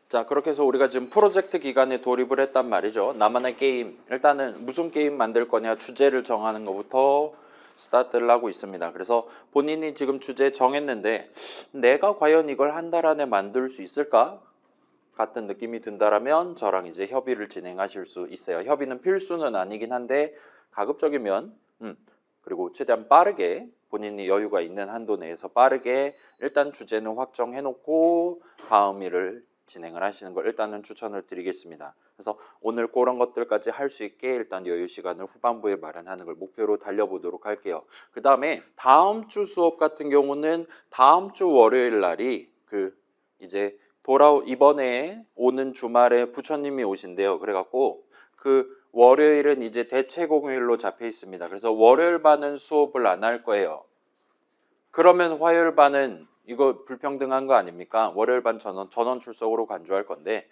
자, 그렇게 해서 우리가 지금 프로젝트 기간에 돌입을 했단 말이죠. 나만의 게임. 일단은 무슨 게임 만들 거냐 주제를 정하는 것부터 스타트를 하고 있습니다. 그래서 본인이 지금 주제 정했는데 내가 과연 이걸 한 달 안에 만들 수 있을까? 같은 느낌이 든다라면 저랑 이제 협의를 진행하실 수 있어요. 협의는 필수는 아니긴 한데 가급적이면 그리고 최대한 빠르게 본인이 여유가 있는 한도 내에서 빠르게 일단 주제는 확정해 놓고 다음 일을 진행을 하시는 걸 일단은 추천을 드리겠습니다. 그래서 오늘 그런 것들까지 할 수 있게 일단 여유 시간을 후반부에 마련하는 걸 목표로 달려보도록 할게요. 그 다음에 다음 주 수업 같은 경우는 다음 주 월요일 날이 이제 이번에 오는 주말에 부처님이 오신대요. 그래갖고 월요일은 이제 대체 공휴일로 잡혀 있습니다. 그래서 월요일 반은 수업을 안 할 거예요. 그러면 화요일 반은 이거 불평등한 거 아닙니까? 월요일 반 전원 출석으로 간주할 건데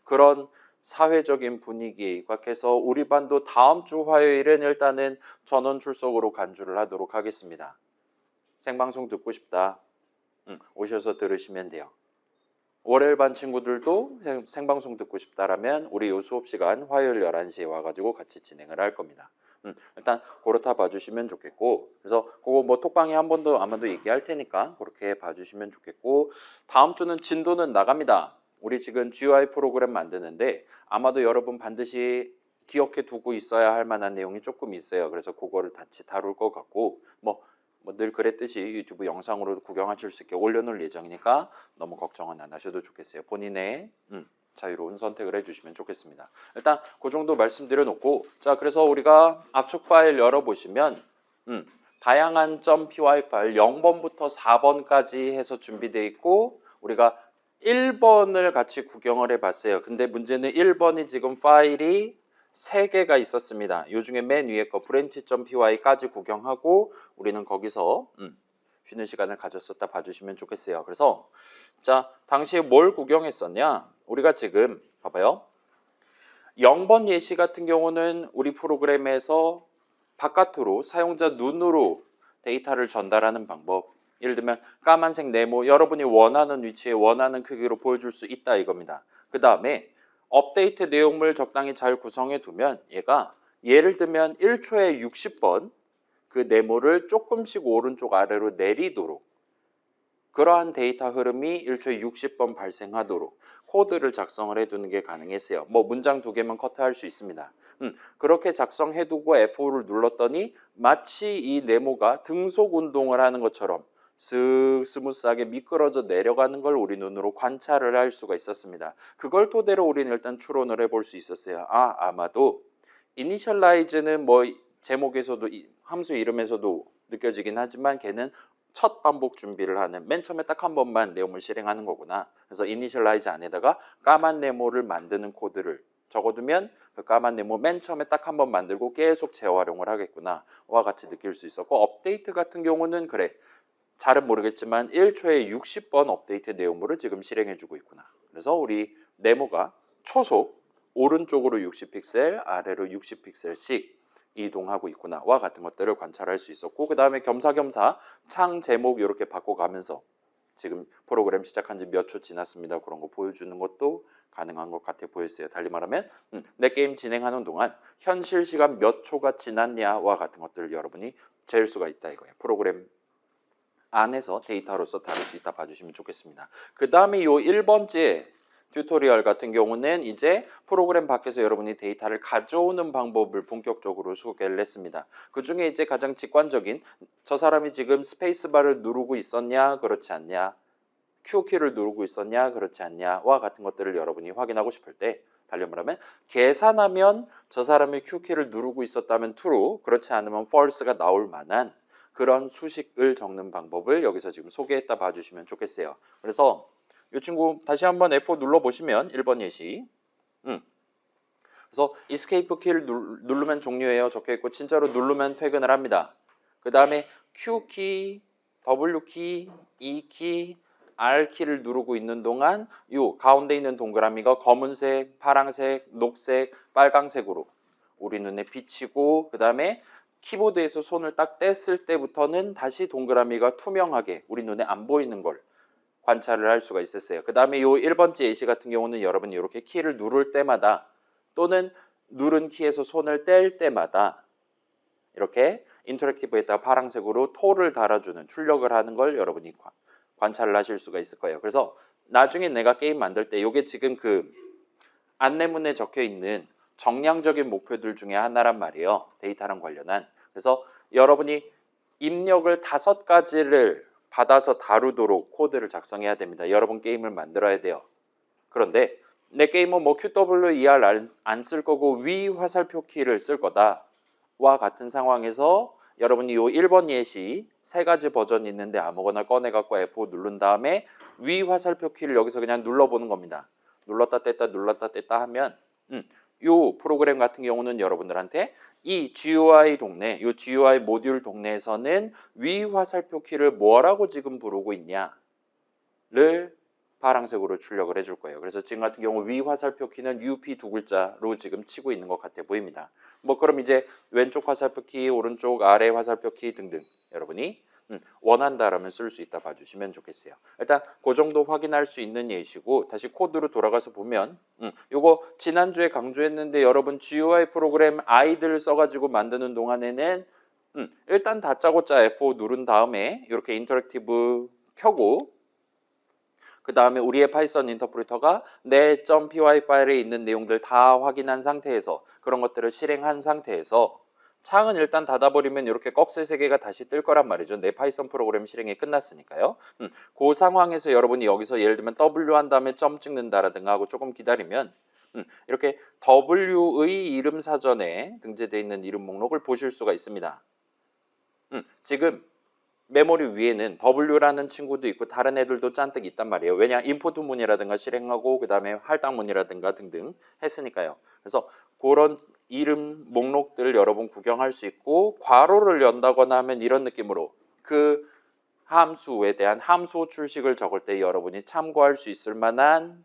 그런 사회적인 분위기에 입각해서 우리 반도 다음 주 화요일은 일단은 전원 출석으로 간주를 하도록 하겠습니다. 생방송 듣고 싶다. 오셔서 들으시면 돼요. 월요일 반 친구들도 생방송 듣고 싶다라면 우리 요 수업 시간 화요일 11시에 와가지고 같이 진행을 할 겁니다. 일단 그렇다 봐주시면 좋겠고 그래서 그거 뭐 톡방에 한 번 더 아마도 얘기할 테니까 그렇게 봐주시면 좋겠고 다음 주는 진도는 나갑니다. 우리 지금 GUI 프로그램 만드는데 아마도 여러분 반드시 기억해 두고 있어야 할 만한 내용이 조금 있어요. 그래서 그거를 같이 다룰 것 같고 뭐 늘 그랬듯이 유튜브 영상으로도 구경하실 수 있게 올려놓을 예정이니까 너무 걱정은 안 하셔도 좋겠어요. 본인의 자유로운 선택을 해주시면 좋겠습니다. 일단 그 정도 말씀드려 놓고 자 그래서 우리가 압축 파일 열어보시면 다양한 .py 파일 0번부터 4번까지 해서 준비되어 있고 우리가 1번을 같이 구경을 해봤어요. 근데 문제는 1번이 지금 파일이 3개가 있었습니다. 요 중에 맨 위에 거 branch.py까지 구경하고 우리는 거기서 쉬는 시간을 가졌었다 봐주시면 좋겠어요. 그래서 자 당시에 뭘 구경했었냐? 우리가 지금 봐봐요. 0번 예시 같은 경우는 우리 프로그램에서 바깥으로 사용자 눈으로 데이터를 전달하는 방법. 예를 들면 까만색 네모 여러분이 원하는 위치에 원하는 크기로 보여줄 수 있다 이겁니다. 그 다음에 업데이트 내용물 적당히 잘 구성해 두면 얘가 예를 들면 1초에 60번 그 네모를 조금씩 오른쪽 아래로 내리도록 그러한 데이터 흐름이 1초에 60번 발생하도록 코드를 작성을 해두는 게 가능했어요. 뭐 문장 2개만 커트할 수 있습니다. 그렇게 작성해두고 F5를 눌렀더니 마치 이 네모가 등속 운동을 하는 것처럼 슥 스무스하게 미끄러져 내려가는 걸 우리 눈으로 관찰을 할 수가 있었습니다. 그걸 토대로 우리는 일단 추론을 해볼 수 있었어요. 아마도 이니셜라이즈는 뭐 제목에서도 함수 이름에서도 느껴지긴 하지만 걔는 첫 반복 준비를 하는 맨 처음에 딱 한 번만 내용을 실행하는 거구나. 그래서 이니셜라이즈 안에다가 까만 네모를 만드는 코드를 적어두면 그 까만 네모 맨 처음에 딱 한 번 만들고 계속 재활용을 하겠구나 와 같이 느낄 수 있었고 업데이트 같은 경우는 그래 잘은 모르겠지만 1초에 60번 업데이트 내용물을 지금 실행해주고 있구나. 그래서 우리 네모가 초속 오른쪽으로 60픽셀 아래로 60픽셀씩 이동하고 있구나와 같은 것들을 관찰할 수 있었고 그 다음에 겸사겸사 창 제목 이렇게 바꿔가면서 지금 프로그램 시작한 지 몇 초 지났습니다. 그런 거 보여주는 것도 가능한 것 같아 보였어요. 달리 말하면 내 게임 진행하는 동안 현실 시간 몇 초가 지났냐와 같은 것들을 여러분이 잴 수가 있다 이거예요. 프로그램 안에서 데이터로서 다룰 수 있다 봐주시면 좋겠습니다. 그 다음에 요 1번째 튜토리얼 같은 경우는 이제 프로그램 밖에서 여러분이 데이터를 가져오는 방법을 본격적으로 소개를 했습니다. 그 중에 이제 가장 직관적인 저 사람이 지금 스페이스바를 누르고 있었냐 그렇지 않냐 Q키를 누르고 있었냐 그렇지 않냐와 같은 것들을 여러분이 확인하고 싶을 때 달리 말하면 계산하면 저 사람이 Q키를 누르고 있었다면 true 그렇지 않으면 false가 나올 만한 그런 수식을 적는 방법을 여기서 지금 소개했다 봐주시면 좋겠어요. 그래서 이 친구 다시 한번 F4 눌러보시면 1번 예시 그래서 escape 키를 누르면 종료해요 적혀있고 진짜로 누르면 퇴근을 합니다. 그 다음에 Q키, W키, E키, R키를 누르고 있는 동안 이 가운데 있는 동그라미가 검은색, 파란색, 녹색, 빨강색으로 우리 눈에 비치고 그 다음에 키보드에서 손을 딱 뗐을 때부터는 다시 동그라미가 투명하게 우리 눈에 안 보이는 걸 관찰을 할 수가 있었어요. 그 다음에 요 1번째 예시 같은 경우는 여러분이 이렇게 키를 누를 때마다 또는 누른 키에서 손을 뗄 때마다 이렇게 인터랙티브에다가 파란색으로 톨을 달아주는 출력을 하는 걸 여러분이 관찰을 하실 수가 있을 거예요. 그래서 나중에 내가 게임 만들 때 이게 지금 그 안내문에 적혀 있는 정량적인 목표들 중에 하나란 말이에요. 데이터랑 관련한. 그래서 여러분이 입력을 5가지를 받아서 다루도록 코드를 작성해야 됩니다. 여러분 게임을 만들어야 돼요. 그런데 내 게임은 뭐 QWER 안 쓸 거고 위 화살표 키를 쓸 거다와 같은 상황에서 여러분이 요 1번 예시 3가지 버전이 있는데 아무거나 꺼내갖고 F5 누른 다음에 위 화살표 키를 여기서 그냥 눌러보는 겁니다. 눌렀다 뗐다 눌렀다 뗐다 하면 요 프로그램 같은 경우는 여러분들한테 이 GUI 동네, 요 GUI 모듈 동네에서는 위 화살표 키를 뭐라고 지금 부르고 있냐를 파란색으로 출력을 해줄 거예요. 그래서 지금 같은 경우 위 화살표 키는 UP 2글자로 지금 치고 있는 것 같아 보입니다. 뭐 그럼 이제 왼쪽 화살표 키, 오른쪽 아래 화살표 키 등등 여러분이 원한다라면 쓸 수 있다 봐주시면 좋겠어요. 일단 그 정도 확인할 수 있는 예시고 다시 코드로 돌아가서 보면 요거 지난주에 강조했는데 여러분 GUI 프로그램 아이들을 써가지고 만드는 동안에는 일단 다짜고짜 F5 누른 다음에 이렇게 인터랙티브 켜고 그 다음에 우리의 파이썬 인터프리터가 내 .py 파일에 있는 내용들 다 확인한 상태에서 그런 것들을 실행한 상태에서 창은 일단 닫아버리면 이렇게 꺽쇠 3개가 다시 뜰 거란 말이죠. 내 파이썬 프로그램 실행이 끝났으니까요. 그 상황에서 여러분이 여기서 예를 들면 W 한 다음에 점 찍는다라든가 하고 조금 기다리면 이렇게 W의 이름 사전에 등재되어 있는 이름 목록을 보실 수가 있습니다. 지금 메모리 위에는 W라는 친구도 있고 다른 애들도 잔뜩 있단 말이에요. 왜냐? 임포트 문이라든가 실행하고 그 다음에 할당 문이라든가 등등 했으니까요. 그래서 그런 이름 목록들 여러분 구경할 수 있고 괄호를 연다거나 하면 이런 느낌으로 그 함수에 대한 함수 호출식을 적을 때 여러분이 참고할 수 있을 만한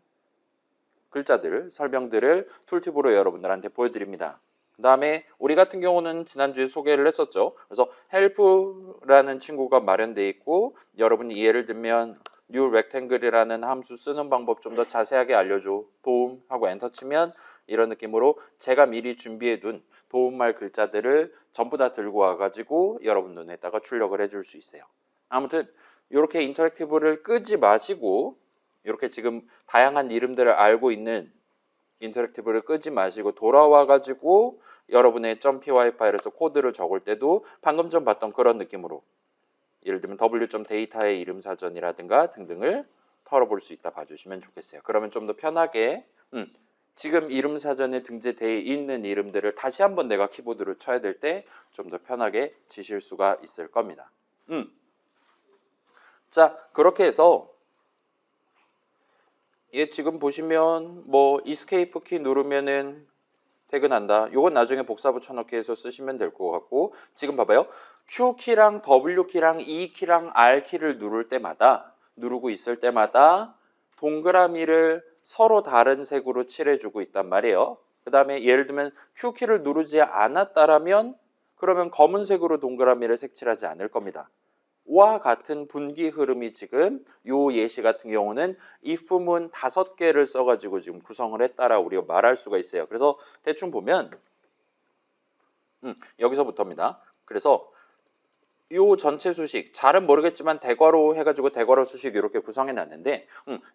글자들, 설명들을 툴팁으로 여러분들한테 보여드립니다. 그 다음에 우리 같은 경우는 지난주에 소개를 했었죠. 그래서 help라는 친구가 마련되어 있고 여러분이 예를 들면 new rectangle이라는 함수 쓰는 방법 좀 더 자세하게 알려줘 도움 하고 엔터 치면 이런 느낌으로 제가 미리 준비해둔 도움말 글자들을 전부 다 들고 와가지고 여러분 눈에다가 출력을 해줄 수 있어요. 아무튼 이렇게 인터랙티브를 끄지 마시고 이렇게 지금 다양한 이름들을 알고 있는 인터랙티브를 끄지 마시고 돌아와 가지고 여러분의 .py 파일에서 코드를 적을 때도 방금 전 봤던 그런 느낌으로 예를 들면 w.data의 이름 사전이라든가 등등을 털어볼 수 있다 봐주시면 좋겠어요. 그러면 좀 더 편하게 지금 이름 사전에 등재되어 있는 이름들을 다시 한번 내가 키보드로 쳐야 될 때 좀 더 편하게 지실 수가 있을 겁니다. 자, 그렇게 해서 얘 지금 보시면 뭐 이스케이프 키 누르면은 퇴근한다. 요건 나중에 복사 붙여넣기 해서 쓰시면 될 것 같고 지금 봐봐요. Q키랑 W키랑 E키랑 R키를 누르고 있을 때마다 동그라미를 서로 다른 색으로 칠해주고 있단 말이에요. 그 다음에 예를 들면 Q키를 누르지 않았다라면 그러면 검은색으로 동그라미를 색칠하지 않을 겁니다. 와 같은 분기 흐름이 지금 요 예시 같은 경우는 if문 5개를 써가지고 지금 구성을 했다라고 우리가 말할 수가 있어요. 그래서 대충 보면 여기서부터입니다. 그래서 요 전체 수식 잘은 모르겠지만 대괄호 해가지고 대괄호 수식 이렇게 구성해 놨는데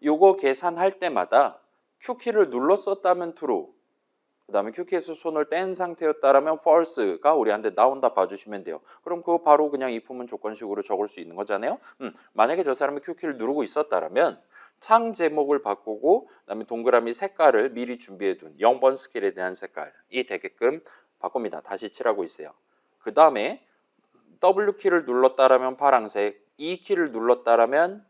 요거 계산할 때마다 Q키를 눌렀었다면 true 그 다음에 Q키에서 손을 뗀 상태였다라면 false가 우리한테 나온다 봐주시면 돼요. 그럼 그거 바로 그냥 if문 조건식으로 적을 수 있는 거잖아요. 만약에 저 사람이 Q키를 누르고 있었다라면 창 제목을 바꾸고 그다음에 동그라미 색깔을 미리 준비해둔 0번 스킬에 대한 색깔이 되게끔 바꿉니다. 다시 칠하고 있어요. 그 다음에 W키를 눌렀다라면 파란색, E키를 눌렀다라면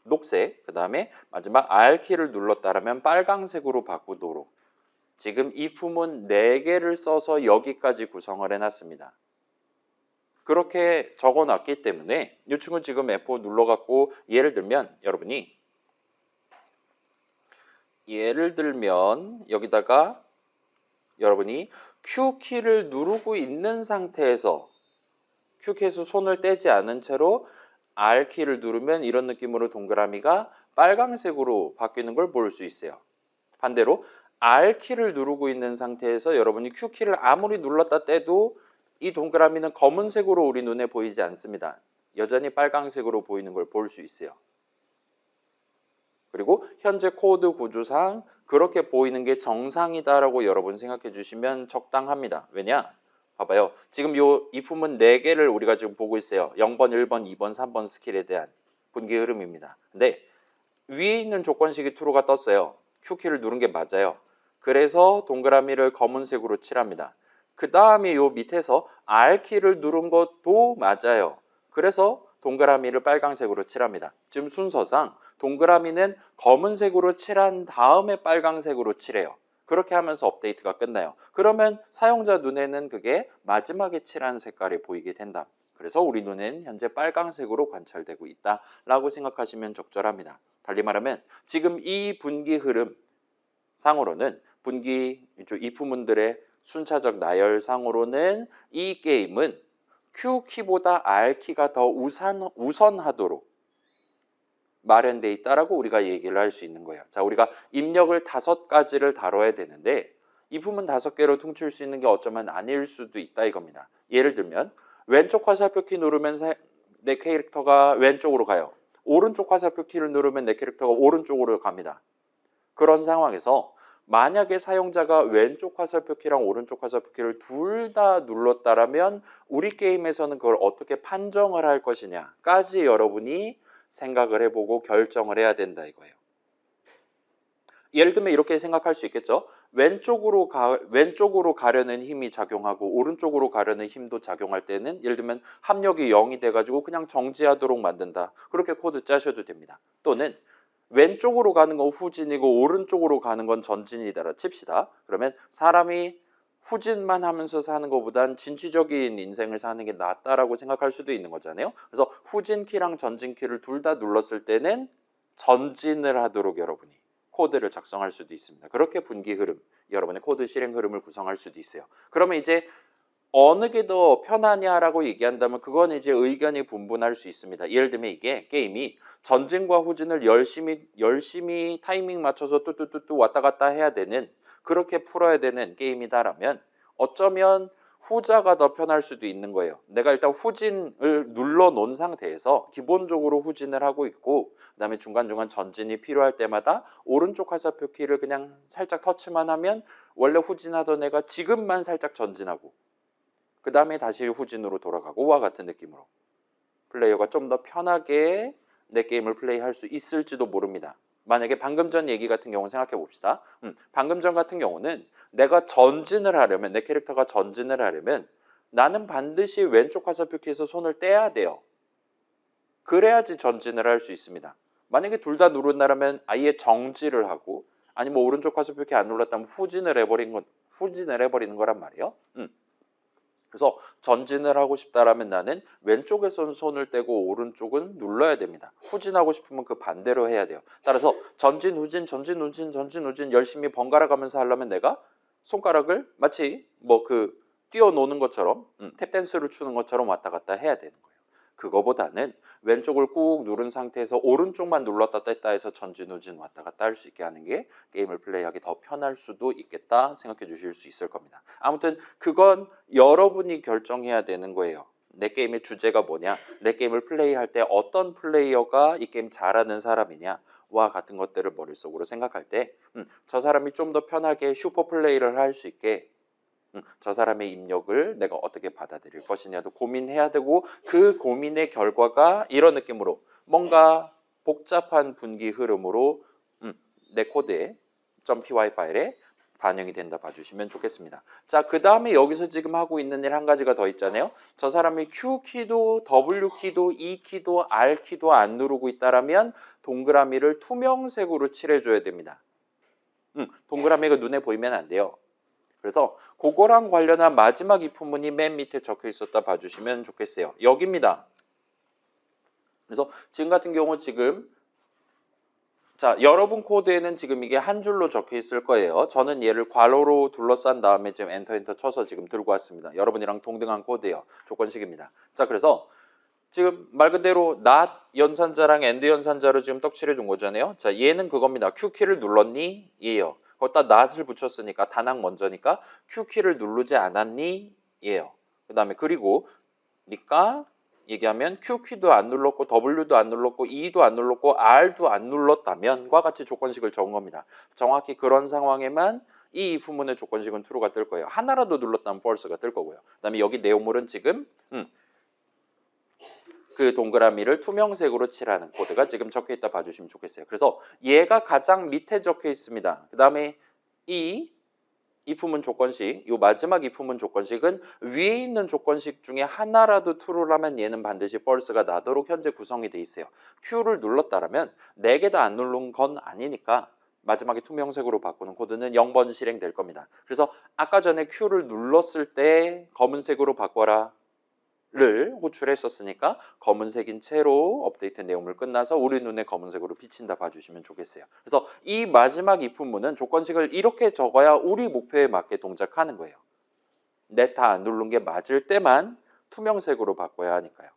녹색, 그 다음에 마지막 R키를 눌렀다라면 빨강색으로 바꾸도록 지금 if문 4개를 써서 여기까지 구성을 해놨습니다. 그렇게 적어놨기 때문에 이 친구 지금 F5 눌러갖고 예를 들면 여기다가 여러분이 Q키를 누르고 있는 상태에서 Q키에서 손을 떼지 않은 채로 R키를 누르면 이런 느낌으로 동그라미가 빨강색으로 바뀌는 걸 볼 수 있어요. 반대로 R키를 누르고 있는 상태에서 여러분이 Q키를 아무리 눌렀다 떼도 이 동그라미는 검은색으로 우리 눈에 보이지 않습니다. 여전히 빨강색으로 보이는 걸 볼 수 있어요. 그리고 현재 코드 구조상 그렇게 보이는 게 정상이다라고 여러분 생각해 주시면 적당합니다. 왜냐? 봐봐요. 지금 이 품은 4개를 우리가 지금 보고 있어요. 0번, 1번, 2번, 3번 스킬에 대한 분기 흐름입니다. 근데 위에 있는 조건식이 true가 떴어요. Q키를 누른 게 맞아요. 그래서 동그라미를 검은색으로 칠합니다. 그 다음에 요 밑에서 R키를 누른 것도 맞아요. 그래서 동그라미를 빨강색으로 칠합니다. 지금 순서상 동그라미는 검은색으로 칠한 다음에 빨강색으로 칠해요. 그렇게 하면서 업데이트가 끝나요. 그러면 사용자 눈에는 그게 마지막에 칠한 색깔이 보이게 된다. 그래서 우리 눈엔 현재 빨강색으로 관찰되고 있다라고 생각하시면 적절합니다. 달리 말하면 지금 이 분기 흐름 상으로는 이 부문들의 순차적 나열상으로는 이 게임은 Q키보다 R키가 더 우선하도록 마련되어 있다라고 우리가 얘기를 할 수 있는 거예요. 자, 우리가 입력을 5가지를 다뤄야 되는데 이 부분 5개로 퉁칠 수 있는 게 어쩌면 아닐 수도 있다 이겁니다. 예를 들면 왼쪽 화살표 키 누르면 내 캐릭터가 왼쪽으로 가요. 오른쪽 화살표 키를 누르면 내 캐릭터가 오른쪽으로 갑니다. 그런 상황에서 만약에 사용자가 왼쪽 화살표 키랑 오른쪽 화살표 키를 둘 다 눌렀다라면 우리 게임에서는 그걸 어떻게 판정을 할 것이냐까지 여러분이 생각을 해보고 결정을 해야 된다 이거예요. 예를 들면 이렇게 생각할 수 있겠죠. 왼쪽으로 가려는 힘이 작용하고 오른쪽으로 가려는 힘도 작용할 때는 예를 들면 합력이 0이 돼가지고 그냥 정지하도록 만든다. 그렇게 코드 짜셔도 됩니다. 또는 왼쪽으로 가는 건 후진이고 오른쪽으로 가는 건 전진이다라 칩시다. 그러면 사람이 후진만 하면서 사는 것보단 진취적인 인생을 사는 게 낫다라고 생각할 수도 있는 거잖아요. 그래서 후진키랑 전진키를 둘 다 눌렀을 때는 전진을 하도록 여러분이 코드를 작성할 수도 있습니다. 그렇게 분기 흐름, 여러분의 코드 실행 흐름을 구성할 수도 있어요. 그러면 이제 어느 게 더 편하냐라고 얘기한다면 그건 이제 의견이 분분할 수 있습니다. 예를 들면 이게 게임이 전진과 후진을 열심히 타이밍 맞춰서 뚜뚜뚜뚜 왔다 갔다 해야 되는 그렇게 풀어야 되는 게임이다라면 어쩌면 후자가 더 편할 수도 있는 거예요. 내가 일단 후진을 눌러 놓은 상태에서 기본적으로 후진을 하고 있고 그다음에 중간중간 전진이 필요할 때마다 오른쪽 화살표 키를 그냥 살짝 터치만 하면 원래 후진하던 애가 지금만 살짝 전진하고 그 다음에 다시 후진으로 돌아가고와 같은 느낌으로 플레이어가 좀 더 편하게 내 게임을 플레이할 수 있을지도 모릅니다. 만약에 방금 전 얘기 같은 경우 생각해 봅시다. 방금 전 같은 경우는 내가 전진을 하려면 내 캐릭터가 전진을 하려면 나는 반드시 왼쪽 화살표 키에서 손을 떼야 돼요. 그래야지 전진을 할 수 있습니다. 만약에 둘 다 누른다면 아예 정지를 하고 아니면 오른쪽 화살표 키 안 눌렀다면 후진을 해버리는 거란 말이에요. 그래서 전진을 하고 싶다라면 나는 왼쪽에선 손을 떼고 오른쪽은 눌러야 됩니다. 후진하고 싶으면 그 반대로 해야 돼요. 따라서 전진, 후진, 전진, 후진, 전진, 후진 열심히 번갈아 가면서 하려면 내가 손가락을 마치 뛰어노는 것처럼 탭댄스를 추는 것처럼 왔다 갔다 해야 되는 거예요. 그거보다는 왼쪽을 꾹 누른 상태에서 오른쪽만 눌렀다 뗐다 해서 전진, 후진 왔다 갔다 할 수 있게 하는 게 게임을 플레이하기 더 편할 수도 있겠다 생각해 주실 수 있을 겁니다. 아무튼 그건 여러분이 결정해야 되는 거예요. 내 게임의 주제가 뭐냐, 내 게임을 플레이할 때 어떤 플레이어가 이 게임 잘하는 사람이냐와 같은 것들을 머릿속으로 생각할 때 저 사람이 좀 더 편하게 슈퍼 플레이를 할 수 있게 저 사람의 입력을 내가 어떻게 받아들일 것이냐도 고민해야 되고 그 고민의 결과가 이런 느낌으로 뭔가 복잡한 분기 흐름으로 내 코드에 .py 파일에 반영이 된다 봐주시면 좋겠습니다. 자, 그 다음에 여기서 지금 하고 있는 일 한 가지가 더 있잖아요. 저 사람이 Q키도 W키도 E키도 R키도 안 누르고 있다라면 동그라미를 투명색으로 칠해줘야 됩니다. 동그라미가 눈에 보이면 안 돼요. 그래서 그거랑 관련한 마지막 if문이 맨 밑에 적혀 있었다 봐주시면 좋겠어요. 여기입니다. 그래서 지금 같은 경우 자, 여러분 코드에는 지금 이게 한 줄로 적혀 있을 거예요. 저는 얘를 괄호로 둘러싼 다음에 지금 엔터 쳐서 지금 들고 왔습니다. 여러분이랑 동등한 코드예요. 조건식입니다. 자, 그래서 지금 말 그대로 not 연산자랑 and 연산자로 지금 떡칠해 둔 거잖아요. 자, 얘는 그겁니다. Q키를 눌렀니? 얘요. 거기다 not을 붙였으니까 단항 먼저니까 Q키를 누르지 않았니? 얘요. 그 다음에 그리고 니까 얘기하면 Q키도 안 눌렀고 W도 안 눌렀고 E도 안 눌렀고 R도 안 눌렀다면과 같이 조건식을 적은 겁니다. 정확히 그런 상황에만 이 if문의 조건식은 true가 뜰 거예요. 하나라도 눌렀다면 false가 뜰 거고요. 그 다음에 여기 내용물은 지금 그 동그라미를 투명색으로 칠하는 코드가 지금 적혀 있다 봐주시면 좋겠어요. 그래서 얘가 가장 밑에 적혀 있습니다. 그 다음에 이 if문 조건식, 이 마지막 if문 조건식은 위에 있는 조건식 중에 하나라도 true라면 얘는 반드시 false가 나도록 현재 구성이 돼 있어요. Q를 눌렀다라면 4개 다 안 누른 건 아니니까 마지막에 투명색으로 바꾸는 코드는 0번 실행될 겁니다. 그래서 아까 전에 Q를 눌렀을 때 검은색으로 바꿔라 를 호출했었으니까 검은색인 채로 업데이트 내용물 끝나서 우리 눈에 검은색으로 비친다 봐주시면 좋겠어요. 그래서 이 마지막 if문은 조건식을 이렇게 적어야 우리 목표에 맞게 동작하는 거예요. 넷 다 안 누른 게 맞을 때만 투명색으로 바꿔야 하니까요.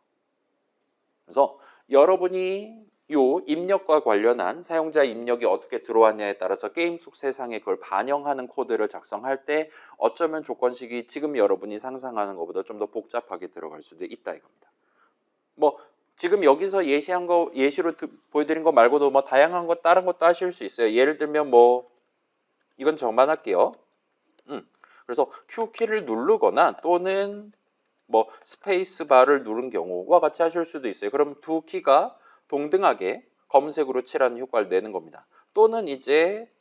그래서 여러분이 요 입력과 관련한 사용자 입력이 어떻게 들어왔냐에 따라서 게임 속 세상에 그걸 반영하는 코드를 작성할 때 어쩌면 조건식이 지금 여러분이 상상하는 것보다 좀 더 복잡하게 들어갈 수도 있다 이겁니다. 뭐 지금 여기서 예시한 거 예시로 보여드린 거 말고도 뭐 다양한 거 다른 것도 하실 수 있어요. 예를 들면 뭐 이건 저만 할게요. 그래서 Q키를 누르거나 또는 뭐 스페이스 바를 누른 경우와 같이 하실 수도 있어요. 그럼 두 키가 동등하게 검은색으로 칠하는 효과를 내는 겁니다. 또는 이제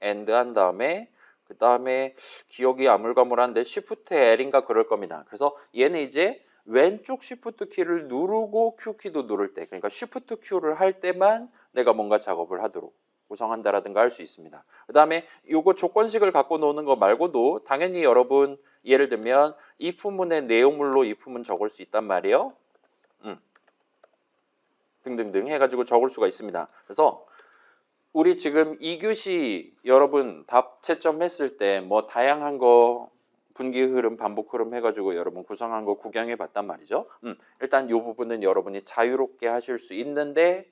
AND 한 다음에 그 다음에 기억이 아물가물한데 Shift L인가 그럴 겁니다. 그래서 얘는 이제 왼쪽 Shift 키를 누르고 Q 키도 누를 때, 그러니까 Shift Q를 할 때만 내가 뭔가 작업을 하도록 구성한다라든가 할 수 있습니다. 그 다음에 요거 조건식을 갖고 노는 거 말고도 당연히 여러분 예를 들면 if문의 내용물로 if문 적을 수 있단 말이에요. 등등등 해가지고 적을 수가 있습니다. 그래서 우리 지금 2교시 여러분 답 채점했을 때 뭐 다양한 거 분기 흐름, 반복 흐름 해가지고 여러분 구성한 거 구경해 봤단 말이죠. 일단 이 부분은 여러분이 자유롭게 하실 수 있는데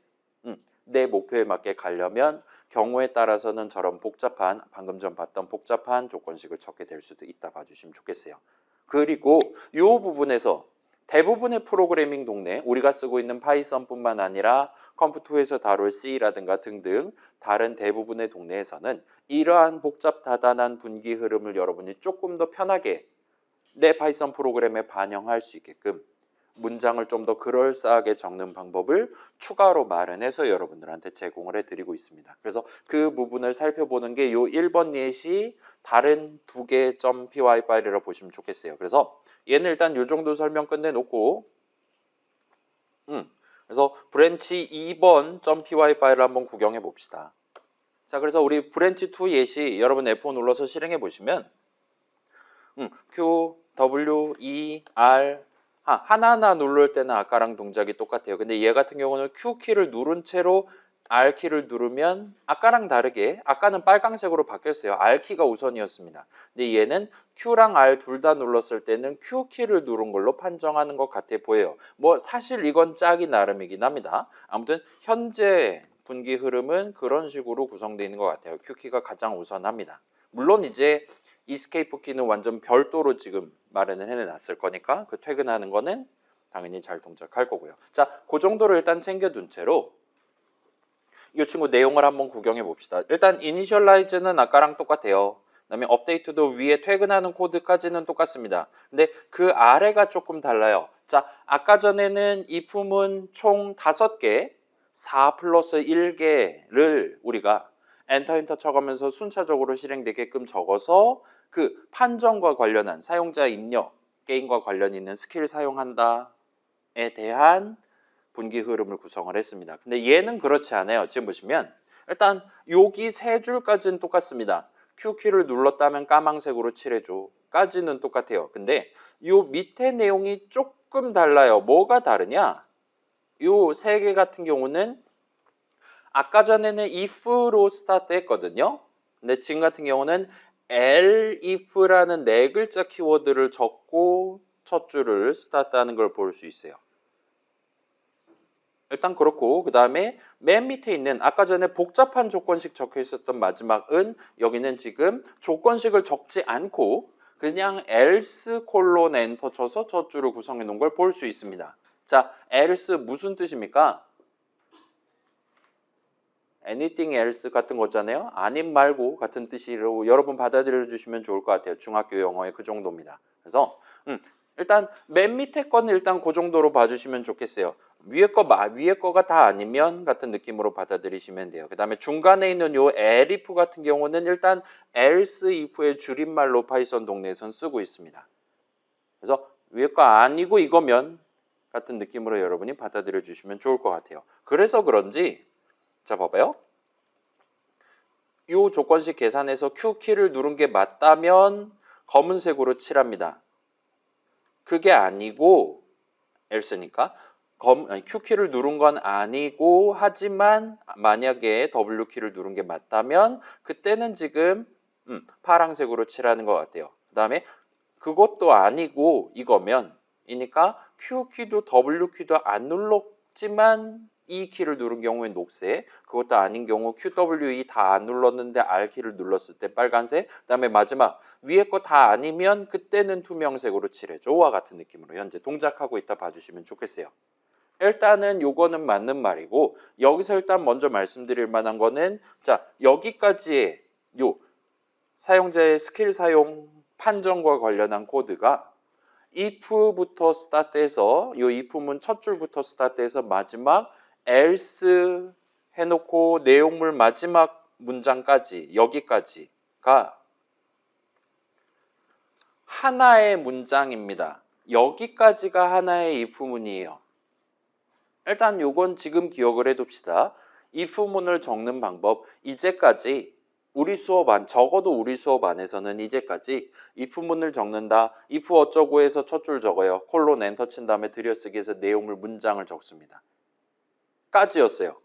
내 목표에 맞게 가려면 경우에 따라서는 저런 복잡한 방금 전 봤던 복잡한 조건식을 적게 될 수도 있다 봐주시면 좋겠어요. 그리고 이 부분에서 대부분의 프로그래밍 동네 우리가 쓰고 있는 파이썬뿐만 아니라 컴퓨터에서 다룰 C라든가 등등 다른 대부분의 동네에서는 이러한 복잡 다단한 분기 흐름을 여러분이 조금 더 편하게 내 파이썬 프로그램에 반영할 수 있게끔 문장을 좀 더 그럴싸하게 적는 방법을 추가로 마련해서 여러분들한테 제공을 해드리고 있습니다. 그래서 그 부분을 살펴보는 게 요 1번 예시 다른 2개 .py 파일이라고 보시면 좋겠어요. 그래서 얘는 일단 요 정도 설명 끝내놓고 그래서 브랜치 2번 .py 파일을 한번 구경해 봅시다. 자, 그래서 우리 브랜치 2 예시 여러분 F5 눌러서 실행해 보시면 Q, W, E, R 하나하나 누를 때는 아까랑 동작이 똑같아요. 근데 얘 같은 경우는 Q키를 누른 채로 R키를 누르면 아까랑 다르게 아까는 빨강색으로 바뀌었어요. R키가 우선이었습니다. 근데 얘는 Q랑 R 둘 다 눌렀을 때는 Q키를 누른 걸로 판정하는 것 같아 보여요. 뭐 사실 이건 짝이 나름이긴 합니다. 아무튼 현재 분기 흐름은 그런 식으로 구성되어 있는 것 같아요. Q키가 가장 우선합니다. 물론 이제 이스케이프 키는 완전 별도로 지금 마련을 해놨을 거니까 그 퇴근하는 거는 당연히 잘 동작할 거고요. 자, 그 정도로 일단 챙겨둔 채로 이 친구 내용을 한번 구경해 봅시다. 일단 이니셜라이즈는 아까랑 똑같아요. 그다음에 업데이트도 위에 퇴근하는 코드까지는 똑같습니다. 근데 그 아래가 조금 달라요. 자, 아까 전에는 if문 총 5개, 4 플러스 1개를 우리가 엔터 쳐가면서 순차적으로 실행되게끔 적어서 그 판정과 관련한 사용자 입력, 게임과 관련 있는 스킬 사용한다에 대한 분기 흐름을 구성을 했습니다. 근데 얘는 그렇지 않아요. 지금 보시면 일단 여기 세 줄까지는 똑같습니다. Q키를 눌렀다면 까망색으로 칠해줘 까지는 똑같아요. 근데 요 밑에 내용이 조금 달라요. 뭐가 다르냐? 요 세 개 같은 경우는 아까 전에는 if로 스타트 했거든요. 근데 지금 같은 경우는 elif라는 네 글자 키워드를 적고 첫 줄을 스타트하는 걸 볼 수 있어요. 일단 그렇고 그 다음에 맨 밑에 있는 아까 전에 복잡한 조건식 적혀 있었던 마지막은 여기는 지금 조건식을 적지 않고 그냥 else 콜론 엔터 쳐서 저 줄을 구성해 놓은 걸 볼 수 있습니다. 자, else 무슨 뜻입니까? anything else 같은 거잖아요. 아님 말고 같은 뜻으로 여러분 받아들여 주시면 좋을 것 같아요. 중학교 영어의 그 정도입니다. 그래서 일단 맨 밑에 거는 일단 그 정도로 봐주시면 좋겠어요. 위에 거가 다 아니면 같은 느낌으로 받아들이시면 돼요. 그 다음에 중간에 있는 요 elif 같은 경우는 일단 else if의 줄임말로 파이썬 동네에선 쓰고 있습니다. 그래서 위에 거 아니고 이거면 같은 느낌으로 여러분이 받아들여 주시면 좋을 것 같아요. 그래서 그런지 자 봐봐요. 이 조건식 계산에서 Q키를 누른 게 맞다면 검은색으로 칠합니다. 그게 아니고 else니까 Q키를 누른 건 아니고 하지만 만약에 W키를 누른 게 맞다면 그때는 지금 파란색으로 칠하는 것 같아요. 그 다음에 그것도 아니고 이거면 이니까 Q키도 W키도 안 눌렀지만 E키를 누른 경우에 녹색, 그것도 아닌 경우 QWE 다 안 눌렀는데 R키를 눌렀을 때 빨간색, 그 다음에 마지막 위에 거 다 아니면 그때는 투명색으로 칠해줘와 같은 느낌으로 현재 동작하고 있다 봐주시면 좋겠어요. 일단은 요거는 맞는 말이고 여기서 일단 먼저 말씀드릴 만한 거는 자 여기까지의 요 사용자의 스킬 사용 판정과 관련한 코드가 if부터 스타트해서 요 if문 첫 줄부터 스타트해서 마지막 else 해놓고 내용물 마지막 문장까지 여기까지가 하나의 문장입니다. 여기까지가 하나의 if문이에요. 일단 요건 지금 기억을 해둡시다. if문을 적는 방법 이제까지 우리 수업 적어도 우리 수업 안에서는 이제까지 if문을 적는다. if 어쩌고 해서 첫 줄 적어요. 콜론 엔터 친 다음에 들여쓰기해서 내용물 문장을 적습니다. 까지였어요.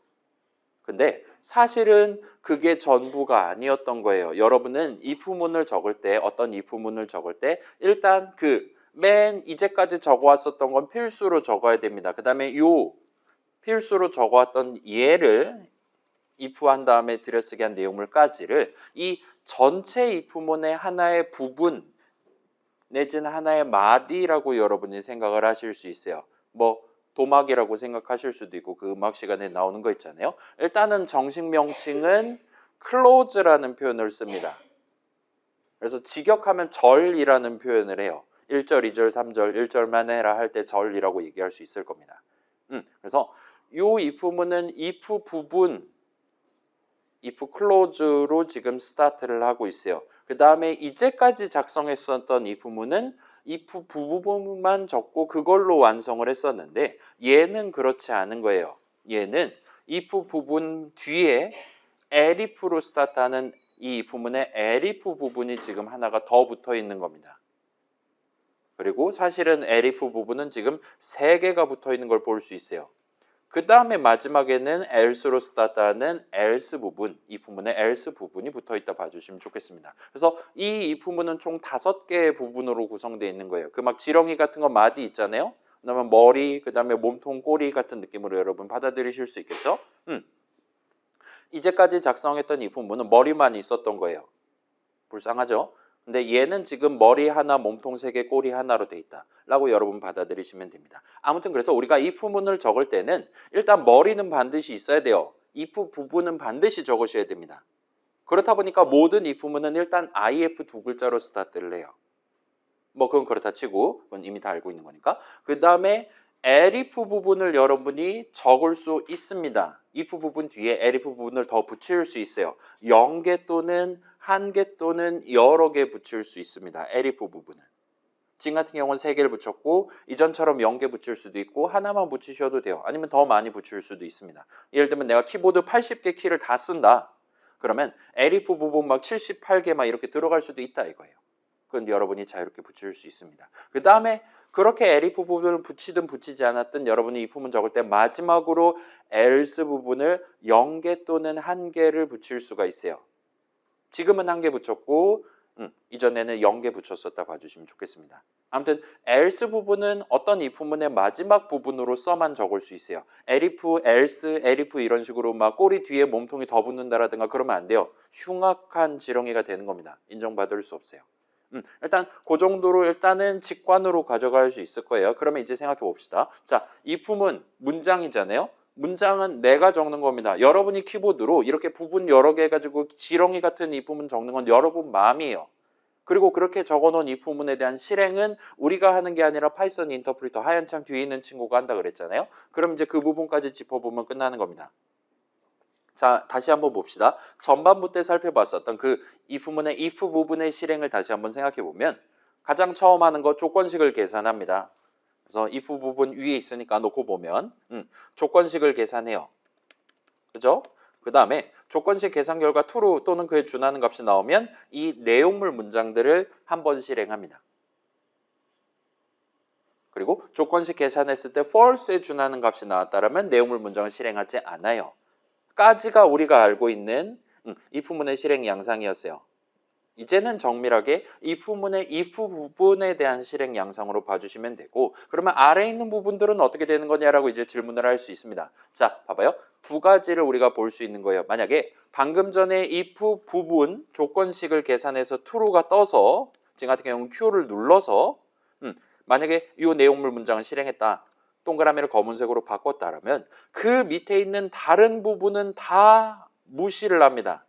근데 사실은 그게 전부가 아니었던 거예요. 여러분은 if문을 적을 때 어떤 if문을 적을 때 일단 그 맨 이제까지 적어왔었던 건 필수로 적어야 됩니다. 그 다음에 요 필수로 적어왔던 얘를 if 한 다음에 들여쓰기 한 내용물까지를 이 전체 if문의 하나의 부분 내지는 하나의 마디라고 여러분이 생각을 하실 수 있어요. 뭐 도막이라고 생각하실 수도 있고 그 음악 시간에 나오는 거 있잖아요. 일단은 정식 명칭은 close라는 표현을 씁니다. 그래서 직역하면 절이라는 표현을 해요. 1절, 2절, 3절, 1절만 해라 할 때 절이라고 얘기할 수 있을 겁니다. 그래서 요 if문은 if 부분 if clause로 지금 스타트를 하고 있어요. 그 다음에 이제까지 작성했었던 if문은 if 부분만 적고 그걸로 완성을 했었는데 얘는 그렇지 않은 거예요. 얘는 if 부분 뒤에 elif로 스타트하는 이 if문의 elif 부분이 지금 하나가 더 붙어 있는 겁니다. 그리고 사실은 elif 부분은 지금 3개가 붙어 있는 걸 볼 수 있어요. 그 다음에 마지막에는 else로 스타트하는 else 부분, 이 부분에 else 부분이 붙어 있다 봐주시면 좋겠습니다. 그래서 이 부분은 총 5개의 부분으로 구성되어 있는 거예요. 그 막 지렁이 같은 거 마디 있잖아요. 그다음에 머리, 그 다음에 몸통, 꼬리 같은 느낌으로 여러분 받아들이실 수 있겠죠? 이제까지 작성했던 이 부분은 머리만 있었던 거예요. 불쌍하죠? 근데 얘는 지금 머리 하나, 몸통 3개, 꼬리 하나로 돼 있다 라고 여러분 받아들이시면 됩니다. 아무튼 그래서 우리가 if문을 적을 때는 일단 머리는 반드시 있어야 돼요. if 부분은 반드시 적으셔야 됩니다. 그렇다 보니까 모든 if문은 일단 if 2글자로 스타트를 해요. 뭐 그건 그렇다 치고 그건 이미 다 알고 있는 거니까. 그 다음에 elif 부분을 여러분이 적을 수 있습니다. if 부분 뒤에 elif 부분을 더 붙일 수 있어요. 0개 또는 1개 또는 여러 개 붙일 수 있습니다. elif 부분은. 지금 같은 경우는 3개를 붙였고 이전처럼 0개 붙일 수도 있고 하나만 붙이셔도 돼요. 아니면 더 많이 붙일 수도 있습니다. 예를 들면 내가 키보드 80개 키를 다 쓴다. 그러면 elif 부분 막 78개 막 이렇게 들어갈 수도 있다 이거예요. 그건 여러분이 자유롭게 붙일 수 있습니다. 그 다음에 그렇게 elif 부분을 붙이든 붙이지 않았든 여러분이 if문 적을 때 마지막으로 else 부분을 0개 또는 1개를 붙일 수가 있어요. 지금은 1개 붙였고 이전에는 0개 붙였었다 봐주시면 좋겠습니다. 아무튼 else 부분은 어떤 if문의 마지막 부분으로서만 적을 수 있어요. elif, else, elif 이런 식으로 막 꼬리 뒤에 몸통이 더 붙는다라든가 그러면 안 돼요. 흉악한 지렁이가 되는 겁니다. 인정받을 수 없어요. 일단 그 정도로 일단은 직관으로 가져갈 수 있을 거예요. 그러면 이제 생각해 봅시다. 자, if문 문장이잖아요. 문장은 내가 적는 겁니다. 여러분이 키보드로 이렇게 부분 여러 개 가지고 지렁이 같은 if문 적는 건 여러분 마음이에요. 그리고 그렇게 적어놓은 if문에 대한 실행은 우리가 하는 게 아니라 파이썬 인터프리터 하얀 창 뒤에 있는 친구가 한다 그랬잖아요. 그럼 이제 그 부분까지 짚어보면 끝나는 겁니다. 자, 다시 한번 봅시다. 전반부 때 살펴봤었던 그 if문의 if 부분의 실행을 다시 한번 생각해 보면 가장 처음 하는 거 조건식을 계산합니다. 그래서 if 부분 위에 있으니까 놓고 보면 조건식을 계산해요. 그죠? 그 다음에 조건식 계산 결과 true 또는 그에 준하는 값이 나오면 이 내용물 문장들을 한번 실행합니다. 그리고 조건식 계산했을 때 false에 준하는 값이 나왔다면 내용물 문장을 실행하지 않아요. 까지가 우리가 알고 있는 if문의 실행 양상이었어요. 이제는 정밀하게 if문의 if 부분에 대한 실행 양상으로 봐주시면 되고, 그러면 아래에 있는 부분들은 어떻게 되는 거냐라고 이제 질문을 할 수 있습니다. 자, 봐봐요. 두 가지를 우리가 볼 수 있는 거예요. 만약에 방금 전에 if 부분 조건식을 계산해서 true가 떠서 지금 같은 경우는 Q를 눌러서 만약에 이 내용물 문장을 실행했다. 동그라미를 검은색으로 바꿨다라면 그 밑에 있는 다른 부분은 다 무시를 합니다.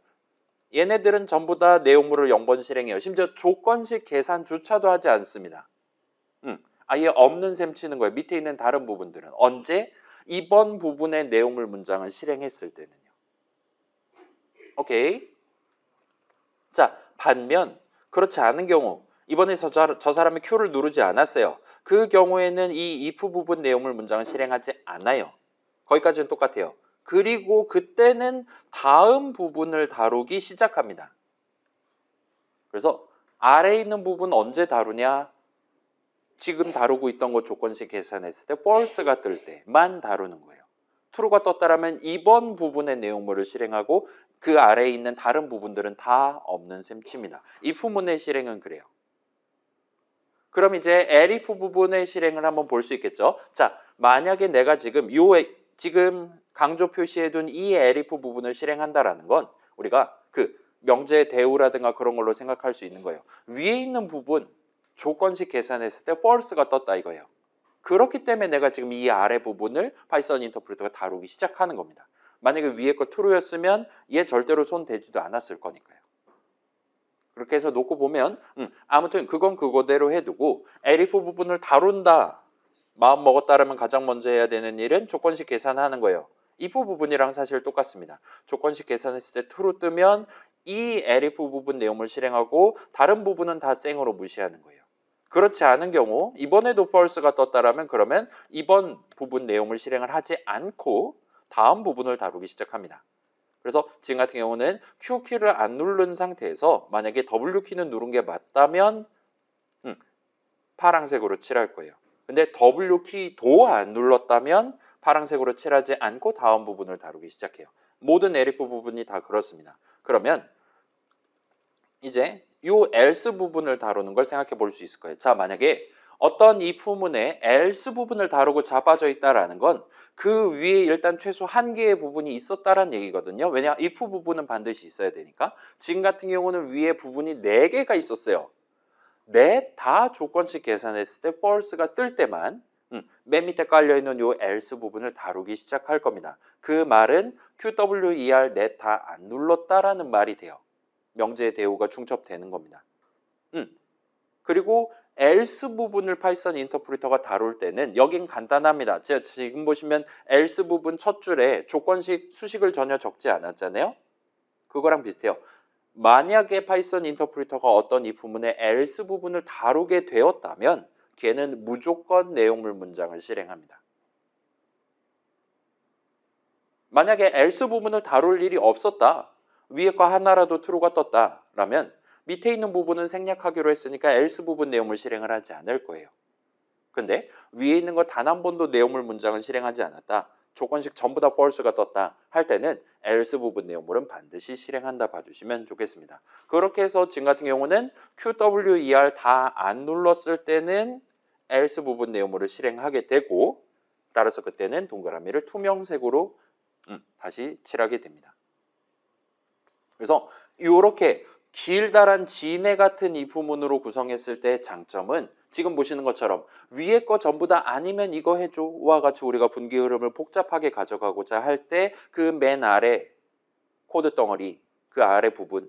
얘네들은 전부 다 내용물을 0번 실행해요. 심지어 조건식 계산조차도 하지 않습니다. 아예 없는 셈 치는 거예요. 밑에 있는 다른 부분들은. 언제? 이번 부분의 내용물 문장을 실행했을 때는요. 오케이. 자, 반면 그렇지 않은 경우 이번에 저 사람이 Q를 누르지 않았어요. 그 경우에는 이 if 부분 내용물 문장을 실행하지 않아요. 거기까지는 똑같아요. 그리고 그때는 다음 부분을 다루기 시작합니다. 그래서 아래에 있는 부분 언제 다루냐? 지금 다루고 있던 거 조건식 계산했을 때 false가 뜰 때만 다루는 거예요. true가 떴다라면 이번 부분의 내용물을 실행하고 그 아래에 있는 다른 부분들은 다 없는 셈 칩니다. if문의 실행은 그래요. 그럼 이제 elif 부분의 실행을 한번 볼 수 있겠죠. 자, 만약에 내가 지금 지금 강조 표시해둔 이 elif 부분을 실행한다라는 건 우리가 그 명제 대우라든가 그런 걸로 생각할 수 있는 거예요. 위에 있는 부분 조건식 계산했을 때 false가 떴다 이거예요. 그렇기 때문에 내가 지금 이 아래 부분을 파이썬 인터프리터가 다루기 시작하는 겁니다. 만약에 위에 거 true였으면 얘 절대로 손 대지도 않았을 거니까요. 그렇게 해서 놓고 보면 아무튼 그건 그거대로 해두고 elif 부분을 다룬다. 마음 먹었다라면 가장 먼저 해야 되는 일은 조건식 계산하는 거예요. if 부분이랑 사실 똑같습니다. 조건식 계산했을 때 true 뜨면 이 elif 부분 내용을 실행하고 다른 부분은 다 생으로 무시하는 거예요. 그렇지 않은 경우 이번에도 false가 떴다라면 그러면 이번 부분 내용을 실행을 하지 않고 다음 부분을 다루기 시작합니다. 그래서 지금 같은 경우는 Q키를 안 누른 상태에서 만약에 W키는 누른 게 맞다면 파란색으로 칠할 거예요. 근데 W키도 안 눌렀다면 파란색으로 칠하지 않고 다음 부분을 다루기 시작해요. 모든 elif 부분이 다 그렇습니다. 그러면 이제 이 else 부분을 다루는 걸 생각해 볼 수 있을 거예요. 자, 만약에 어떤 if문에 else 부분을 다루고 잡아져 있다라는 건 그 위에 일단 최소 한 개의 부분이 있었다라는 얘기거든요. 왜냐? if 부분은 반드시 있어야 되니까. 지금 같은 경우는 위에 부분이 4개가 있었어요. 넷 다 조건식 계산했을 때 false가 뜰 때만 맨 밑에 깔려있는 이 else 부분을 다루기 시작할 겁니다. 그 말은 QWER 넷 다 안 눌렀다라는 말이 돼요. 명제의 대우가 중첩되는 겁니다. 그리고 else 부분을 파이썬 인터프리터가 다룰 때는 여긴 간단합니다. 제가 지금 보시면 else 부분 첫 줄에 조건식 수식을 전혀 적지 않았잖아요. 그거랑 비슷해요. 만약에 파이썬 인터프리터가 어떤 이 부분의 else 부분을 다루게 되었다면 걔는 무조건 내용물 문장을 실행합니다. 만약에 else 부분을 다룰 일이 없었다. 위에 거 하나라도 true가 떴다라면 밑에 있는 부분은 생략하기로 했으니까 else 부분 내용물 실행을 하지 않을 거예요. 근데 위에 있는 거 단 한 번도 내용물 문장을 실행하지 않았다. 조건식 전부 다 false가 떴다 할 때는 else 부분 내용물은 반드시 실행한다 봐주시면 좋겠습니다. 그렇게 해서 지금 같은 경우는 QWER 다 안 눌렀을 때는 else 부분 내용물을 실행하게 되고, 따라서 그때는 동그라미를 투명색으로 다시 칠하게 됩니다. 그래서 이렇게 길다란 진해 같은 if문으로 구성했을 때 장점은 지금 보시는 것처럼 위에 거 전부 다 아니면 이거 해줘와 같이 우리가 분기 흐름을 복잡하게 가져가고자 할 때 그 맨 아래 코드 덩어리, 그 아래 부분에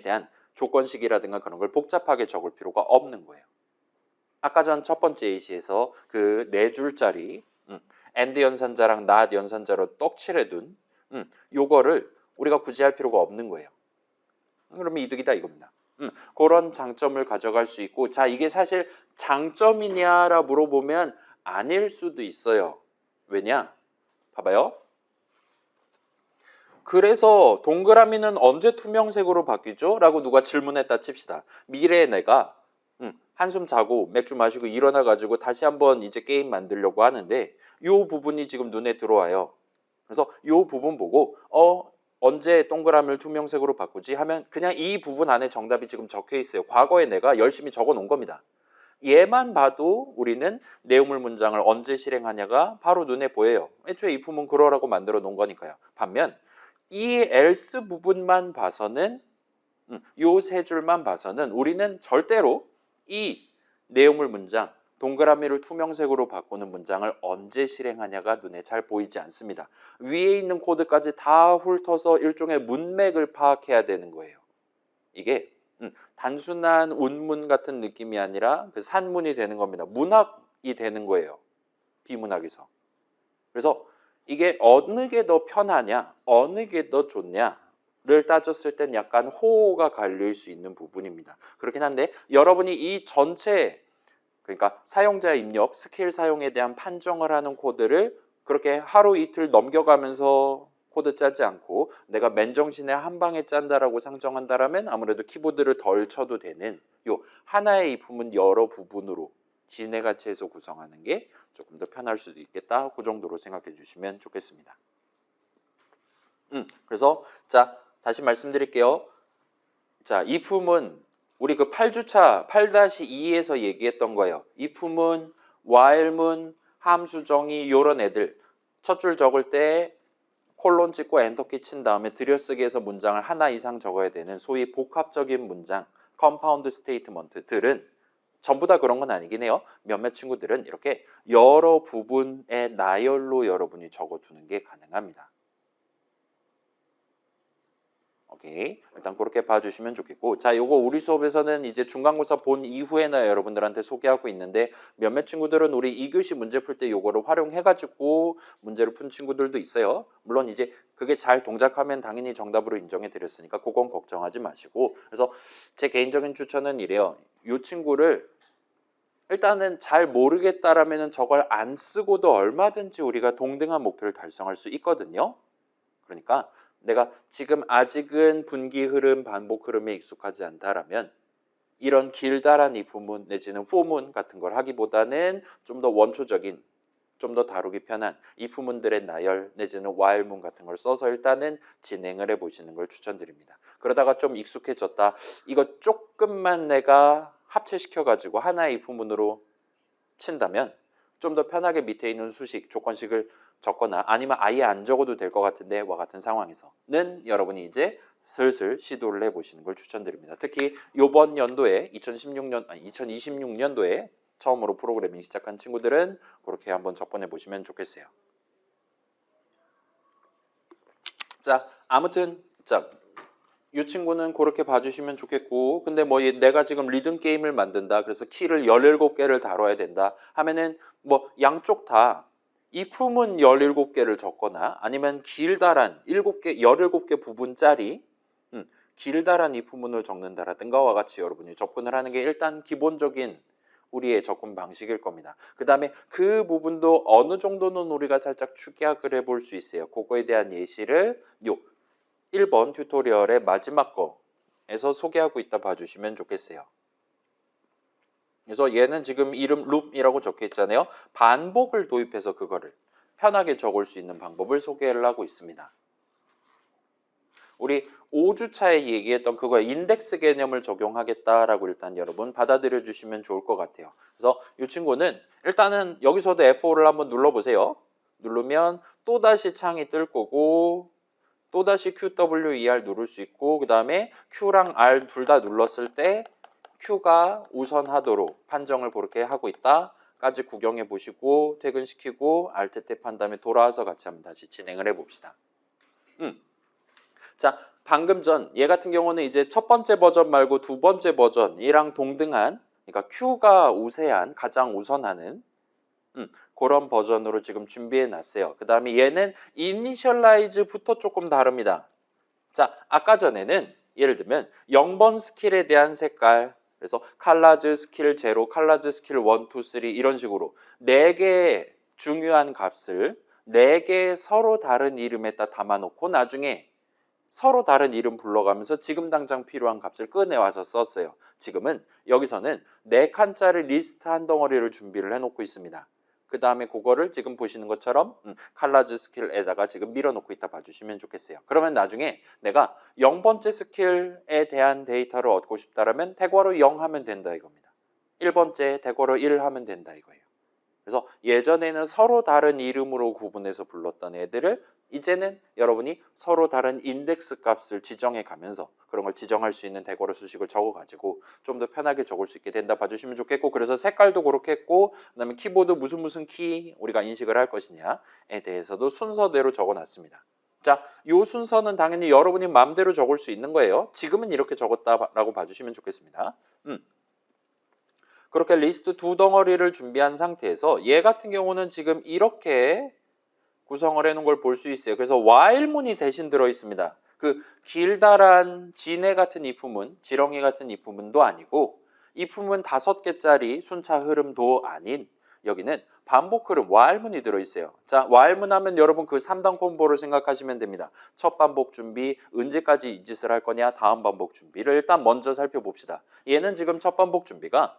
대한 조건식이라든가 그런 걸 복잡하게 적을 필요가 없는 거예요. 아까 전 첫 번째 예시에서 그 4줄짜리 and 연산자랑 not 연산자로 떡칠해둔 요거를 우리가 굳이 할 필요가 없는 거예요. 그러면 이득이다 이겁니다. 그런 장점을 가져갈 수 있고, 자, 이게 사실 장점이냐라 물어보면 아닐 수도 있어요. 왜냐? 봐봐요. 그래서 동그라미는 언제 투명색으로 바뀌죠? 라고 누가 질문했다 칩시다. 미래에 내가 한숨 자고 맥주 마시고 일어나가지고 다시 한번 이제 게임 만들려고 하는데 요 부분이 지금 눈에 들어와요. 그래서 요 부분 보고 언제 동그라미를 투명색으로 바꾸지 하면 그냥 이 부분 안에 정답이 지금 적혀 있어요. 과거에 내가 열심히 적어 놓은 겁니다. 얘만 봐도 우리는 내용물 문장을 언제 실행하냐가 바로 눈에 보여요. 애초에 이 부분 그러라고 만들어 놓은 거니까요. 반면 이 else 부분만 봐서는 요 세 줄만 봐서는 우리는 절대로 이 내용물 문장, 동그라미를 투명색으로 바꾸는 문장을 언제 실행하냐가 눈에 잘 보이지 않습니다. 위에 있는 코드까지 다 훑어서 일종의 문맥을 파악해야 되는 거예요. 이게 단순한 운문 같은 느낌이 아니라 그 산문이 되는 겁니다. 문학이 되는 거예요. 비문학에서. 그래서 이게 어느 게 더 편하냐, 어느 게 더 좋냐를 따졌을 땐 약간 호호가 갈릴 수 있는 부분입니다. 그렇긴 한데 여러분이 이 전체, 그러니까 사용자 입력, 스킬 사용에 대한 판정을 하는 코드를 그렇게 하루 이틀 넘겨가면서 코드 짜지 않고 내가 맨정신에 한 방에 짠다라고 상정한다라면 아무래도 키보드를 덜 쳐도 되는 요 하나의 if문 여러 부분으로 진해같이 해서 구성하는 게 조금 더 편할 수도 있겠다. 그 정도로 생각해 주시면 좋겠습니다. 그래서 자, 다시 말씀드릴게요. 자, if문 우리 그 8주차 8-2에서 얘기했던 거예요. if문, while문, 함수 정의 요런 애들 첫 줄 적을 때 콜론 찍고 엔터키 친 다음에 들여쓰기해서 문장을 하나 이상 적어야 되는 소위 복합적인 문장, 컴파운드 스테이트먼트들은 전부 다 그런 건 아니긴 해요. 몇몇 친구들은 이렇게 여러 부분의 나열로 여러분이 적어두는 게 가능합니다. 오케이. 일단 그렇게 봐주시면 좋겠고, 자, 요거 우리 수업에서는 이제 중간고사 본 이후에나 여러분들한테 소개하고 있는데 몇몇 친구들은 우리 2교시 문제 풀 때 요거를 활용해가지고 문제를 푼 친구들도 있어요. 물론 이제 그게 잘 동작하면 당연히 정답으로 인정해 드렸으니까 그건 걱정하지 마시고, 그래서 제 개인적인 추천은 이래요. 요 친구를 일단은 잘 모르겠다라면 저걸 안 쓰고도 얼마든지 우리가 동등한 목표를 달성할 수 있거든요. 그러니까 내가 지금 아직은 분기 흐름, 반복 흐름에 익숙하지 않다라면 이런 길다란 if문 내지는 for문 같은 걸 하기보다는 좀 더 원초적인, 좀 더 다루기 편한 if문들의 나열 내지는 while문 같은 걸 써서 일단은 진행을 해보시는 걸 추천드립니다. 그러다가 좀 익숙해졌다. 이거 조금만 내가 합체시켜가지고 하나의 if문으로 친다면 좀 더 편하게 밑에 있는 수식, 조건식을 적거나 아니면 아예 안 적어도 될 것 같은데 와 같은 상황에서는 여러분이 이제 슬슬 시도를 해보시는 걸 추천드립니다. 특히 이번 연도에 2026년도에 처음으로 프로그래밍 시작한 친구들은 그렇게 한번 접근해 보시면 좋겠어요. 자, 아무튼 자, 이 친구는 그렇게 봐주시면 좋겠고, 근데 뭐 내가 지금 리듬 게임을 만든다, 그래서 키를 17개를 다뤄야 된다 하면은 뭐 양쪽 다 if문 17개를 적거나 아니면 길다란 7개, 17개 부분짜리 길다란 if문을 적는다라든가 와 같이 여러분이 접근을 하는 게 일단 기본적인 우리의 접근 방식일 겁니다. 그 다음에 그 부분도 어느 정도는 우리가 살짝 축약을 해볼 수 있어요. 그거에 대한 예시를 요 1번 튜토리얼의 마지막 거에서 소개하고 있다 봐주시면 좋겠어요. 그래서 얘는 지금 이름 룹이라고 적혀 있잖아요. 반복을 도입해서 그거를 편하게 적을 수 있는 방법을 소개를 하고 있습니다. 우리 5주차에 얘기했던 그거 인덱스 개념을 적용하겠다라고 일단 여러분 받아들여 주시면 좋을 것 같아요. 그래서 이 친구는 일단은 여기서도 F5를 한번 눌러보세요. 누르면 또다시 창이 뜰 거고 또다시 QWER 누를 수 있고 그 다음에 Q랑 R 둘 다 눌렀을 때 Q가 우선하도록 판정을 그렇게 하고 있다까지 구경해 보시고 퇴근시키고 Alt 탭한 다음에 돌아와서 같이 한번 다시 진행을 해봅시다. 자, 방금 전 얘 같은 경우는 이제 첫 번째 버전 말고 두 번째 버전이랑 동등한 그러니까 Q가 우세한 가장 우선하는 그런 버전으로 지금 준비해 놨어요. 그 다음에 얘는 이니셜라이즈부터 조금 다릅니다. 자, 아까 전에는 예를 들면 0번 스킬에 대한 색깔 그래서 컬러즈 스킬 0, 컬러즈 스킬 1, 2, 3 이런 식으로 4개의 중요한 값을 4개 서로 다른 이름에다 담아놓고 나중에 서로 다른 이름 불러가면서 지금 당장 필요한 값을 꺼내와서 썼어요. 지금은 여기서는 4칸짜리 리스트 한 덩어리를 준비를 해놓고 있습니다. 그 다음에 그거를 지금 보시는 것처럼 컬러즈 스킬에다가 지금 밀어놓고 있다 봐주시면 좋겠어요. 그러면 나중에 내가 0번째 스킬에 대한 데이터를 얻고 싶다라면 대괄호 0 하면 된다 이겁니다. 1번째 대괄호 1 하면 된다 이거예요. 그래서 예전에는 서로 다른 이름으로 구분해서 불렀던 애들을 이제는 여러분이 서로 다른 인덱스 값을 지정해 가면서 그런 걸 지정할 수 있는 대괄호 수식을 적어가지고 좀 더 편하게 적을 수 있게 된다 봐주시면 좋겠고 그래서 색깔도 그렇게 했고 그 다음에 키보드 무슨 키 우리가 인식을 할 것이냐에 대해서도 순서대로 적어놨습니다. 자, 요 순서는 당연히 여러분이 마음대로 적을 수 있는 거예요. 지금은 이렇게 적었다라고 봐주시면 좋겠습니다. 그렇게 리스트 두 덩어리를 준비한 상태에서 얘 같은 경우는 지금 이렇게 구성을 해놓은 걸 볼 수 있어요. 그래서 while문이 대신 들어 있습니다. 그 길다란 진해 같은 if문, 지렁이 같은 if문도 아니고 if문 5개짜리 순차 흐름도 아닌 여기는 반복 흐름 while문이 들어 있어요. 자, while문 하면 여러분 그 3단 콤보를 생각하시면 됩니다. 첫 반복 준비, 언제까지 이 짓을 할 거냐, 다음 반복 준비를 일단 먼저 살펴봅시다. 얘는 지금 첫 반복 준비가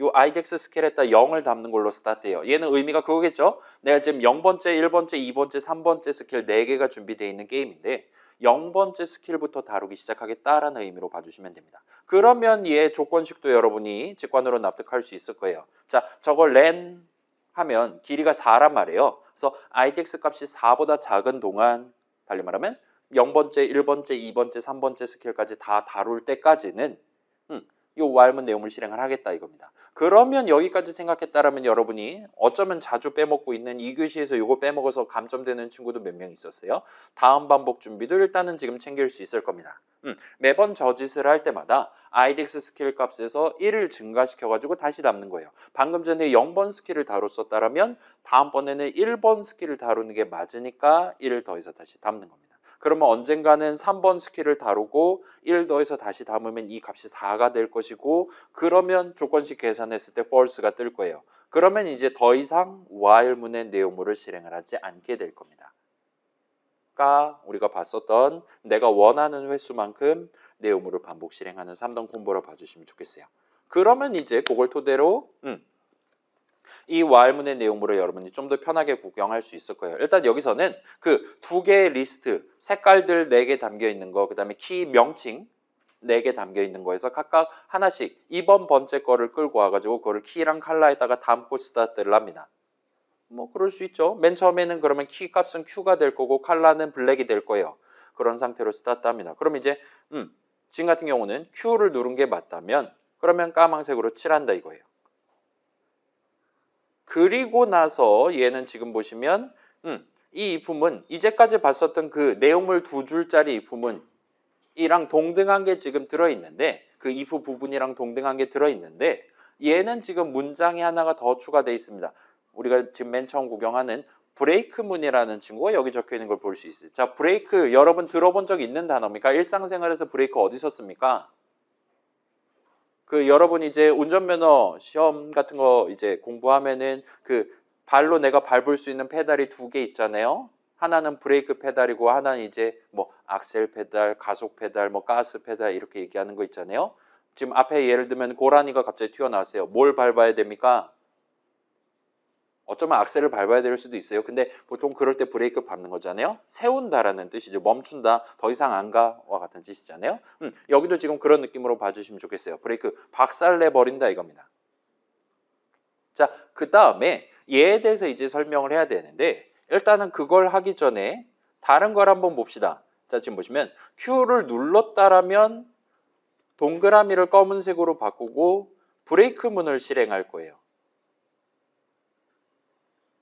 요 IDEX 스케일에다 0을 담는 걸로 스타트해요. 얘는 의미가 그거겠죠? 내가 지금 0번째, 1번째, 2번째, 3번째 스킬 4개가 준비되어 있는 게임인데 0번째 스킬부터 다루기 시작하겠다라는 의미로 봐주시면 됩니다. 그러면 얘 조건식도 여러분이 직관으로 납득할 수 있을 거예요. 자, 저걸 len 하면 길이가 4란 말이에요. 그래서 IDEX 값이 4보다 작은 동안 달리 말하면 0번째, 1번째, 2번째, 3번째 스킬까지 다 다룰 때까지는 이 while문 내용을 실행을 하겠다 이겁니다. 그러면 여기까지 생각했다라면 여러분이 어쩌면 자주 빼먹고 있는 2교시에서 이거 빼먹어서 감점되는 친구도 몇 명 있었어요. 다음 반복 준비도 일단은 지금 챙길 수 있을 겁니다. 매번 저 짓을 할 때마다 IDEX 스킬 값에서 1을 증가시켜가지고 다시 담는 거예요. 방금 전에 0번 스킬을 다뤘었다라면 다음번에는 1번 스킬을 다루는 게 맞으니까 1을 더해서 다시 담는 겁니다. 그러면 언젠가는 3번 스킬을 다루고 1 더해서 다시 담으면 이 값이 4가 될 것이고 그러면 조건식 계산했을 때 false가 뜰 거예요. 그러면 이제 더 이상 while문의 내용물을 실행을 하지 않게 될 겁니다. 아까 우리가 봤었던 내가 원하는 횟수만큼 내용물을 반복 실행하는 3단 콤보로 봐주시면 좋겠어요. 그러면 이제 그걸 토대로 이 while문의 내용물을 여러분이 좀 더 편하게 구경할 수 있을 거예요. 일단 여기서는 그 2개의 리스트, 색깔들 4개 담겨 있는 거, 그 다음에 키 명칭 4개 담겨 있는 거에서 각각 하나씩 2번 번째 거를 끌고 와가지고 그거를 키랑 컬러에다가 담고 스타트를 합니다. 뭐 그럴 수 있죠. 맨 처음에는 그러면 키 값은 Q가 될 거고 컬러는 블랙이 될 거예요. 그런 상태로 스타트합니다. 그럼 이제 지금 같은 경우는 Q를 누른 게 맞다면 그러면 까만색으로 칠한다 이거예요. 그리고 나서 얘는 지금 보시면 이 if문은 이제까지 봤었던 그 내용물 2줄짜리 if문이랑 동등한 게 지금 들어있는데 그 if 부분이랑 동등한 게 들어있는데 얘는 지금 문장이 하나가 더 추가되어 있습니다. 우리가 지금 맨 처음 구경하는 브레이크문이라는 친구가 여기 적혀 있는 걸 볼 수 있어요. 자, 브레이크 여러분 들어본 적 있는 단어입니까? 일상생활에서 브레이크 어디서 씁니까? 그 여러분 이제 운전면허 시험 같은 거 이제 공부하면은 그 발로 내가 밟을 수 있는 페달이 2개 있잖아요. 하나는 브레이크 페달이고 하나는 이제 뭐 악셀 페달, 가속 페달, 뭐 가스 페달 이렇게 얘기하는 거 있잖아요. 지금 앞에 예를 들면 고라니가 갑자기 튀어나왔어요. 뭘 밟아야 됩니까? 어쩌면 악셀을 밟아야 될 수도 있어요. 근데 보통 그럴 때 브레이크 밟는 거잖아요. 세운다라는 뜻이죠. 멈춘다, 더 이상 안 가와 같은 뜻이잖아요. 여기도 지금 그런 느낌으로 봐주시면 좋겠어요. 브레이크 박살내버린다 이겁니다. 자, 그 다음에 얘에 대해서 이제 설명을 해야 되는데 일단은 그걸 하기 전에 다른 걸 한번 봅시다. 자, 지금 보시면 Q를 눌렀다라면 동그라미를 검은색으로 바꾸고 브레이크 문을 실행할 거예요.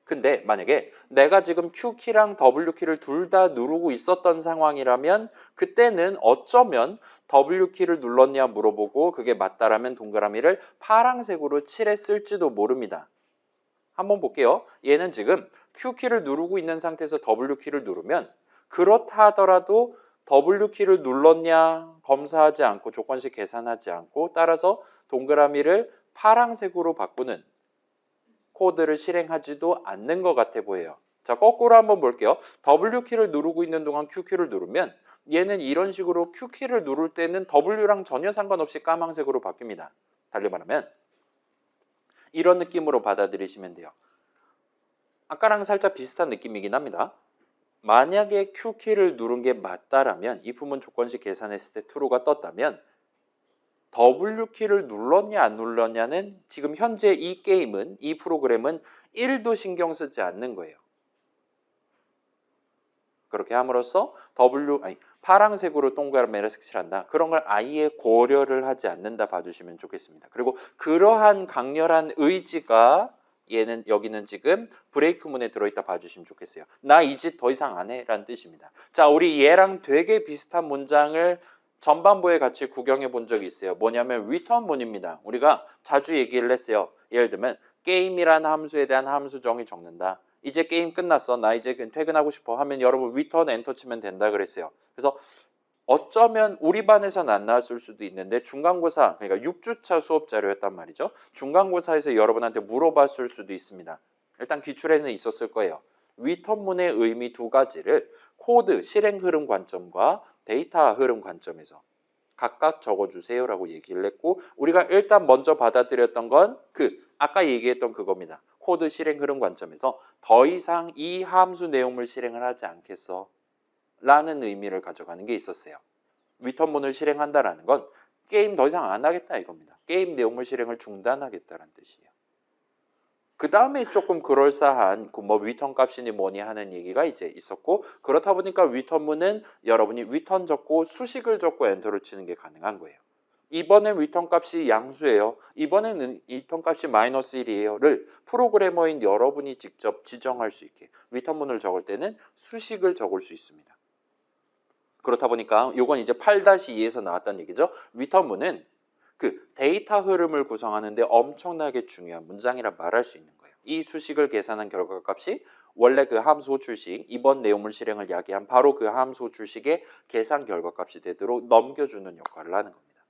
근데 만약에 내가 지금 Q키랑 W키를 둘 다 누르고 있었던 상황이라면 그때는 어쩌면 W키를 눌렀냐 물어보고 그게 맞다라면 동그라미를 파란색으로 칠했을지도 모릅니다. 한번 볼게요. 얘는 지금 Q키를 누르고 있는 상태에서 W키를 누르면 그렇다 하더라도 W키를 눌렀냐 검사하지 않고 조건식 계산하지 않고 따라서 동그라미를 파란색으로 바꾸는 코드를 실행하지도 않는 것 같아 보여요. 자, 거꾸로 한번 볼게요. W키를 누르고 있는 동안 Q키를 누르면 얘는 이런 식으로 Q키를 누를 때는 W랑 전혀 상관없이 까만색으로 바뀝니다. 달리 말하면 이런 느낌으로 받아들이시면 돼요. 아까랑 살짝 비슷한 느낌이긴 합니다. 만약에 Q키를 누른 게 맞다라면 이 부분 조건식 계산했을 때 true가 떴다면 W키를 눌렀냐 안 눌렀냐는 지금 현재 이 게임은 이 프로그램은 1도 신경 쓰지 않는 거예요. 그렇게 함으로써 파란색으로 동그라미를 색칠한다. 그런 걸 아예 고려를 하지 않는다 봐주시면 좋겠습니다. 그리고 그러한 강렬한 의지가 얘는 여기는 지금 브레이크 문에 들어있다 봐주시면 좋겠어요. 나 이 짓 더 이상 안 해 라는 뜻입니다. 자, 우리 얘랑 되게 비슷한 문장을 전반부에 같이 구경해 본 적이 있어요. 뭐냐면 return 문입니다. 우리가 자주 얘기를 했어요. 예를 들면 게임이라는 함수에 대한 함수 정의 적는다. 이제 게임 끝났어. 나 이제 퇴근하고 싶어 하면 여러분 return 엔터 치면 된다 그랬어요. 그래서 어쩌면 우리 반에서는 안 나왔을 수도 있는데 중간고사, 그러니까 6주차 수업 자료였단 말이죠. 중간고사에서 여러분한테 물어봤을 수도 있습니다. 일단 기출에는 있었을 거예요. 리턴문의 의미 두 가지를 코드 실행 흐름 관점과 데이터 흐름 관점에서 각각 적어주세요라고 얘기를 했고 우리가 일단 먼저 받아들였던 건 아까 얘기했던 그겁니다. 코드 실행 흐름 관점에서 더 이상 이 함수 내용을 실행을 하지 않겠어 라는 의미를 가져가는 게 있었어요. 리턴문을 실행한다라는 건 게임 더 이상 안 하겠다 이겁니다. 게임 내용물 실행을 중단하겠다는 뜻이에요. 그 다음에 조금 그럴싸한 리턴 값이니 뭐니 하는 얘기가 이제 있었고 그렇다 보니까 리턴문은 여러분이 리턴 적고 수식을 적고 엔터를 치는 게 가능한 거예요. 이번엔 리턴 값이 양수예요. 이번에는 리턴 값이 -1이에요를 프로그래머인 여러분이 직접 지정할 수 있게 리턴문을 적을 때는 수식을 적을 수 있습니다. 그렇다 보니까 이건 이제 8-2에서 나왔다는 얘기죠. 리턴문은 데이터 흐름을 구성하는데 엄청나게 중요한 문장이라 말할 수 있는 거예요. 이 수식을 계산한 결과값이 원래 그 함수 호출식, 이번 내용물 실행을 야기한 바로 그 함수 호출식의 계산 결과값이 되도록 넘겨주는 역할을 하는 겁니다.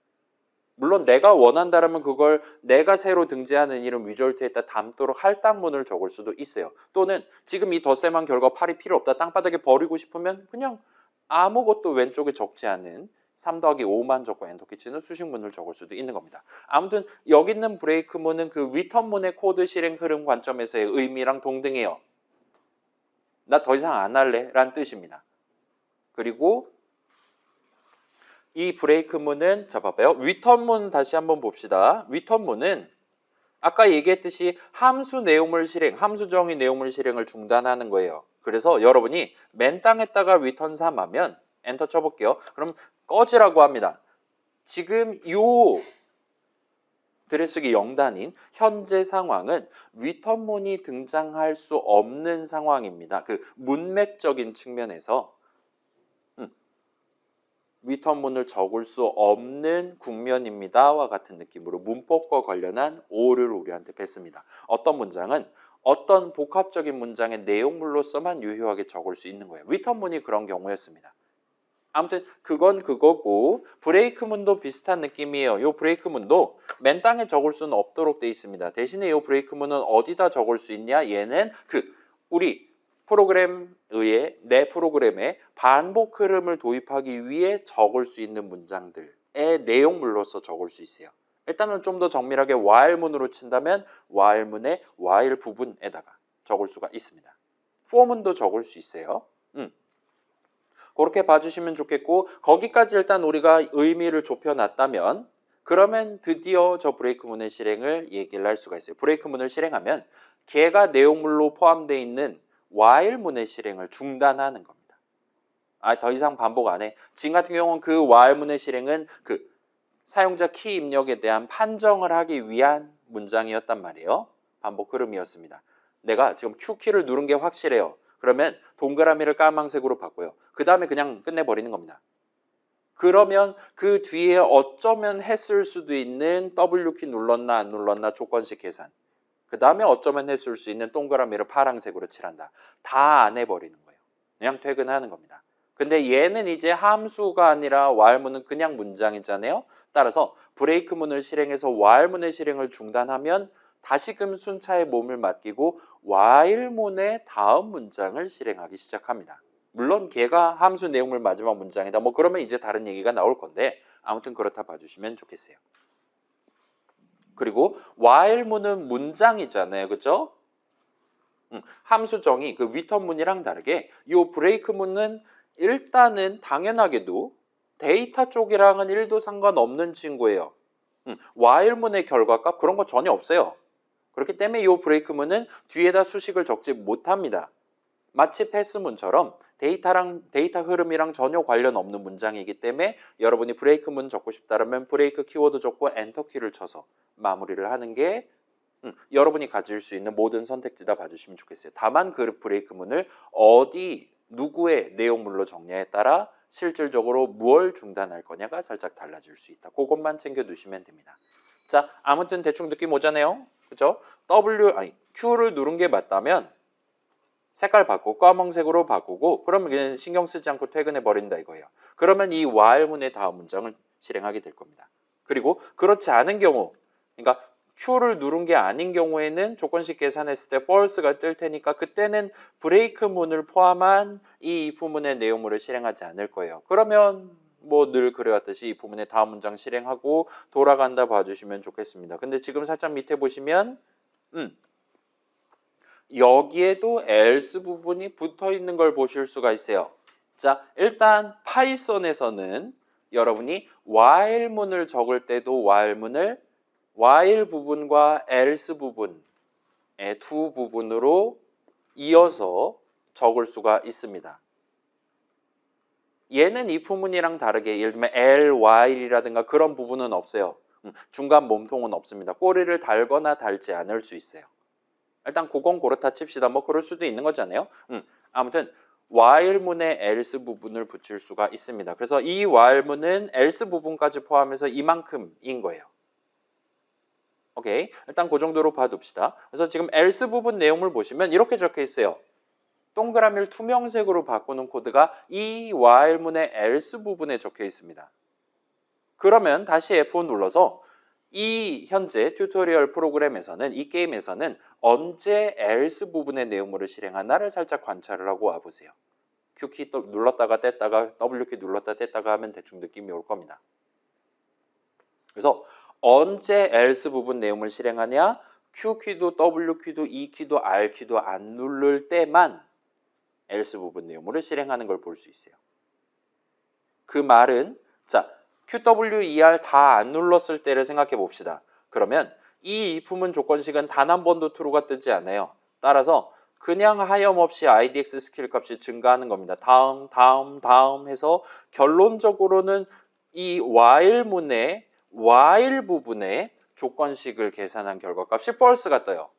물론 내가 원한다면 그걸 내가 새로 등재하는 이름 위절트에다 담도록 할당문을 적을 수도 있어요. 또는 지금 이 덧셈한 결과 8이 필요 없다. 땅바닥에 버리고 싶으면 그냥 아무것도 왼쪽에 적지 않은 3-5만 적고 엔터키 치는 수식문을 적을 수도 있는 겁니다. 아무튼 여기 있는 브레이크문은 그 리턴문의 코드 실행 흐름 관점에서의 의미랑 동등해요. 나 더 이상 안 할래 라는 뜻입니다. 그리고 이 브레이크문은 자 봐봐요. 리턴문 다시 한번 봅시다. 리턴문은 아까 얘기했듯이 함수 내용물 실행, 함수 정의 내용물 실행을 중단하는 거예요. 그래서 여러분이 맨 땅에다가 리턴 3 하면 엔터 쳐볼게요. 그럼 꺼지라고 합니다. 지금 요 들여쓰기 0단인 현재 상황은 리턴문이 등장할 수 없는 상황입니다. 문맥적인 측면에서 리턴문을 적을 수 없는 국면입니다와 같은 느낌으로 문법과 관련한 오를 우리한테 뺐습니다. 어떤 문장은 어떤 복합적인 문장의 내용물로서만 유효하게 적을 수 있는 거예요. 리턴문이 그런 경우였습니다. 아무튼 그건 그거고 브레이크문도 비슷한 느낌이에요. 이 브레이크문도 맨 땅에 적을 수는 없도록 되어 있습니다. 대신에 이 브레이크문은 어디다 적을 수 있냐? 얘는 우리 프로그램의 내 프로그램에 반복 흐름을 도입하기 위해 적을 수 있는 문장들의 내용물로서 적을 수 있어요. 일단은 좀 더 정밀하게 while문으로 친다면 while문의 while 부분에다가 적을 수가 있습니다. for문도 적을 수 있어요. 그렇게 봐주시면 좋겠고 거기까지 일단 우리가 의미를 좁혀놨다면 그러면 드디어 저 브레이크문의 실행을 얘기를 할 수가 있어요. 브레이크문을 실행하면 걔가 내용물로 포함되어 있는 while문의 실행을 중단하는 겁니다. 더 이상 반복 안 해. 지금 같은 경우는 그 while문의 실행은 그 사용자 키 입력에 대한 판정을 하기 위한 문장이었단 말이에요. 반복 흐름이었습니다. 내가 지금 Q키를 누른 게 확실해요. 그러면 동그라미를 까만색으로 바꿔요. 그 다음에 그냥 끝내버리는 겁니다. 그러면 그 뒤에 어쩌면 했을 수도 있는 W키 눌렀나 안 눌렀나 조건식 계산. 그 다음에 어쩌면 했을 수 있는 동그라미를 파란색으로 칠한다. 다 안 해버리는 거예요. 그냥 퇴근하는 겁니다. 근데 얘는 이제 함수가 아니라 while문은 그냥 문장이잖아요. 따라서 브레이크문을 실행해서 while문의 실행을 중단하면 다시금 순차에 몸을 맡기고 while문의 다음 문장을 실행하기 시작합니다. 물론 걔가 함수 내용물 마지막 문장이다. 뭐 그러면 이제 다른 얘기가 나올 건데 아무튼 그렇다 봐주시면 좋겠어요. 그리고 while문은 문장이잖아요. 그죠? 함수정의 그 return문이랑 다르게 이 브레이크문은 일단은 당연하게도 데이터 쪽이랑은 1도 상관없는 친구예요. while문의 결과값 그런 거 전혀 없어요. 그렇기 때문에 이 브레이크문은 뒤에다 수식을 적지 못합니다. 마치 패스문처럼 데이터 흐름이랑 전혀 관련 없는 문장이기 때문에 여러분이 브레이크문 적고 싶다면 브레이크 키워드 적고 엔터 키를 쳐서 마무리를 하는 게 여러분이 가질 수 있는 모든 선택지다 봐주시면 좋겠어요. 다만 그 브레이크문을 어디 누구의 내용물로 정리에 따라 실질적으로 무엇을 중단할 거냐가 살짝 달라질 수 있다. 그것만 챙겨두시면 됩니다. 자, 아무튼 대충 느낌 오잖아요. 그죠? Q를 누른 게 맞다면 색깔 바꾸고 검은색으로 바꾸고 그러면 그냥 신경 쓰지 않고 퇴근해 버린다 이거예요. 그러면 이 while문의 다음 문장을 실행하게 될 겁니다. 그리고 그렇지 않은 경우, 그러니까 Q를 누른 게 아닌 경우에는 조건식 계산했을 때 false가 뜰 테니까 그때는 브레이크문을 포함한 이 if문의 내용물을 실행하지 않을 거예요. 그러면 뭐 늘 그래왔듯이 if문의 다음 문장 실행하고 돌아간다 봐주시면 좋겠습니다. 근데 지금 살짝 밑에 보시면 여기에도 else 부분이 붙어 있는 걸 보실 수가 있어요. 자, 일단 파이썬에서는 여러분이 while문을 적을 때도 while문을 while 부분과 else 부분의 두 부분으로 이어서 적을 수가 있습니다. 얘는 if문이랑 다르게 예를 들면 while이라든가 그런 부분은 없어요. 중간 몸통은 없습니다. 꼬리를 달거나 달지 않을 수 있어요. 일단 그건 그렇다 칩시다. 뭐 그럴 수도 있는 거잖아요. 아무튼 while문에 else 부분을 붙일 수가 있습니다. 그래서 이 while문은 else 부분까지 포함해서 이만큼인 거예요. 오케이. 일단 그 정도로 봐둡시다. 그래서 지금 else 부분 내용을 보시면 이렇게 적혀 있어요. 동그라미를 투명색으로 바꾸는 코드가 이 while문의 else 부분에 적혀 있습니다. 그러면 다시 F5 눌러서 이 현재 튜토리얼 프로그램에서는 이 게임에서는 언제 else 부분의 내용물을 실행하나를 살짝 관찰을 하고 와보세요. Q키 또 눌렀다가 뗐다가 W키 눌렀다 뗐다가 하면 대충 느낌이 올 겁니다. 그래서 언제 else 부분 내용을 실행하냐? Q키도 W키도 E키도 R키도 안 누를 때만 else 부분 내용물을 실행하는 걸 볼 수 있어요. 그 말은 자 QWER 다 안 눌렀을 때를 생각해 봅시다. 그러면 이 if문 조건식은 단 한 번도 true가 뜨지 않아요. 따라서 그냥 하염없이 IDX 스킬 값이 증가하는 겁니다. 다음 해서 결론적으로는 이 while문의 while 부분의 조건식을 계산한 결과값이 false가 떠요.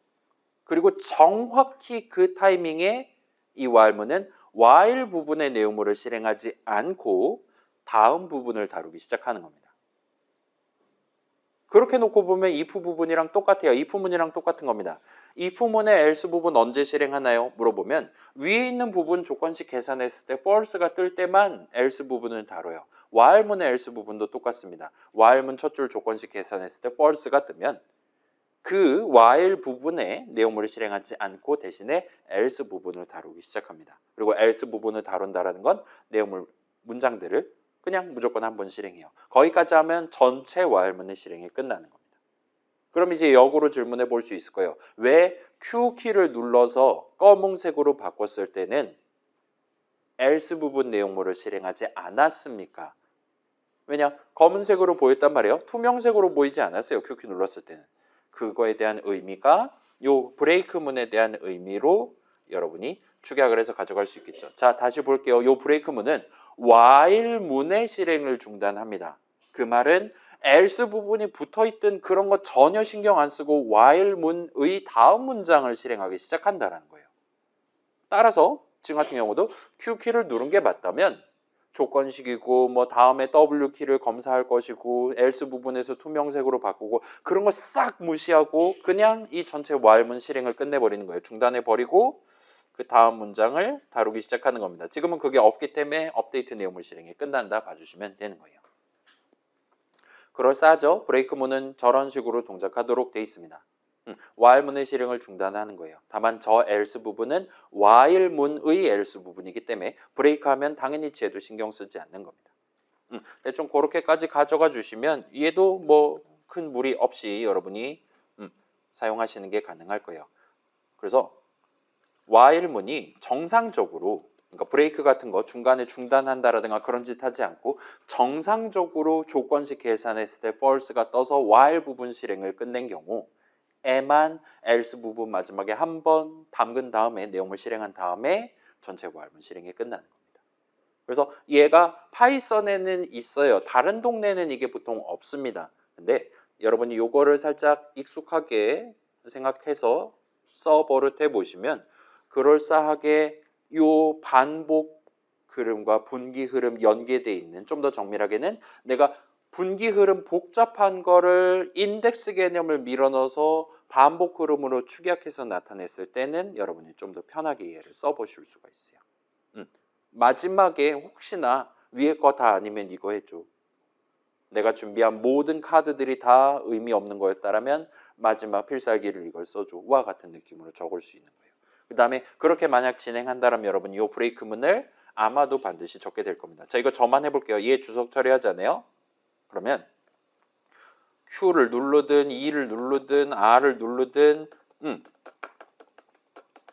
그리고 정확히 그 타이밍에 이 while문은 while 부분의 내용물을 실행하지 않고 다음 부분을 다루기 시작하는 겁니다. 그렇게 놓고 보면 if 부분이랑 똑같아요. if문이랑 똑같은 겁니다. if문의 else 부분 언제 실행하나요? 물어보면 위에 있는 부분 조건식 계산했을 때 false가 뜰 때만 else 부분을 다뤄요. while문의 else 부분도 똑같습니다. while문 첫 줄 조건식 계산했을 때 false가 뜨면 그 while 부분의 내용물을 실행하지 않고 대신에 else 부분을 다루기 시작합니다. 그리고 else 부분을 다룬다는 건 내용물 문장들을 그냥 무조건 한 번 실행해요. 거기까지 하면 전체 while문의 실행이 끝나는 겁니다. 그럼 이제 역으로 질문해 볼 수 있을 거예요. 왜 Q키를 눌러서 검은색으로 바꿨을 때는 else 부분 내용물을 실행하지 않았습니까? 왜냐? 검은색으로 보였단 말이에요. 투명색으로 보이지 않았어요. Q키 눌렀을 때는. 그거에 대한 의미가 요 브레이크문에 대한 의미로 여러분이 축약을 해서 가져갈 수 있겠죠. 자, 다시 볼게요. 요 브레이크문은 while 문의 실행을 중단합니다. 그 말은 else 부분이 붙어있던 그런 거 전혀 신경 안 쓰고 while 문의 다음 문장을 실행하기 시작한다는 거예요. 따라서 지금 같은 경우도 Q키를 누른 게 맞다면 조건식이고 뭐 다음에 W키를 검사할 것이고 else 부분에서 투명색으로 바꾸고 그런 거 싹 무시하고 그냥 이 전체 while문 실행을 끝내버리는 거예요. 중단해버리고 그 다음 문장을 다루기 시작하는 겁니다. 지금은 그게 없기 때문에 업데이트 내용물 실행이 끝난다 봐주시면 되는 거예요. 그럴싸하죠? 브레이크문은 저런 식으로 동작하도록 돼 있습니다. while문의 실행을 중단하는 거예요. 다만 저 else 부분은 while문의 else 부분이기 때문에 브레이크하면 당연히 쟤도 신경 쓰지 않는 겁니다. 대충 그렇게까지 가져가 주시면 얘도 뭐 큰 무리 없이 여러분이 사용하시는 게 가능할 거예요. 그래서 while문이 정상적으로 그러니까 브레이크 같은 거 중간에 중단한다라든가 그런 짓 하지 않고 정상적으로 조건식 계산했을 때 false가 떠서 while 부분 실행을 끝낸 경우 에만 else 부분 마지막에 한 번 담근 다음에 내용을 실행한 다음에 전체 while문 실행이 끝나는 겁니다. 그래서 얘가 파이썬에는 있어요. 다른 동네는 이게 보통 없습니다. 근데 여러분이 요거를 살짝 익숙하게 생각해서 써버릇해 보시면 그럴싸하게 요 반복 흐름과 분기 흐름 연계되어 있는 좀 더 정밀하게는 내가 분기 흐름 복잡한 거를 인덱스 개념을 밀어넣어서 반복 흐름으로 축약해서 나타냈을 때는 여러분이 좀 더 편하게 얘를 써보실 수가 있어요. 마지막에 혹시나 위에 거 다 아니면 이거 해줘. 내가 준비한 모든 카드들이 다 의미 없는 거였다면 마지막 필살기를 이걸 써줘. 와 같은 느낌으로 적을 수 있는 거예요. 그 다음에 그렇게 만약 진행한다면 여러분 이 브레이크문을 아마도 반드시 적게 될 겁니다. 자, 이거 저만 해볼게요. 얘 주석 처리하잖아요. 그러면 Q를 누르든 E를 누르든 R을 누르든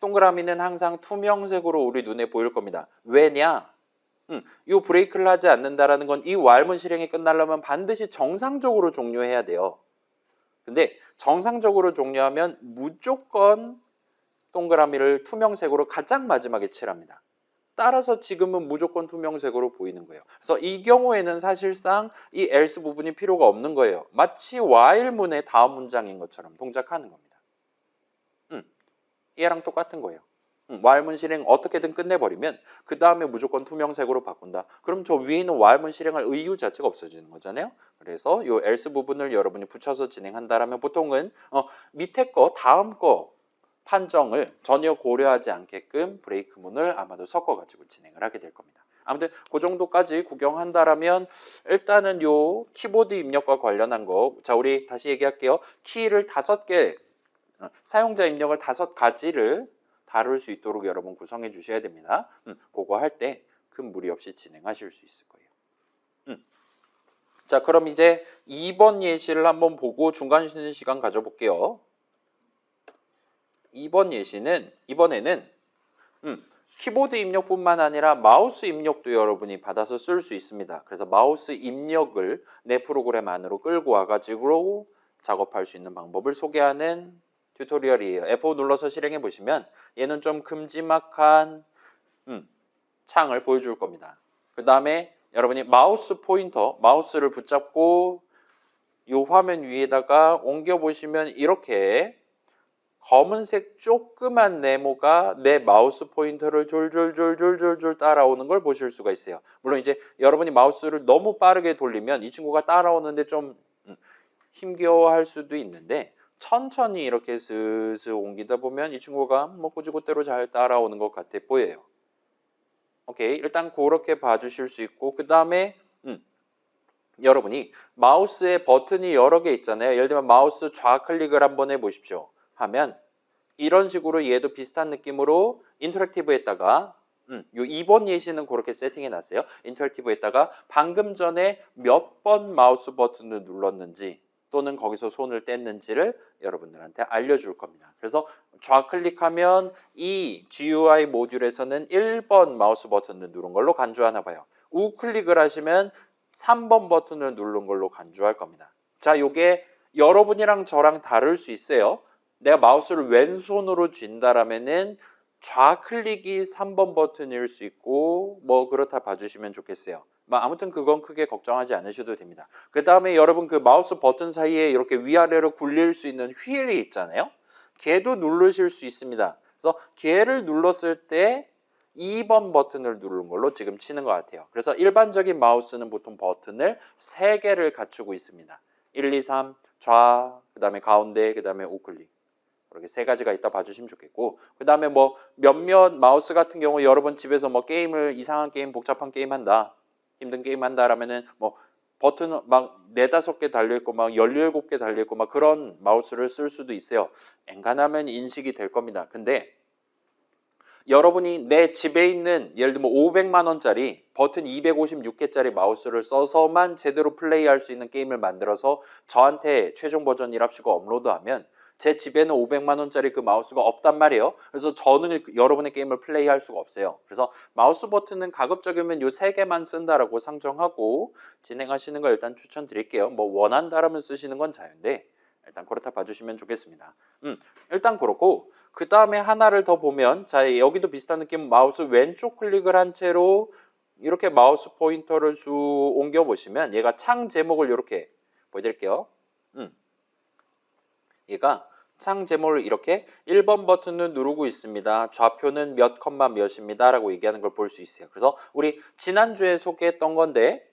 동그라미는 항상 투명색으로 우리 눈에 보일 겁니다. 왜냐? 이 브레이크를 하지 않는다라는 건 이 while문 실행이 끝나려면 반드시 정상적으로 종료해야 돼요. 근데 정상적으로 종료하면 무조건 동그라미를 투명색으로 가장 마지막에 칠합니다. 따라서 지금은 무조건 투명색으로 보이는 거예요. 그래서 이 경우에는 사실상 이 else 부분이 필요가 없는 거예요. 마치 while문의 다음 문장인 것처럼 동작하는 겁니다. 얘랑 똑같은 거예요. while문 실행 어떻게든 끝내버리면 그 다음에 무조건 투명색으로 바꾼다. 그럼 저 위에 있는 while문 실행할 의유 자체가 없어지는 거잖아요. 그래서 이 else 부분을 여러분이 붙여서 진행한다라면 보통은 밑에 거 다음 거 판정을 전혀 고려하지 않게끔 브레이크문을 아마도 섞어가지고 진행을 하게 될 겁니다. 아무튼 그 정도까지 구경한다라면 일단은 요 키보드 입력과 관련한 거, 자 우리 다시 얘기할게요. 키를 5개, 사용자 입력을 5가지를 다룰 수 있도록 여러분 구성해 주셔야 됩니다. 그거 할 때 큰 무리 없이 진행하실 수 있을 거예요. 자, 그럼 이제 2번 예시를 한번 보고 중간 쉬는 시간 가져볼게요. 2번 예시는 이번에는 키보드 입력뿐만 아니라 마우스 입력도 여러분이 받아서 쓸 수 있습니다. 그래서 마우스 입력을 내 프로그램 안으로 끌고 와가지고 작업할 수 있는 방법을 소개하는 튜토리얼이에요. F5 눌러서 실행해 보시면 얘는 좀 큼지막한 창을 보여줄 겁니다. 그 다음에 여러분이 마우스 포인터, 마우스를 붙잡고 이 화면 위에다가 옮겨 보시면 이렇게 검은색 조그만 네모가 내 마우스 포인터를 졸졸졸졸졸졸 따라오는 걸 보실 수가 있어요. 물론 이제 여러분이 마우스를 너무 빠르게 돌리면 이 친구가 따라오는데 좀 힘겨워할 수도 있는데 천천히 이렇게 슬슬 옮기다 보면 이 친구가 뭐 고지고대로 잘 따라오는 것 같아 보여요. 오케이, 일단 그렇게 봐주실 수 있고 그 다음에 여러분이 마우스에 버튼이 여러 개 있잖아요. 예를 들면 마우스 좌클릭을 한번 해보십시오. 하면 이런 식으로 얘도 비슷한 느낌으로 인터랙티브에다가 요 2번 예시는 그렇게 세팅해 놨어요. 인터랙티브에다가 방금 전에 몇 번 마우스 버튼을 눌렀는지 또는 거기서 손을 뗐는지를 여러분들한테 알려줄 겁니다. 그래서 좌클릭하면 이 GUI 모듈에서는 1번 마우스 버튼을 누른 걸로 간주하나 봐요. 우클릭을 하시면 3번 버튼을 누른 걸로 간주할 겁니다. 자, 요게 여러분이랑 저랑 다를 수 있어요. 내가 마우스를 왼손으로 쥔다라면은 좌클릭이 3번 버튼일 수 있고 뭐 그렇다 봐주시면 좋겠어요. 아무튼 그건 크게 걱정하지 않으셔도 됩니다. 그 다음에 여러분 그 마우스 버튼 사이에 이렇게 위아래로 굴릴 수 있는 휠이 있잖아요. 걔도 누르실 수 있습니다. 그래서 걔를 눌렀을 때 2번 버튼을 누르는 걸로 지금 치는 것 같아요. 그래서 일반적인 마우스는 보통 버튼을 3개를 갖추고 있습니다. 1, 2, 3, 좌, 그 다음에 가운데, 그 다음에 우클릭. 이렇게 3가지가 있다 봐주시면 좋겠고, 그 다음에 뭐 몇몇 마우스 같은 경우 여러분 집에서 뭐 게임을 이상한 게임, 복잡한 게임 한다, 힘든 게임 한다라면은 뭐 버튼 막 4, 5개 달려있고 막 17개 달려있고 막 그런 마우스를 쓸 수도 있어요. 엔간하면 인식이 될 겁니다. 근데 여러분이 내 집에 있는 예를 들면 500만 원짜리 버튼 256개짜리 마우스를 써서만 제대로 플레이할 수 있는 게임을 만들어서 저한테 최종 버전이랍시고 업로드하면 제 집에는 500만 원짜리 그 마우스가 없단 말이에요. 그래서 저는 여러분의 게임을 플레이할 수가 없어요. 그래서 마우스 버튼은 가급적이면 요 3개만 쓴다라고 상정하고 진행하시는 걸 일단 추천드릴게요. 뭐 원한다라면 쓰시는 건 자유인데 일단 그렇다 봐주시면 좋겠습니다. 일단 그렇고 그 다음에 하나를 더 보면 자 여기도 비슷한 느낌 마우스 왼쪽 클릭을 한 채로 이렇게 마우스 포인터를 쭉 옮겨 보시면 얘가 창 제목을 이렇게 보여드릴게요. 얘가 창 제목을 이렇게 1번 버튼을 누르고 있습니다. 좌표는 몇 컴마 몇입니다. 라고 얘기하는 걸 볼 수 있어요. 그래서 우리 지난주에 소개했던 건데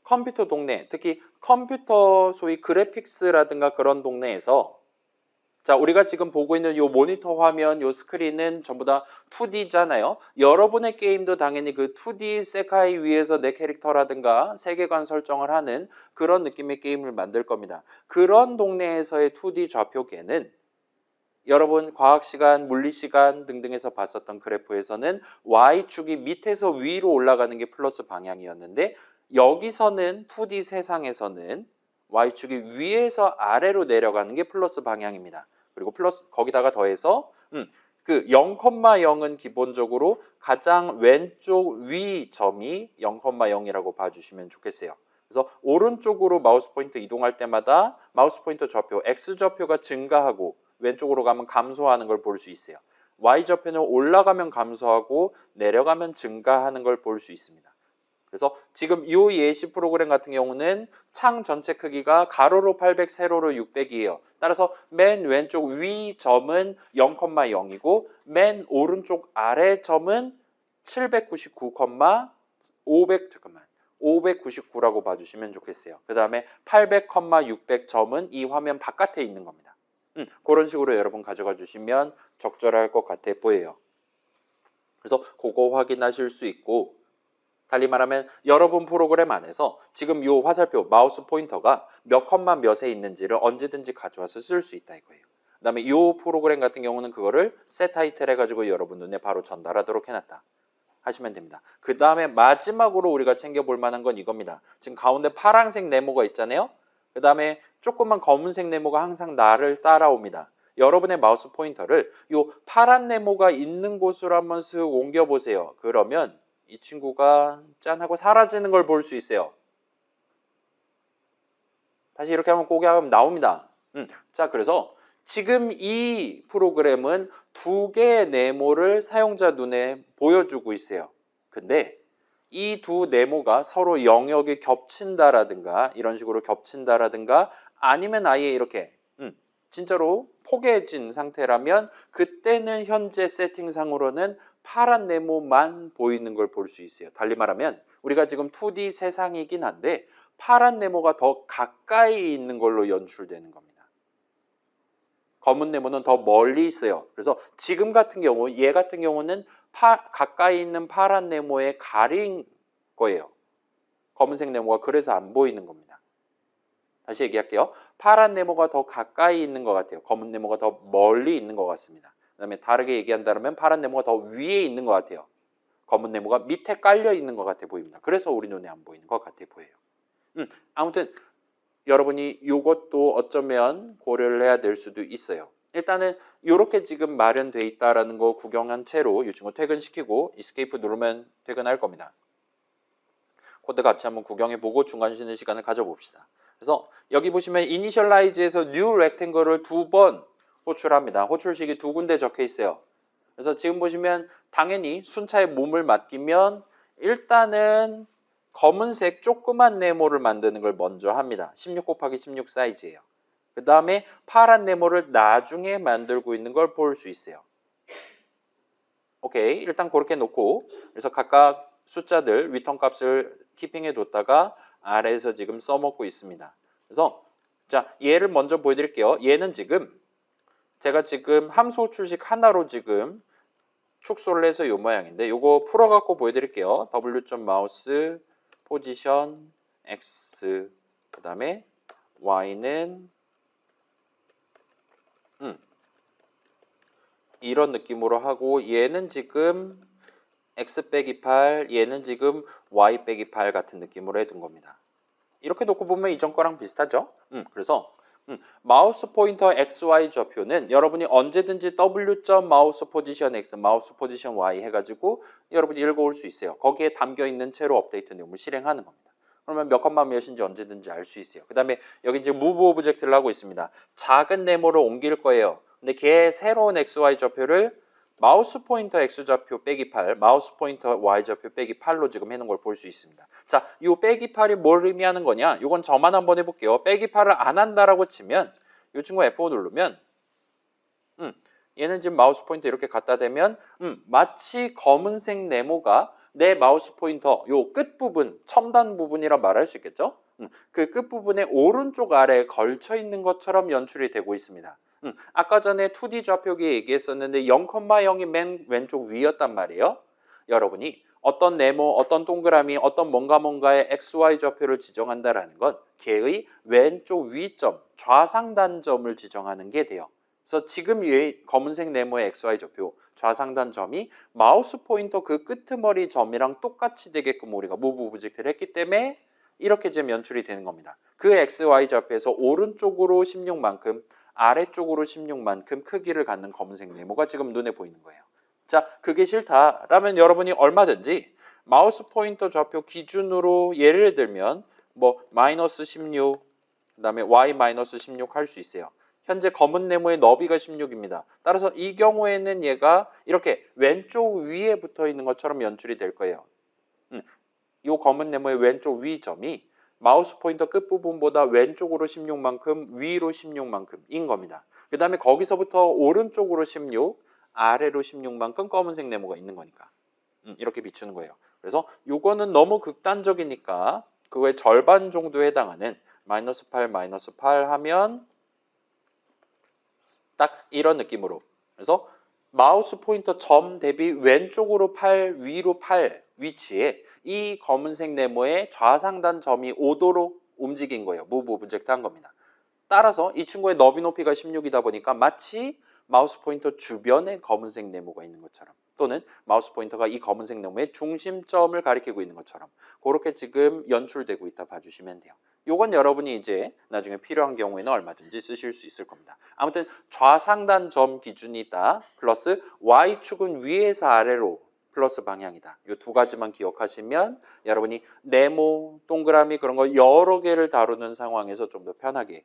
컴퓨터 동네, 특히 컴퓨터 소위 그래픽스라든가 그런 동네에서 자, 우리가 지금 보고 있는 요 모니터 화면, 요 스크린은 전부 다 2D잖아요. 여러분의 게임도 당연히 그 2D 세카이 위에서 내 캐릭터라든가 세계관 설정을 하는 그런 느낌의 게임을 만들 겁니다. 그런 동네에서의 2D 좌표계는 여러분 과학시간, 물리시간 등등에서 봤었던 그래프에서는 Y축이 밑에서 위로 올라가는 게 플러스 방향이었는데 여기서는 2D 세상에서는 Y축이 위에서 아래로 내려가는 게 플러스 방향입니다. 그리고 플러스 거기다가 더해서 그 0,0은 기본적으로 가장 왼쪽 위 점이 0,0이라고 봐주시면 좋겠어요. 그래서 오른쪽으로 마우스 포인터 이동할 때마다 마우스 포인터 좌표, X좌표가 증가하고 왼쪽으로 가면 감소하는 걸 볼 수 있어요. Y좌표는 올라가면 감소하고 내려가면 증가하는 걸 볼 수 있습니다. 그래서 지금 이 예시 프로그램 같은 경우는 창 전체 크기가 가로로 800, 세로로 600이에요. 따라서 맨 왼쪽 위 점은 0,0이고 맨 오른쪽 아래 점은 599라고 봐주시면 좋겠어요. 그 다음에 800, 600 점은 이 화면 바깥에 있는 겁니다. 그런 식으로 여러분 가져가 주시면 적절할 것 같아 보여요. 그래서 그거 확인하실 수 있고 달리 말하면 여러분 프로그램 안에서 지금 이 화살표 마우스 포인터가 몇 컴마 몇에 있는지를 언제든지 가져와서 쓸 수 있다 이거예요. 그 다음에 이 프로그램 같은 경우는 그거를 set 타이틀 해가지고 여러분 눈에 바로 전달하도록 해놨다 하시면 됩니다. 그 다음에 마지막으로 우리가 챙겨볼 만한 건 이겁니다. 지금 가운데 파란색 네모가 있잖아요. 그 다음에 조그만 검은색 네모가 항상 나를 따라옵니다. 여러분의 마우스 포인터를 이 파란 네모가 있는 곳으로 한번 쓱 옮겨보세요. 그러면 이 친구가 짠 하고 사라지는 걸 볼 수 있어요. 다시 이렇게 하면 고개 하면 나옵니다. 자, 그래서 지금 이 프로그램은 2개의 네모를 사용자 눈에 보여주고 있어요. 근데 이 두 네모가 서로 영역이 겹친다라든가 이런 식으로 겹친다라든가 아니면 아예 이렇게 진짜로 포개진 상태라면 그때는 현재 세팅상으로는 파란 네모만 보이는 걸 볼 수 있어요. 달리 말하면 우리가 지금 2D 세상이긴 한데 파란 네모가 더 가까이 있는 걸로 연출되는 겁니다. 검은 네모는 더 멀리 있어요. 그래서 지금 같은 경우 얘 같은 경우는 가까이 있는 파란 네모에 가린 거예요. 검은색 네모가 그래서 안 보이는 겁니다. 다시 얘기할게요. 파란 네모가 더 가까이 있는 것 같아요. 검은 네모가 더 멀리 있는 것 같습니다. 그 다음에 다르게 얘기한다면 파란 네모가 더 위에 있는 것 같아요. 검은 네모가 밑에 깔려 있는 것 같아 보입니다. 그래서 우리 눈에 안 보이는 것 같아 보여요. 아무튼 여러분이 이것도 어쩌면 고려를 해야 될 수도 있어요. 일단은 이렇게 지금 마련돼 있다라는 거 구경한 채로 이 친구 퇴근시키고 이스케이프 누르면 퇴근할 겁니다. 코드 같이 한번 구경해보고 중간 쉬는 시간을 가져봅시다. 그래서 여기 보시면 이니셜라이즈에서 new rectangle를 2번 호출합니다. 호출식이 2군데 적혀 있어요. 그래서 지금 보시면 당연히 순차에 몸을 맡기면 일단은 검은색 조그만 네모를 만드는 걸 먼저 합니다. 16 곱하기 16 사이즈예요. 그 다음에 파란 네모를 나중에 만들고 있는 걸 볼 수 있어요. 오케이, 일단 그렇게 놓고 그래서 각각 숫자들 리턴 값을 키핑해 뒀다가 아래에서 지금 써먹고 있습니다. 그래서 자, 얘를 먼저 보여드릴게요. 얘는 지금 제가 지금 함수 호출식 하나로 지금 축소를 해서 이 모양인데 요거 풀어갖고 보여드릴게요. w.mouse 포지션 x 그 다음에 y는 이런 느낌으로 하고 얘는 지금 x 빼기 8 얘는 지금 y 빼기 8 같은 느낌으로 해둔 겁니다. 이렇게 놓고 보면 이전 거랑 비슷하죠? 그래서 마우스 포인터 XY 좌표는 여러분이 언제든지 W.mouse 포지션 X, 마우스 포지션 Y 해가지고 여러분이 읽어올 수 있어요. 거기에 담겨있는 채로 업데이트 내용을 실행하는 겁니다. 그러면 몇 컴마 몇인지 언제든지 알 수 있어요. 그 다음에 여기 이제 move 오브젝트를 하고 있습니다. 작은 네모를 옮길 거예요. 근데 걔 새로운 XY 좌표를 마우스 포인터 X좌표 빼기 8, 마우스 포인터 Y좌표 빼기 8로 지금 해놓은 걸 볼 수 있습니다. 자, 이 빼기 8이 뭘 의미하는 거냐? 이건 저만 한번 해볼게요. 빼기 8을 안 한다라고 치면 이 친구 F5 누르면 얘는 지금 마우스 포인터 이렇게 갖다 대면 마치 검은색 네모가 내 마우스 포인터 요 끝부분, 첨단 부분이라 말할 수 있겠죠? 그 끝부분의 오른쪽 아래에 걸쳐 있는 것처럼 연출이 되고 있습니다. 아까 전에 2D 좌표기에 얘기했었는데 0,0이 맨 왼쪽 위였단 말이에요. 여러분이 어떤 네모, 어떤 동그라미, 어떤 뭔가의 XY 좌표를 지정한다라는 건 걔의 왼쪽 위점, 좌상단점을 지정하는 게 돼요. 그래서 지금 이 검은색 네모의 XY 좌표, 좌상단점이 마우스 포인터 그 끄트머리 점이랑 똑같이 되게끔 우리가 무브 오브젝트를 했기 때문에 이렇게 지금 연출이 되는 겁니다. 그 XY 좌표에서 오른쪽으로 16만큼 아래쪽으로 16만큼 크기를 갖는 검은색 네모가 지금 눈에 보이는 거예요. 자, 그게 싫다라면 여러분이 얼마든지 마우스 포인터 좌표 기준으로 예를 들면 뭐 마이너스 16, 그 다음에 y 마이너스 16 할 수 있어요. 현재 검은 네모의 너비가 16입니다. 따라서 이 경우에는 얘가 이렇게 왼쪽 위에 붙어 있는 것처럼 연출이 될 거예요. 이 검은 네모의 왼쪽 위 점이 마우스 포인터 끝부분보다 왼쪽으로 16만큼 위로 16만큼인 겁니다. 그 다음에 거기서부터 오른쪽으로 16, 아래로 16만큼 검은색 네모가 있는 거니까 이렇게 비추는 거예요. 그래서 이거는 너무 극단적이니까 그거의 절반 정도에 해당하는 마이너스 8, 마이너스 8 하면 딱 이런 느낌으로. 그래서 마우스 포인터 점 대비 왼쪽으로 8, 위로 8 위치에 이 검은색 네모의 좌상단 점이 오도록 움직인 거예요. 무브 오브젝트 한 겁니다. 따라서 이 친구의 너비 높이가 16이다 보니까 마치 마우스 포인터 주변에 검은색 네모가 있는 것처럼 또는 마우스 포인터가 이 검은색 네모의 중심점을 가리키고 있는 것처럼 그렇게 지금 연출되고 있다 봐주시면 돼요. 요건 여러분이 이제 나중에 필요한 경우에는 얼마든지 쓰실 수 있을 겁니다. 아무튼 좌상단 점 기준이다. 플러스 Y축은 위에서 아래로 플러스 방향이다. 이 두 가지만 기억하시면 여러분이 네모, 동그라미 그런 거 여러 개를 다루는 상황에서 좀 더 편하게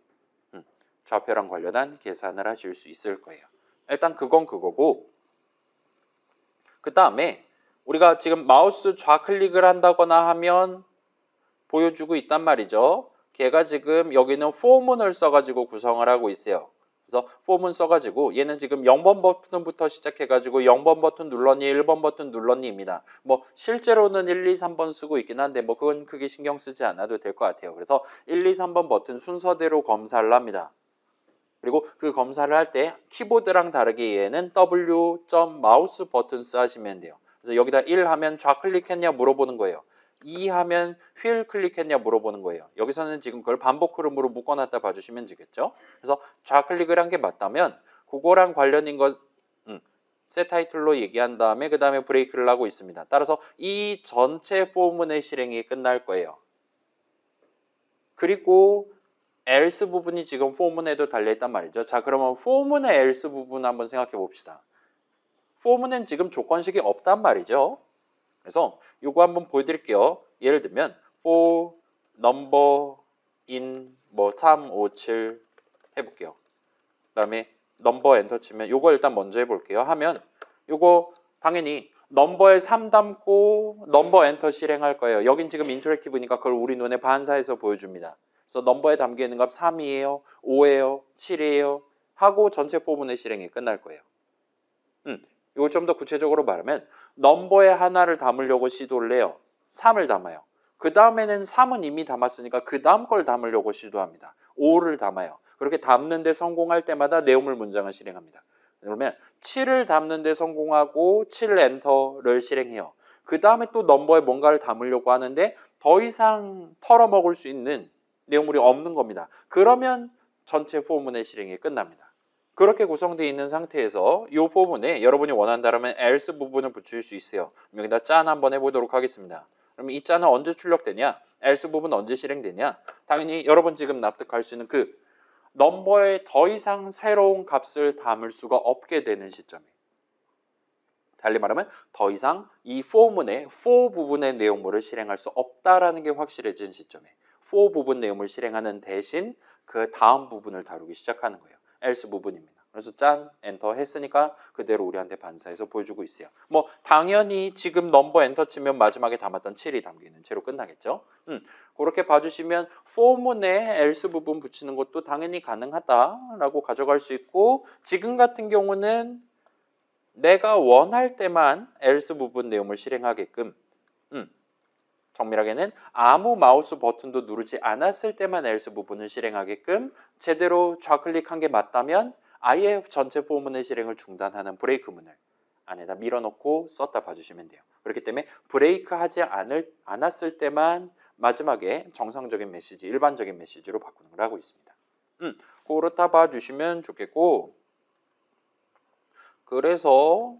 좌표랑 관련한 계산을 하실 수 있을 거예요. 일단 그건 그거고 그 다음에 우리가 지금 마우스 좌클릭을 한다거나 하면 보여주고 있단 말이죠. 걔가 지금 여기는 포문을 써가지고 구성을 하고 있어요. 그래서 포문 써가지고 얘는 지금 0번 버튼부터 시작해가지고 0번 버튼 눌렀니 1번 버튼 눌렀니입니다. 뭐 실제로는 1, 2, 3번 쓰고 있긴 한데 뭐 그건 크게 신경 쓰지 않아도 될 것 같아요. 그래서 1, 2, 3번 버튼 순서대로 검사를 합니다. 그리고 그 검사를 할 때 키보드랑 다르게 얘는 W.mouse 버튼스 하시면 돼요. 그래서 여기다 1 하면 좌클릭했냐 물어보는 거예요. 2 하면 휠 클릭했냐 물어보는 거예요. 여기서는 지금 그걸 반복 흐름으로 묶어놨다 봐주시면 되겠죠. 그래서 좌클릭을 한 게 맞다면 그거랑 관련인 것 셋 타이틀로 얘기한 다음에 그 다음에 브레이크를 하고 있습니다. 따라서 이 전체 포문의 실행이 끝날 거예요. 그리고 else 부분이 지금 for문에도 달려있단 말이죠. 자, 그러면 for문의 else 부분 한번 생각해 봅시다. for문엔 지금 조건식이 없단 말이죠. 그래서 이거 한번 보여드릴게요. 예를 들면 for number in 뭐 3, 5, 7 해볼게요. 그 다음에 넘버 엔터 치면 요거 일단 먼저 해볼게요. 하면 요거 당연히 넘버에 3 담고 넘버 엔터 실행할 거예요. 여긴 지금 인터랙티브니까 그걸 우리 눈에 반사해서 보여줍니다. 그래서 넘버에 담겨 있는 값 3이에요, 5예요, 7이에요 하고 전체 포문의 실행이 끝날 거예요. 이걸 좀 더 구체적으로 말하면 넘버에 하나를 담으려고 시도를 해요. 3을 담아요. 그 다음에는 3은 이미 담았으니까 그 다음 걸 담으려고 시도합니다. 5를 담아요. 그렇게 담는데 성공할 때마다 내용물 문장을 실행합니다. 그러면 7을 담는데 성공하고 7 엔터를 실행해요. 그 다음에 또 넘버에 뭔가를 담으려고 하는데 더 이상 털어먹을 수 있는 내용물이 없는 겁니다. 그러면 전체 포문의 실행이 끝납니다. 그렇게 구성되어 있는 상태에서 이 부분에 여러분이 원한다면 else 부분을 붙일 수 있어요. 여기다 짠 한번 해보도록 하겠습니다. 그럼 이 짠은 언제 출력되냐? else 부분 언제 실행되냐? 당연히 여러분 지금 납득할 수 있는 그 넘버에 더 이상 새로운 값을 담을 수가 없게 되는 시점이에요. 달리 말하면 더 이상 이 for문의 for 부분의 내용물을 실행할 수 없다라는 게 확실해진 시점이에요. for 부분 내용을 실행하는 대신 그 다음 부분을 다루기 시작하는 거예요. else 부분입니다. 그래서 짠 엔터 했으니까 그대로 우리한테 반사해서 보여주고 있어요. 뭐 당연히 지금 넘버 엔터 치면 마지막에 담았던 7이 담기는 채로 끝나겠죠. 그렇게 봐주시면 for문에 else 부분 붙이는 것도 당연히 가능하다라고 가져갈 수 있고 지금 같은 경우는 내가 원할 때만 else 부분 내용을 실행하게끔 정밀하게는 아무 마우스 버튼도 누르지 않았을 때만 else 부분을 실행하게끔 제대로 좌클릭한 게 맞다면 아예 전체 포문의 실행을 중단하는 브레이크 문을 안에다 밀어넣고 썼다 봐주시면 돼요. 그렇기 때문에 브레이크 하지 않았을 때만 마지막에 정상적인 메시지, 일반적인 메시지로 바꾸는 걸 하고 있습니다. 그렇다 봐주시면 좋겠고 그래서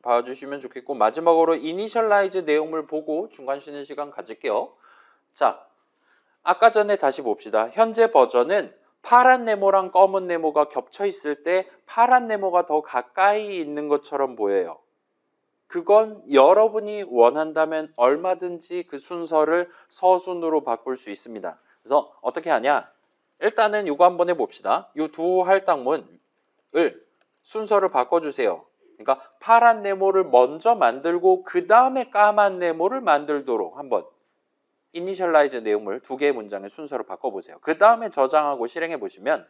봐주시면 좋겠고 마지막으로 이니셜라이즈 내용물 보고 중간 쉬는 시간 가질게요. 자, 아까 전에 다시 봅시다. 현재 버전은 파란 네모랑 검은 네모가 겹쳐 있을 때 파란 네모가 더 가까이 있는 것처럼 보여요. 그건 여러분이 원한다면 얼마든지 그 순서를 서순으로 바꿀 수 있습니다. 그래서 어떻게 하냐? 일단은 이거 한번 해봅시다. 이 두 할당문을 순서를 바꿔주세요. 그러니까 파란 네모를 먼저 만들고 그 다음에 까만 네모를 만들도록 한번 이니셜라이즈 내용물 두 개의 문장의 순서를 바꿔보세요. 그 다음에 저장하고 실행해 보시면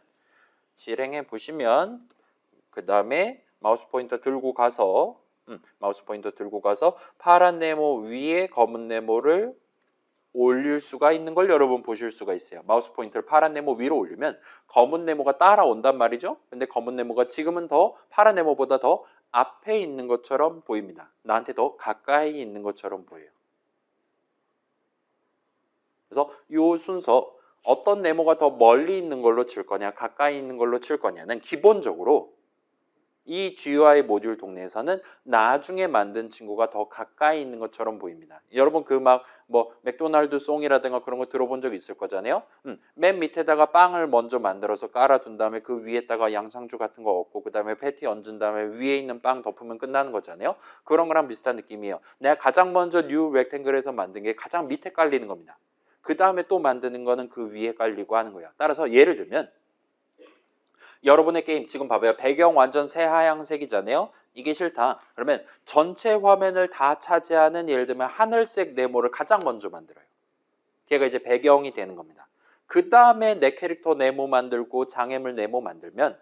그 다음에 마우스 포인터 들고 가서 파란 네모 위에 검은 네모를 올릴 수가 있는 걸 여러분 보실 수가 있어요. 마우스 포인터를 파란 네모 위로 올리면 검은 네모가 따라온단 말이죠. 근데 검은 네모가 지금은 더 파란 네모보다 더 앞에 있는 것처럼 보입니다. 나한테 더 가까이 있는 것처럼 보여요. 그래서 이 순서 어떤 네모가 더 멀리 있는 걸로 칠 거냐 가까이 있는 걸로 칠 거냐는 기본적으로 이 GUI 모듈 동네에서는 나중에 만든 친구가 더 가까이 있는 것처럼 보입니다. 여러분 그 막 뭐 맥도날드 송이라든가 그런 거 들어본 적 있을 거잖아요. 맨 밑에다가 빵을 먼저 만들어서 깔아둔 다음에 그 위에다가 양상추 같은 거 얹고 그 다음에 패티 얹은 다음에 위에 있는 빵 덮으면 끝나는 거잖아요. 그런 거랑 비슷한 느낌이에요. 내가 가장 먼저 뉴 렉탱글에서 만든 게 가장 밑에 깔리는 겁니다. 그 다음에 또 만드는 거는 그 위에 깔리고 하는 거예요. 따라서 예를 들면 여러분의 게임 지금 봐봐요. 배경 완전 새하얀색이잖아요. 이게 싫다. 그러면 전체 화면을 다 차지하는 예를 들면 하늘색 네모를 가장 먼저 만들어요. 걔가 이제 배경이 되는 겁니다. 그 다음에 내 캐릭터 네모 만들고 장애물 네모 만들면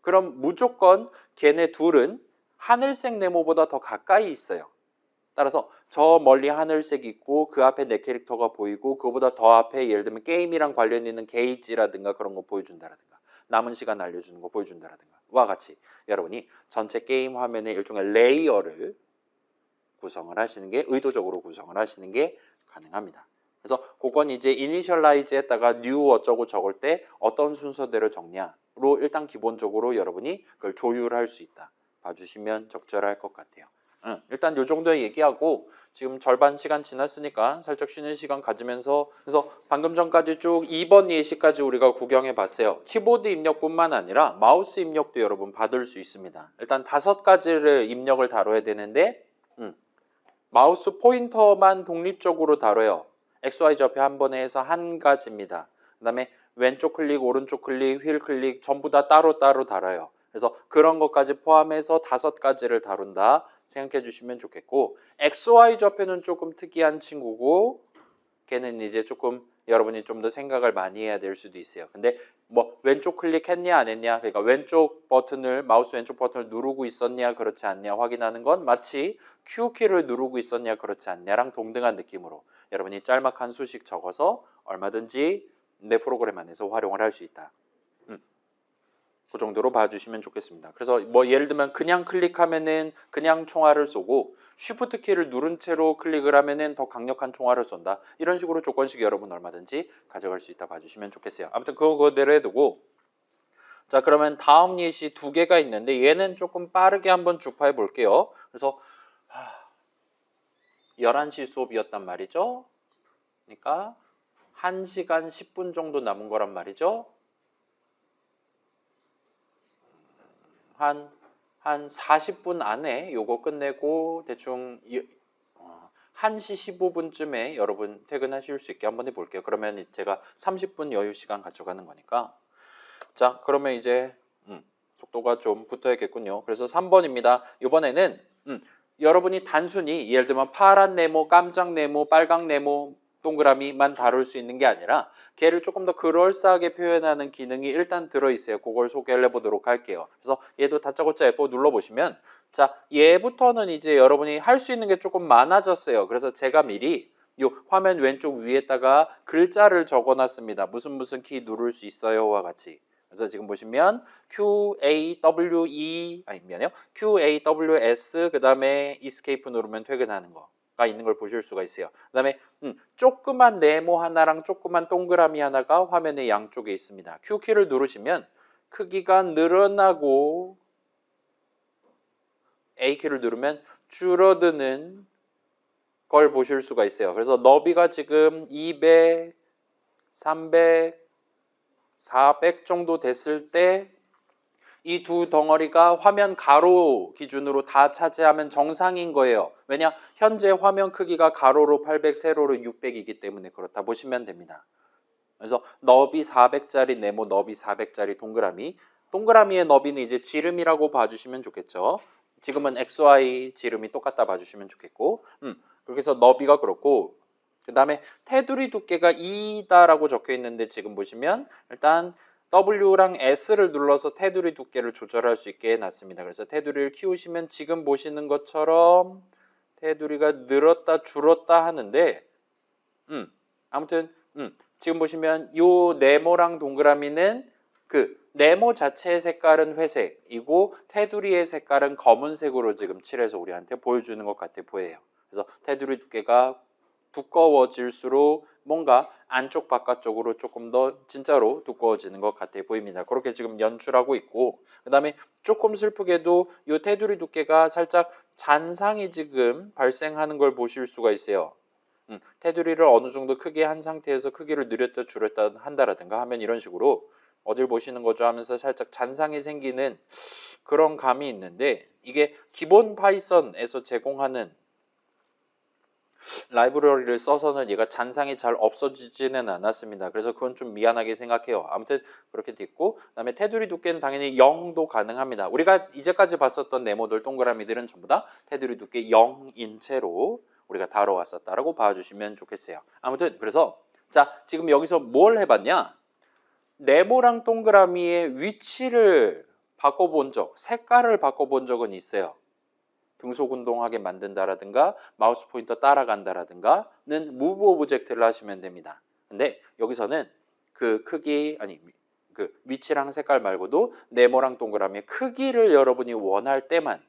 그럼 무조건 걔네 둘은 하늘색 네모보다 더 가까이 있어요. 따라서 저 멀리 하늘색 있고 그 앞에 내 캐릭터가 보이고 그거보다 더 앞에 예를 들면 게임이랑 관련 있는 게이지라든가 그런 거 보여준다라든가 남은 시간 알려주는 거 보여준다라든가 와 같이 여러분이 전체 게임 화면의 일종의 레이어를 구성을 하시는 게 의도적으로 구성을 하시는 게 가능합니다. 그래서 그건 이제 이니셜라이즈 했다가 new 어쩌고 적을 때 어떤 순서대로 적냐로 일단 기본적으로 여러분이 그걸 조율할 수 있다. 봐주시면 적절할 것 같아요. 일단 요 정도 얘기하고 지금 절반 시간 지났으니까 살짝 쉬는 시간 가지면서 그래서 방금 전까지 쭉 2번 예시까지 우리가 구경해 봤어요. 키보드 입력뿐만 아니라 마우스 입력도 여러분 받을 수 있습니다. 일단 5가지를 입력을 다뤄야 되는데 마우스 포인터만 독립적으로 다뤄요. XY 좌표 한 번에 해서 한 가지입니다. 그 다음에 왼쪽 클릭, 오른쪽 클릭, 휠 클릭 전부 다 따로따로 다뤄요. 그래서 그런 것까지 포함해서 5가지를 다룬다 생각해 주시면 좋겠고 XY 좌표는 조금 특이한 친구고 걔는 이제 조금 여러분이 좀 더 생각을 많이 해야 될 수도 있어요. 근데 뭐 왼쪽 클릭했냐 안 했냐 그러니까 왼쪽 버튼을 마우스 왼쪽 버튼을 누르고 있었냐 그렇지 않냐 확인하는 건 마치 Q키를 누르고 있었냐 그렇지 않냐랑 동등한 느낌으로 여러분이 짤막한 수식 적어서 얼마든지 내 프로그램 안에서 활용을 할 수 있다. 그 정도로 봐주시면 좋겠습니다. 그래서 뭐 예를 들면 그냥 클릭하면은 그냥 총알을 쏘고 쉬프트 키를 누른 채로 클릭을 하면은 더 강력한 총알을 쏜다. 이런 식으로 조건식 여러분 얼마든지 가져갈 수 있다 봐주시면 좋겠어요. 아무튼 그거대로 해두고 자 그러면 다음 예시 2개가 있는데 얘는 조금 빠르게 한번 주파해 볼게요. 그래서 11시 수업이었단 말이죠. 그러니까 1시간 10분 정도 남은 거란 말이죠. 한 40분 안에 요거 끝내고 대충 1시 15분쯤에 여러분 퇴근하실 수 있게 한번 해볼게요. 그러면 제가 30분 여유 시간 가져가는 거니까 자 그러면 이제 속도가 좀 붙어야겠군요. 그래서 3번입니다. 이번에는 여러분이 단순히 예를 들면 파란 네모, 깜짝 네모, 빨강 네모 동그라미만 다룰 수 있는 게 아니라 걔를 조금 더 그럴싸하게 표현하는 기능이 일단 들어있어요. 그걸 소개를 해보도록 할게요. 그래서 얘도 다짜고짜 F5 눌러보시면 자 얘부터는 이제 여러분이 할 수 있는 게 조금 많아졌어요. 그래서 제가 미리 요 화면 왼쪽 위에다가 글자를 적어놨습니다. 무슨 키 누를 수 있어요와 같이. 그래서 지금 보시면 QAWS 그 다음에 Escape 누르면 퇴근하는 거가 있는 걸 보실 수가 있어요. 그 다음에 조그만 네모 하나랑 조그만 동그라미 하나가 화면의 양쪽에 있습니다. Q키를 누르시면 크기가 늘어나고 A키를 누르면 줄어드는 걸 보실 수가 있어요. 그래서 너비가 지금 200, 300, 400 정도 됐을 때 이 두 덩어리가 화면 가로 기준으로 다 차지하면 정상인 거예요. 왜냐? 현재 화면 크기가 가로로 800, 세로로 600이기 때문에 그렇다 보시면 됩니다. 그래서 너비 400짜리 네모, 너비 400짜리 동그라미. 동그라미의 너비는 이제 지름이라고 봐주시면 좋겠죠. 지금은 XY 지름이 똑같다 봐주시면 좋겠고 그렇게 해서 너비가 그렇고 그 다음에 테두리 두께가 2다라고 적혀 있는데 지금 보시면 일단 W랑 S를 눌러서 테두리 두께를 조절할 수 있게 해놨습니다. 그래서 테두리를 키우시면 지금 보시는 것처럼 테두리가 늘었다 줄었다 하는데 아무튼 지금 보시면 요 네모랑 동그라미는 그 네모 자체의 색깔은 회색이고 테두리의 색깔은 검은색으로 지금 칠해서 우리한테 보여주는 것 같아 보여요. 그래서 테두리 두께가 두꺼워질수록 뭔가 안쪽 바깥쪽으로 조금 더 진짜로 두꺼워지는 것 같아 보입니다. 그렇게 지금 연출하고 있고 그 다음에 조금 슬프게도 이 테두리 두께가 살짝 잔상이 지금 발생하는 걸 보실 수가 있어요. 테두리를 어느 정도 크게 한 상태에서 크기를 늘렸다 줄였다 한다라든가 하면 이런 식으로 어딜 보시는 거죠 하면서 살짝 잔상이 생기는 그런 감이 있는데 이게 기본 파이썬에서 제공하는 라이브러리를 써서는 얘가 잔상이 잘 없어지지는 않았습니다. 그래서 그건 좀 미안하게 생각해요. 아무튼 그렇게 됐고 그다음에 테두리 두께는 당연히 0도 가능합니다. 우리가 이제까지 봤었던 네모들 동그라미들은 전부 다 테두리 두께 0인 채로 우리가 다뤄왔었다라고 봐주시면 좋겠어요. 아무튼 그래서 자 지금 여기서 뭘 해봤냐 네모랑 동그라미의 위치를 바꿔본 적 색깔을 바꿔본 적은 있어요. 등속 운동하게 만든다라든가 마우스 포인터 따라간다라든가는 무브 오브젝트를 하시면 됩니다. 근데 여기서는 그 크기 그 위치랑 색깔 말고도 네모랑 동그라미의 크기를 여러분이 원할 때만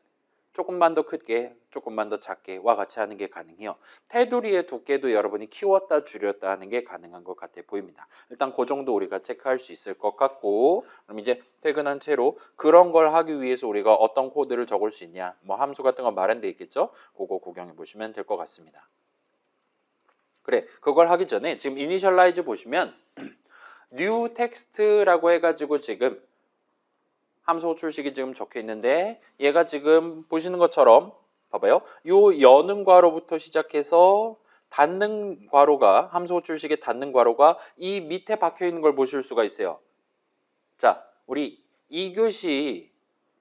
조금만 더 크게, 조금만 더 작게와 같이 하는 게 가능해요. 테두리의 두께도 여러분이 키웠다 줄였다 하는 게 가능한 것 같아 보입니다. 일단 그 정도 우리가 체크할 수 있을 것 같고, 그럼 이제 퇴근한 채로 그런 걸 하기 위해서 우리가 어떤 코드를 적을 수 있냐, 뭐 함수 같은 거 마련돼 있겠죠? 그거 구경해 보시면 될 것 같습니다. 그래, 그걸 하기 전에 지금 이니셜라이즈 보시면 new text라고 해가지고 지금 함수 호출식이 지금 적혀 있는데, 얘가 지금 보시는 것처럼 봐봐요. 요 여는 괄호부터 시작해서 닫는 괄호가, 함수 호출식의 닫는 괄호가 이 밑에 박혀 있는 걸 보실 수가 있어요. 자, 우리 2교시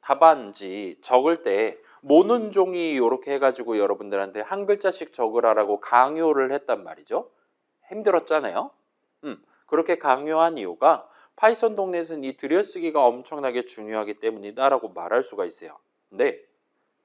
답안지 적을 때 모는 종이 이렇게 해가지고 여러분들한테 한 글자씩 적으라라고 강요를 했단 말이죠. 힘들었잖아요. 그렇게 강요한 이유가 파이썬 동네에서는 이 들여쓰기가 엄청나게 중요하기 때문이다라고 말할 수가 있어요. 근데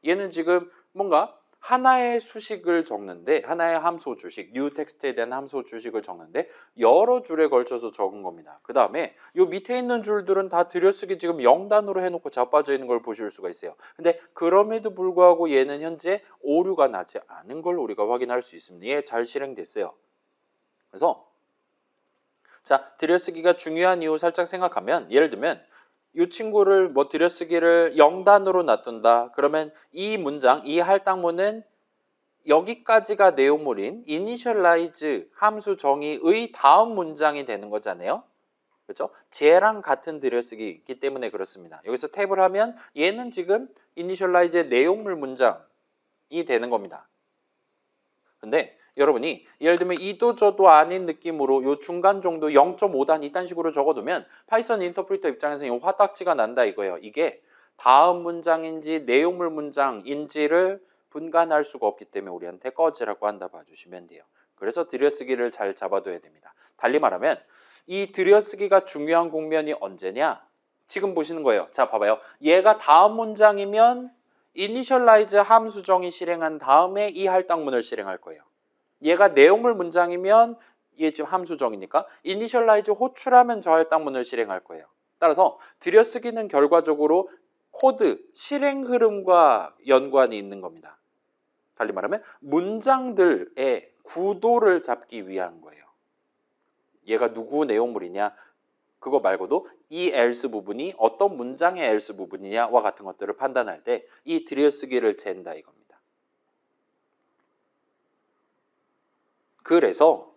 얘는 지금 뭔가 하나의 수식을 적는데, 하나의 함수 주식, new 텍스트에 대한 함수 주식을 적는데 여러 줄에 걸쳐서 적은 겁니다. 그 다음에 요 밑에 있는 줄들은 다 들여쓰기 지금 0단으로 해놓고 자빠져 있는 걸 보실 수가 있어요. 근데 그럼에도 불구하고 얘는 현재 오류가 나지 않은 걸 우리가 확인할 수 있습니다. 얘 잘 실행됐어요. 그래서 자, 들여쓰기가 중요한 이유 살짝 생각하면, 예를 들면 이 친구를 뭐 들여쓰기를 0단으로 놔둔다. 그러면 이 문장, 이 할당문은 여기까지가 내용물인 initialize 함수 정의의 다음 문장이 되는 거잖아요. 그렇죠? 쟤랑 같은 들여쓰기이기 때문에 그렇습니다. 여기서 탭을 하면 얘는 지금 initialize의 내용물 문장이 되는 겁니다. 근데 여러분이 예를 들면 이도 저도 아닌 느낌으로 요 중간 정도 0.5단 이딴 식으로 적어두면 파이썬 인터프리터 입장에서 화딱지가 난다 이거예요. 이게 다음 문장인지 내용물 문장인지를 분간할 수가 없기 때문에 우리한테 꺼지라고 한다 봐주시면 돼요. 그래서 들여쓰기를 잘 잡아둬야 됩니다. 달리 말하면 이 들여쓰기가 중요한 국면이 언제냐? 지금 보시는 거예요. 자, 봐봐요. 얘가 다음 문장이면 initialize 함수 정의 실행한 다음에 이 할당문을 실행할 거예요. 얘가 내용물 문장이면 얘 지금 함수 정의니까 initialize 호출하면 저 할당문을 실행할 거예요. 따라서 들여쓰기는 결과적으로 코드 실행 흐름과 연관이 있는 겁니다. 달리 말하면 문장들의 구도를 잡기 위한 거예요. 얘가 누구 내용물이냐, 그거 말고도 이 else 부분이 어떤 문장의 else 부분이냐와 같은 것들을 판단할 때 이 들여쓰기를 잰다 이겁니다. 그래서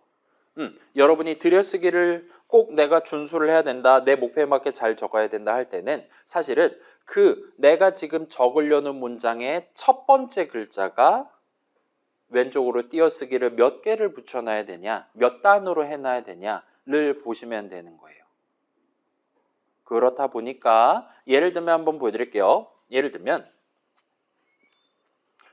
여러분이 들여쓰기를 꼭 내가 준수를 해야 된다, 내 목표에 맞게 잘 적어야 된다 할 때는 사실은 그 내가 지금 적으려는 문장의 첫 번째 글자가 왼쪽으로 띄어쓰기를 몇 개를 붙여놔야 되냐, 몇 단으로 해놔야 되냐를 보시면 되는 거예요. 그렇다 보니까 예를 들면 한번 보여드릴게요. 예를 들면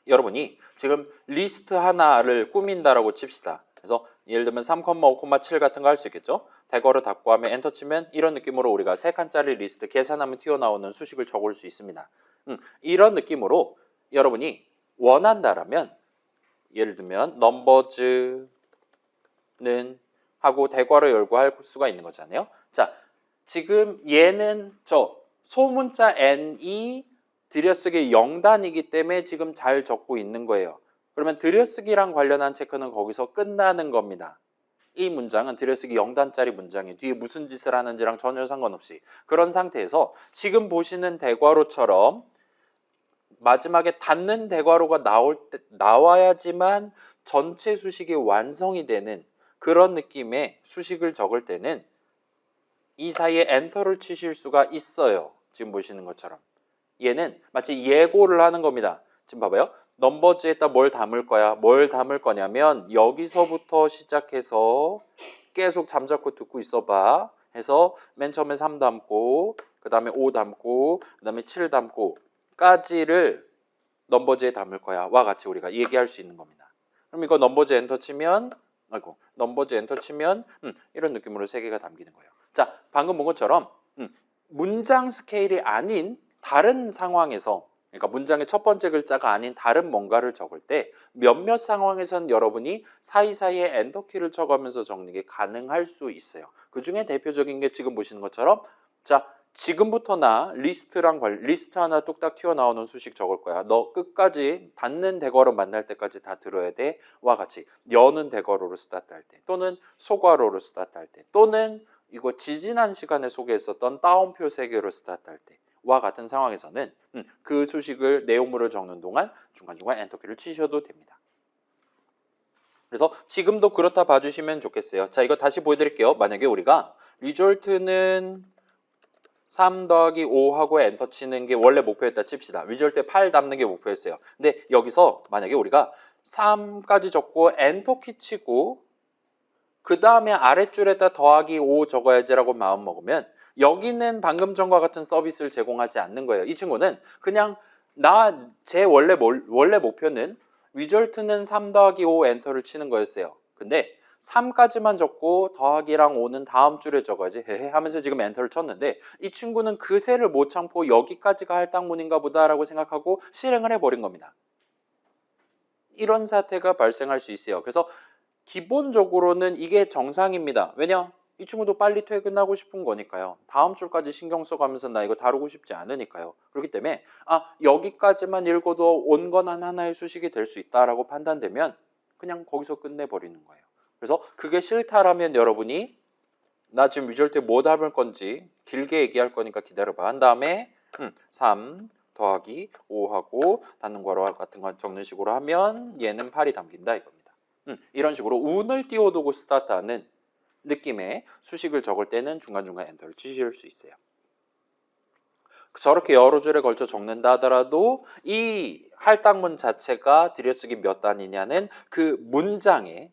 여러분이 지금 리스트 하나를 꾸민다라고 칩시다. 그래서 예를 들면 3,5,7 같은 거 할 수 있겠죠. 대괄호 닫고 하면 엔터 치면 이런 느낌으로 우리가 3칸짜리 리스트 계산하면 튀어나오는 수식을 적을 수 있습니다. 이런 느낌으로 여러분이 원한다라면 예를 들면 넘버즈는 하고 대괄호 열고 할 수가 있는 거잖아요. 자, 지금 얘는 저 소문자 n이 들여쓰기 0단이기 때문에 지금 잘 적고 있는 거예요. 그러면 들여쓰기랑 관련한 체크는 거기서 끝나는 겁니다. 이 문장은 들여쓰기 0단짜리 문장이 뒤에 무슨 짓을 하는지랑 전혀 상관없이 그런 상태에서 지금 보시는 대괄호처럼 마지막에 닫는 대괄호가 나와야지만 전체 수식이 완성이 되는 그런 느낌의 수식을 적을 때는 이 사이에 엔터를 치실 수가 있어요. 지금 보시는 것처럼. 얘는 마치 예고를 하는 겁니다. 지금 봐봐요. 넘버즈에다 뭘 담을 거야? 뭘 담을 거냐면 여기서부터 시작해서 계속 잠자코 듣고 있어봐 해서 맨 처음에 3 담고 그 다음에 5 담고 그 다음에 7 담고 까지를 넘버즈에 담을 거야 와 같이 우리가 얘기할 수 있는 겁니다. 그럼 이거 넘버즈 엔터 치면 넘버즈 엔터 치면 이런 느낌으로 3개가 담기는 거예요. 자, 방금 본 것처럼 문장 스케일이 아닌 다른 상황에서, 그러니까 문장의 첫 번째 글자가 아닌 다른 뭔가를 적을 때 몇몇 상황에서는 여러분이 사이사이에 엔터키를 쳐가면서 적는 게 가능할 수 있어요. 그 중에 대표적인 게 지금 보시는 것처럼 자, 지금부터나 리스트 하나 뚝딱 튀어나오는 수식 적을 거야. 너 끝까지 닫는 대괄호 만날 때까지 다 들어야 돼. 와 같이 여는 대괄호로 스타트할 때 또는 소괄호로 스타트할 때 또는 이거 지지난 시간에 소개했었던 따옴표 3개로 스타트할 때와 같은 상황에서는 그 수식을 내용물을 적는 동안 중간중간 엔터키를 치셔도 됩니다. 그래서 지금도 그렇다 봐주시면 좋겠어요. 자, 이거 다시 보여드릴게요. 만약에 우리가 리졸트는 3 더하기 5하고 엔터 치는 게 원래 목표였다 칩시다. 리졸트에 8 담는 게 목표였어요. 근데 여기서 만약에 우리가 3까지 적고 엔터키 치고 그 다음에 아랫줄에다 더하기 5 적어야지라고 마음먹으면 여기는 방금 전과 같은 서비스를 제공하지 않는 거예요. 이 친구는 그냥 제 원래 목표는 리졸트는 3 더하기 5 엔터를 치는 거였어요. 근데 3까지만 적고 더하기랑 5는 다음 줄에 적어야지 헤헤 하면서 지금 엔터를 쳤는데 이 친구는 그 세를 못 참고 여기까지가 할당문인가 보다라고 생각하고 실행을 해버린 겁니다. 이런 사태가 발생할 수 있어요. 그래서 기본적으로는 이게 정상입니다. 왜냐? 이 친구도 빨리 퇴근하고 싶은 거니까요. 다음 줄까지 신경 써가면서 나 이거 다루고 싶지 않으니까요. 그렇기 때문에 여기까지만 읽어도 온건한 하나의 수식이 될 수 있다라고 판단되면 그냥 거기서 끝내버리는 거예요. 그래서 그게 싫다라면 여러분이 나 지금 리졸트에 뭐 담을 건지 길게 얘기할 거니까 기다려봐 한 다음에 3 더하기 5하고 닫는 괄호 같은 거 적는 식으로 하면 얘는 8이 담긴다 이겁니다. 이런 식으로 운을 띄워두고 스타트하는 느낌의 수식을 적을 때는 중간중간 엔터를 치실 수 있어요. 저렇게 여러 줄에 걸쳐 적는다 하더라도 이 할당문 자체가 들여쓰기 몇 단이냐는 그 문장의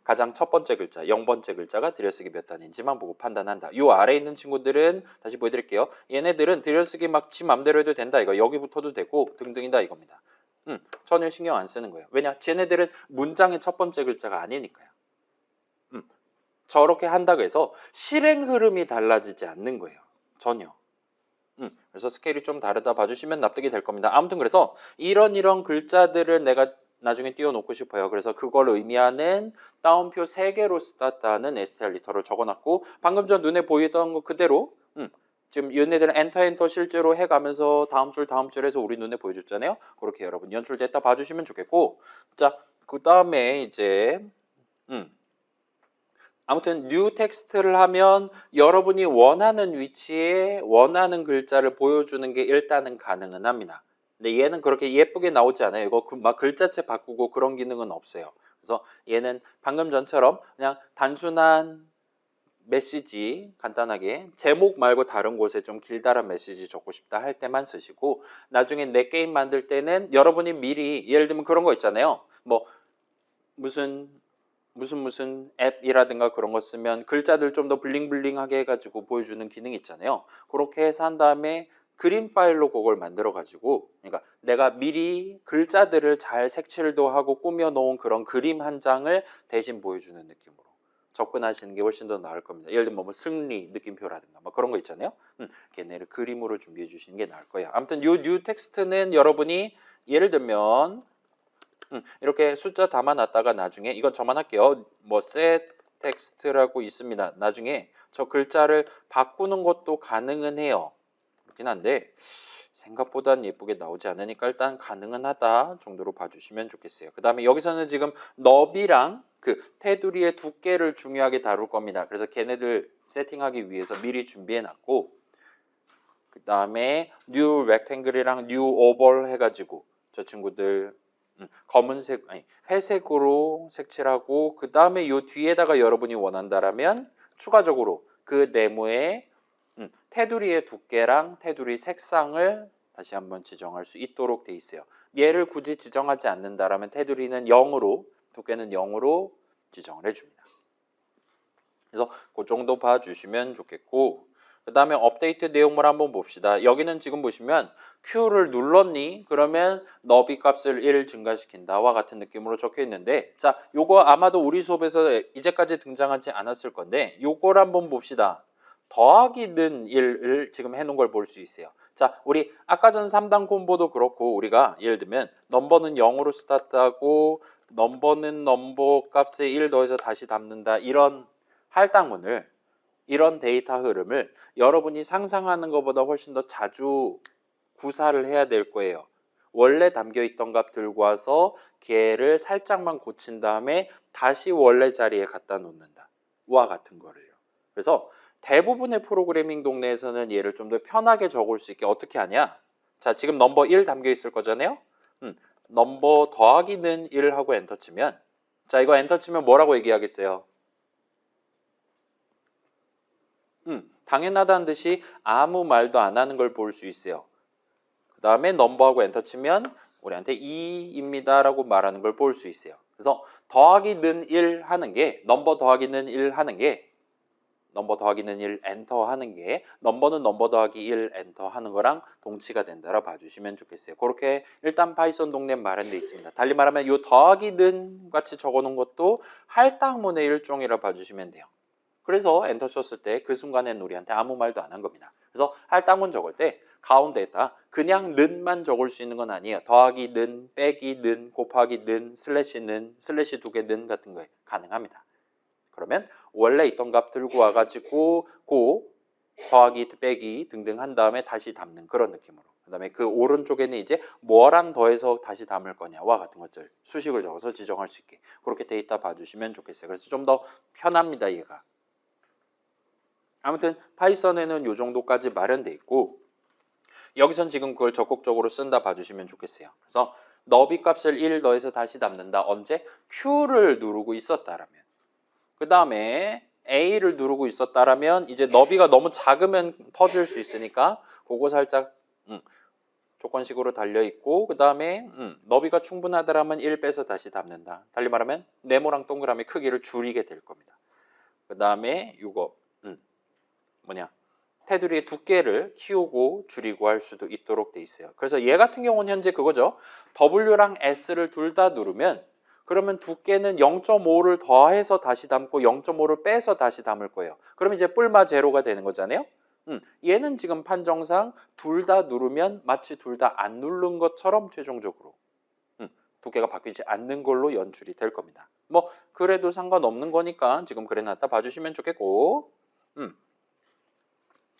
가장 첫 번째 글자, 0번째 글자가 들여쓰기 몇 단인지만 보고 판단한다. 이 아래에 있는 친구들은 다시 보여드릴게요. 얘네들은 들여쓰기 막 지 맘대로 해도 된다 이거. 여기부터도 되고 등등이다 이겁니다. 전혀 신경 안 쓰는 거예요. 왜냐? 쟤네들은 문장의 첫 번째 글자가 아니니까요. 저렇게 한다고 해서 실행 흐름이 달라지지 않는 거예요. 전혀. 그래서 스케일이 좀 다르다 봐주시면 납득이 될 겁니다. 아무튼 그래서 이런 글자들을 내가 나중에 띄워놓고 싶어요. 그래서 그걸 의미하는 따옴표 3개로 스타트하는 STR 리터를 적어놨고 방금 전 눈에 보이던 거 그대로 지금 얘네들은 엔터 실제로 해가면서 다음 줄 해서 우리 눈에 보여줬잖아요. 그렇게 여러분 연출됐다 봐주시면 좋겠고 자, 그 다음에 이제 아무튼 뉴 텍스트를 하면 여러분이 원하는 위치에 원하는 글자를 보여주는 게 일단은 가능은 합니다. 근데 얘는 그렇게 예쁘게 나오지 않아요. 이거 막 글자체 바꾸고 그런 기능은 없어요. 그래서 얘는 방금 전처럼 그냥 단순한 메시지 간단하게 제목 말고 다른 곳에 좀 길다란 메시지 적고 싶다 할 때만 쓰시고 나중에 내 게임 만들 때는 여러분이 미리 예를 들면 그런 거 있잖아요. 뭐 무슨 앱이라든가 그런 거 쓰면 글자들 좀 더 블링블링하게 해가지고 보여주는 기능이 있잖아요. 그렇게 해서 한 다음에 그림 파일로 그걸 만들어 가지고 그러니까 내가 미리 글자들을 잘 색칠도 하고 꾸며 놓은 그런 그림 한 장을 대신 보여주는 느낌으로 접근하시는 게 훨씬 더 나을 겁니다. 예를 들면 뭐 승리 느낌표라든가 뭐 그런 거 있잖아요. 걔네를 그림으로 준비해 주시는 게 나을 거예요. 아무튼 요 뉴 텍스트는 여러분이 예를 들면 이렇게 숫자 담아놨다가 나중에 이건 저만 할게요. 뭐 set 텍스트라고 있습니다. 나중에 저 글자를 바꾸는 것도 가능은 해요. 그렇긴 한데 생각보단 예쁘게 나오지 않으니까 일단 가능은 하다 정도로 봐주시면 좋겠어요. 그 다음에 여기서는 지금 너비랑 그 테두리의 두께를 중요하게 다룰 겁니다. 그래서 걔네들 세팅하기 위해서 미리 준비해놨고 그 다음에 new rectangle이랑 new oval 해가지고 저 친구들 검은색 아니 회색으로 색칠하고 그 다음에 요 뒤에다가 여러분이 원한다라면 추가적으로 그 네모에 테두리의 두께랑 테두리 색상을 다시 한번 지정할 수 있도록 돼 있어요. 얘를 굳이 지정하지 않는다라면 테두리는 0으로 두께는 0으로 지정을 해줍니다. 그래서 그 정도 봐주시면 좋겠고 그 다음에 업데이트 내용물 한번 봅시다. 여기는 지금 보시면 Q를 눌렀니? 그러면 너비 값을 1 증가시킨다와 같은 느낌으로 적혀 있는데 자, 요거 아마도 우리 수업에서 이제까지 등장하지 않았을 건데 요걸 한번 봅시다. 더하기는 1을 지금 해놓은 걸 볼 수 있어요. 자, 우리 아까 전 3단 콤보도 그렇고 우리가 예를 들면 넘버는 0으로 스타트하고 넘버는 넘버 값에 1 더해서 다시 담는다 이런 할당문을 이런 데이터 흐름을 여러분이 상상하는 것보다 훨씬 더 자주 구사를 해야 될 거예요. 원래 담겨있던 값 들고 와서 걔를 살짝만 고친 다음에 다시 원래 자리에 갖다 놓는다. 와 같은 거를요. 그래서 대부분의 프로그래밍 동네에서는 얘를 좀 더 편하게 적을 수 있게 어떻게 하냐? 자, 지금 넘버 1 담겨 있을 거잖아요. 넘버 더하기는 1 하고 엔터 치면, 자, 이거 엔터 치면 뭐라고 얘기하겠어요? 당연하다는 듯이 아무 말도 안 하는 걸 볼 수 있어요. 그 다음에 넘버하고 엔터 치면 우리한테 2입니다 라고 말하는 걸 볼 수 있어요. 그래서 더하기는 1 하는 게, 넘버 더하기는 1 하는 게, 넘버 더하기는 1 엔터 하는 게 넘버는 넘버 더하기 1 엔터 하는 거랑 동치가 된다라 봐주시면 좋겠어요. 그렇게 일단 파이썬 동네 마련되어 있습니다. 달리 말하면 이 더하기는 같이 적어놓은 것도 할당문의 일종이라 봐주시면 돼요. 그래서 엔터 쳤을 때 그 순간엔 우리한테 아무 말도 안 한 겁니다. 그래서 할당문 적을 때 가운데에다 그냥 는만 적을 수 있는 건 아니에요. 더하기 는, 빼기 는, 곱하기 는, 슬래시 는, 슬래시 2개 는 같은 거 가능합니다. 그러면 원래 있던 값 들고 와가지고 더하기, 빼기 등등 한 다음에 다시 담는 그런 느낌으로. 그 다음에 그 오른쪽에는 이제 뭐랑 더해서 다시 담을 거냐와 같은 것들 수식을 적어서 지정할 수 있게 그렇게 돼 있다 봐주시면 좋겠어요. 그래서 좀 더 편합니다, 얘가. 아무튼 파이썬에는 이 정도까지 마련돼 있고 여기선 지금 그걸 적극적으로 쓴다 봐주시면 좋겠어요. 그래서 너비 값을 1 더해서 다시 담는다. 언제? Q를 누르고 있었다라면. 그 다음에 A를 누르고 있었다라면 이제 너비가 너무 작으면 터질 수 있으니까 그거 살짝 조건식으로 달려있고 그 다음에 너비가 충분하다라면 1 빼서 다시 담는다. 달리 말하면 네모랑 동그라미 크기를 줄이게 될 겁니다. 그 다음에 이거 테두리의 두께를 키우고 줄이고 할 수도 있도록 돼 있어요. 그래서 얘 같은 경우는 현재 그거죠. W랑 S를 둘 다 누르면 그러면 두께는 0.5를 더해서 다시 담고 0.5를 빼서 다시 담을 거예요. 그럼 이제 뿔마 제로가 되는 거잖아요. 얘는 지금 판정상 둘 다 누르면 마치 둘 다 안 누른 것처럼 최종적으로 두께가 바뀌지 않는 걸로 연출이 될 겁니다. 뭐 그래도 상관없는 거니까 지금 그래놨다 봐주시면 좋겠고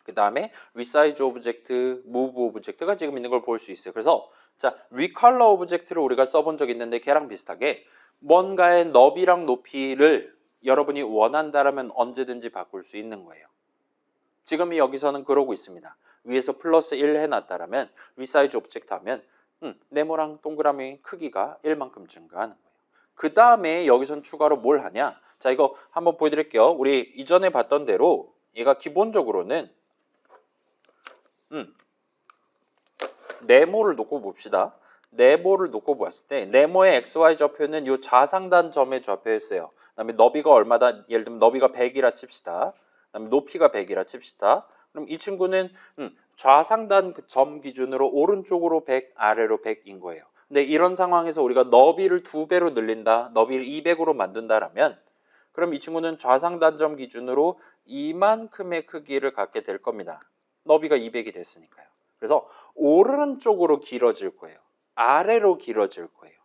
그 다음에 resize 오브젝트, move 오브젝트가 지금 있는 걸 볼 수 있어요. 그래서 자, recolor 오브젝트를 우리가 써본 적이 있는데 걔랑 비슷하게 뭔가의 너비랑 높이를 여러분이 원한다라면 언제든지 바꿀 수 있는 거예요. 지금 여기서는 그러고 있습니다. 위에서 플러스 1 해놨다라면 resize 오브젝트 하면 네모랑 동그라미 크기가 1만큼 증가하는 거예요. 그 다음에 여기선 추가로 뭘 하냐? 자, 이거 한번 보여드릴게요. 우리 이전에 봤던 대로 얘가 기본적으로는 네모를 놓고 봅시다. 네모를 놓고 봤을 때 네모의 XY 좌표는 이 좌상단 점의 좌표였어요. 그 다음에 너비가 얼마다? 예를 들면 너비가 100이라 칩시다. 그 다음에 높이가 100이라 칩시다. 그럼 이 친구는 좌상단 그 점 기준으로 오른쪽으로 100, 아래로 100인 거예요. 근데 이런 상황에서 우리가 너비를 2배로 늘린다. 너비를 200으로 만든다라면 그럼 이 친구는 좌상단 점 기준으로 이만큼의 크기를 갖게 될 겁니다. 너비가 200이 됐으니까요. 그래서 오른쪽으로 길어질 거예요. 아래로 길어질 거예요.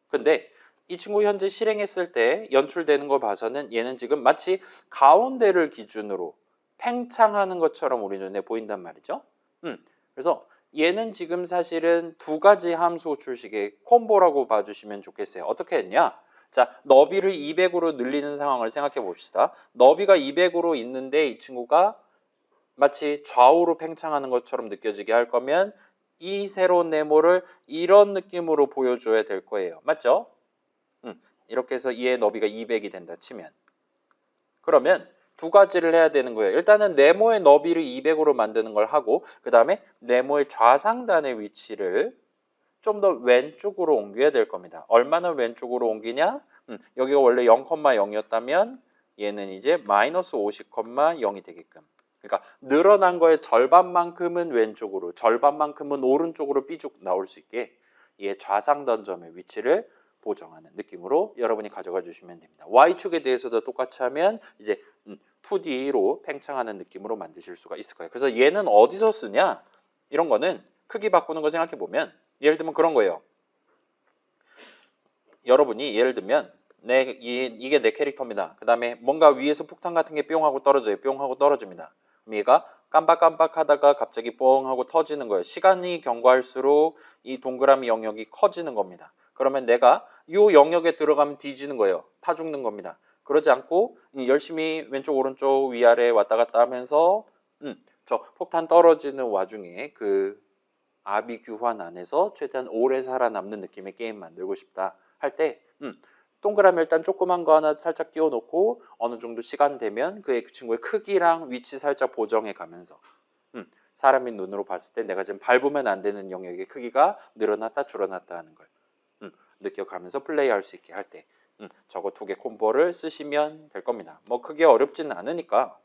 근데 이 친구 현재 실행했을 때 연출되는 걸 봐서는 얘는 지금 마치 가운데를 기준으로 팽창하는 것처럼 우리 눈에 보인단 말이죠. 그래서 얘는 지금 사실은 두 가지 함수 출식의 콤보라고 봐주시면 좋겠어요. 어떻게 했냐? 자, 너비를 200으로 늘리는 상황을 생각해 봅시다. 너비가 200으로 있는데 이 친구가 마치 좌우로 팽창하는 것처럼 느껴지게 할 거면 이 세로운 네모를 이런 느낌으로 보여줘야 될 거예요. 맞죠? 이렇게 해서 얘의 너비가 200이 된다 치면 그러면 두 가지를 해야 되는 거예요. 일단은 네모의 너비를 200으로 만드는 걸 하고 그 다음에 네모의 좌상단의 위치를 좀 더 왼쪽으로 옮겨야 될 겁니다. 얼마나 왼쪽으로 옮기냐? 여기가 원래 0,0이었다면 얘는 이제 마이너스 50,0이 되게끔 그러니까 늘어난 거의 절반만큼은 왼쪽으로 절반만큼은 오른쪽으로 삐죽 나올 수 있게 얘 좌상단 점의 위치를 보정하는 느낌으로 여러분이 가져가 주시면 됩니다. Y축에 대해서도 똑같이 하면 이제 2D로 팽창하는 느낌으로 만드실 수가 있을 거예요. 그래서 얘는 어디서 쓰냐? 이런 거는 크기 바꾸는 거 생각해 보면 예를 들면 그런 거예요. 여러분이 예를 들면 이게 내 캐릭터입니다. 그 다음에 뭔가 위에서 폭탄 같은 게 뿅 하고 떨어져요. 뿅 하고 떨어집니다. 그럼 얘가 깜빡깜빡 하다가 갑자기 뽕 하고 터지는 거예요. 시간이 경과할수록 이 동그라미 영역이 커지는 겁니다. 그러면 내가 이 영역에 들어가면 뒤지는 거예요. 타 죽는 겁니다. 그러지 않고 열심히 왼쪽 오른쪽 위아래 왔다 갔다 하면서 저 폭탄 떨어지는 와중에 그 아비규환 안에서 최대한 오래 살아남는 느낌의 게임 만들고 싶다 할 때 동그라미 일단 조그만 거 하나 살짝 띄워놓고 어느 정도 시간 되면 그 친구의 크기랑 위치 살짝 보정해 가면서 사람의 눈으로 봤을 때 내가 지금 밟으면 안 되는 영역의 크기가 늘어났다 줄어났다 하는 걸 느껴가면서 플레이할 수 있게 할 때 저거 두 개 콤보를 쓰시면 될 겁니다. 뭐 크게 어렵지는 않으니까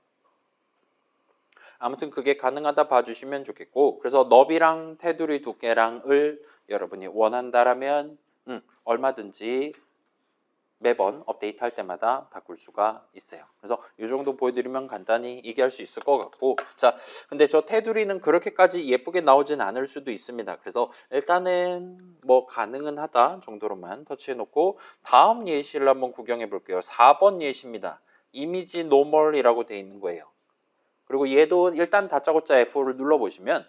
아무튼 그게 가능하다 봐주시면 좋겠고, 그래서 너비랑 테두리 두께랑을 여러분이 원한다라면 얼마든지 매번 업데이트 할 때마다 바꿀 수가 있어요. 그래서 이 정도 보여드리면 간단히 얘기할 수 있을 것 같고, 자, 근데 저 테두리는 그렇게까지 예쁘게 나오진 않을 수도 있습니다. 그래서 일단은 뭐 가능은 하다 정도로만 터치해 놓고 다음 예시를 한번 구경해 볼게요. 4번 예시입니다. 이미지 노멀이라고 되어 있는 거예요. 그리고 얘도 일단 다짜고짜 F4를 눌러보시면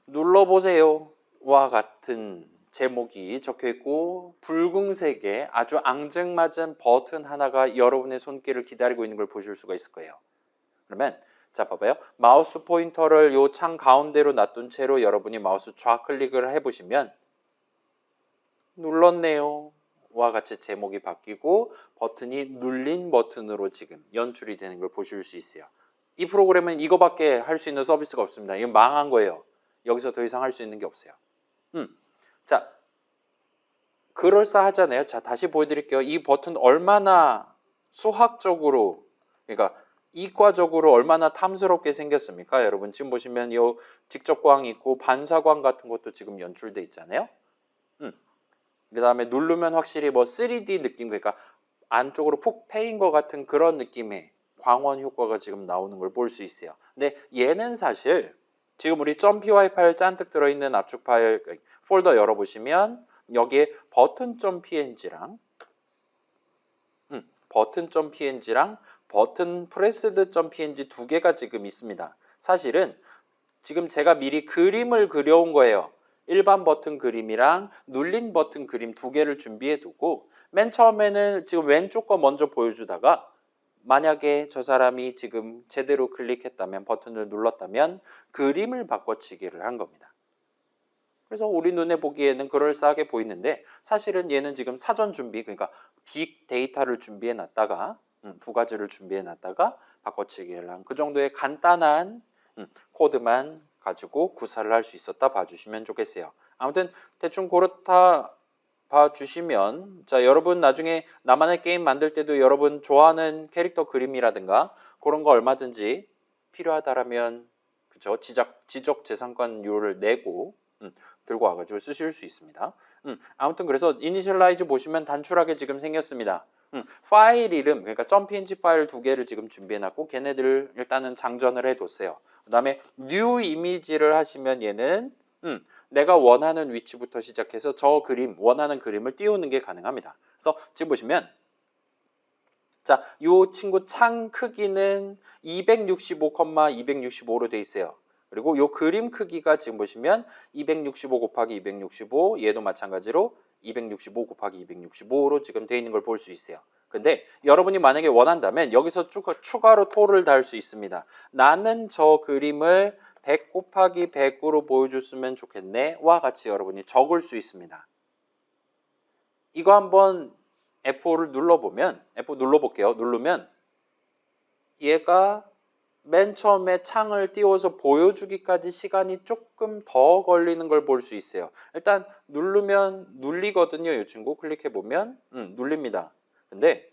눌러보세요 와 같은 제목이 적혀 있고 붉은색의 아주 앙증맞은 버튼 하나가 여러분의 손길을 기다리고 있는 걸 보실 수가 있을 거예요. 그러면 자 봐봐요. 마우스 포인터를 요 창 가운데로 놔둔 채로 여러분이 마우스 좌클릭을 해보시면 눌렀네요 와 같이 제목이 바뀌고 버튼이 눌린 버튼으로 지금 연출이 되는 걸 보실 수 있어요. 이 프로그램은 이거밖에 할 수 있는 서비스가 없습니다. 이건 망한 거예요. 여기서 더 이상 할 수 있는 게 없어요. 자, 그럴싸하잖아요. 자, 다시 보여드릴게요. 이 버튼 얼마나 수학적으로, 그러니까 이과적으로 얼마나 탐스럽게 생겼습니까? 여러분 지금 보시면 이 직접광 있고 반사광 같은 것도 지금 연출돼 있잖아요. 그 다음에 누르면 확실히 뭐 3D 느낌, 그러니까 안쪽으로 푹 패인 것 같은 그런 느낌의 광원 효과가 지금 나오는 걸 볼 수 있어요. 근데 얘는 사실 지금 우리 .py 파일 잔뜩 들어있는 압축 파일 폴더 열어보시면 여기에 버튼.png랑 버튼.png랑 버튼 프레스드.png 두 개가 지금 있습니다. 사실은 지금 제가 미리 그림을 그려온 거예요. 일반 버튼 그림이랑 눌린 버튼 그림 두 개를 준비해 두고 맨 처음에는 지금 왼쪽 거 먼저 보여주다가 만약에 저 사람이 지금 제대로 클릭했다면 버튼을 눌렀다면 그림을 바꿔치기를 한 겁니다. 그래서 우리 눈에 보기에는 그럴싸하게 보이는데 사실은 얘는 지금 사전 준비, 그러니까 빅데이터를 준비해 놨다가 두 가지를 준비해 놨다가 바꿔치기를 한 그 정도의 간단한 코드만 가지고 구사를 할 수 있었다 봐주시면 좋겠어요. 아무튼 대충 그렇다 봐주시면, 자, 여러분 나중에 나만의 게임 만들 때도 여러분 좋아하는 캐릭터 그림이라든가 그런 거 얼마든지 필요하다라면 그죠, 지적재산권료를 내고 들고 와가지고 쓰실 수 있습니다. 아무튼 그래서 이니셜라이즈 보시면 단출하게 지금 생겼습니다. 파일 이름, 그러니까 .png 파일 두 개를 지금 준비해놨고 걔네들을 일단은 장전을 해뒀어요. 그 다음에 new 이미지를 하시면 얘는 내가 원하는 위치부터 시작해서 저 그림, 원하는 그림을 띄우는 게 가능합니다. 그래서 지금 보시면 자, 이 친구 창 크기는 265,265로 돼 있어요. 그리고 이 그림 크기가 지금 보시면 265 곱하기 265, 얘도 마찬가지로 265 곱하기 265로 지금 돼 있는 걸 볼 수 있어요. 근데 여러분이 만약에 원한다면 여기서 추가로 톨을 달 수 있습니다. 나는 저 그림을 100 곱하기 100으로 보여줬으면 좋겠네 와 같이 여러분이 적을 수 있습니다. 이거 한번 F4를 눌러보면, F4 눌러볼게요. 누르면 얘가 맨 처음에 창을 띄워서 보여주기까지 시간이 조금 더 걸리는 걸 볼 수 있어요. 일단 누르면 눌리거든요. 이 친구 클릭해보면 눌립니다. 근데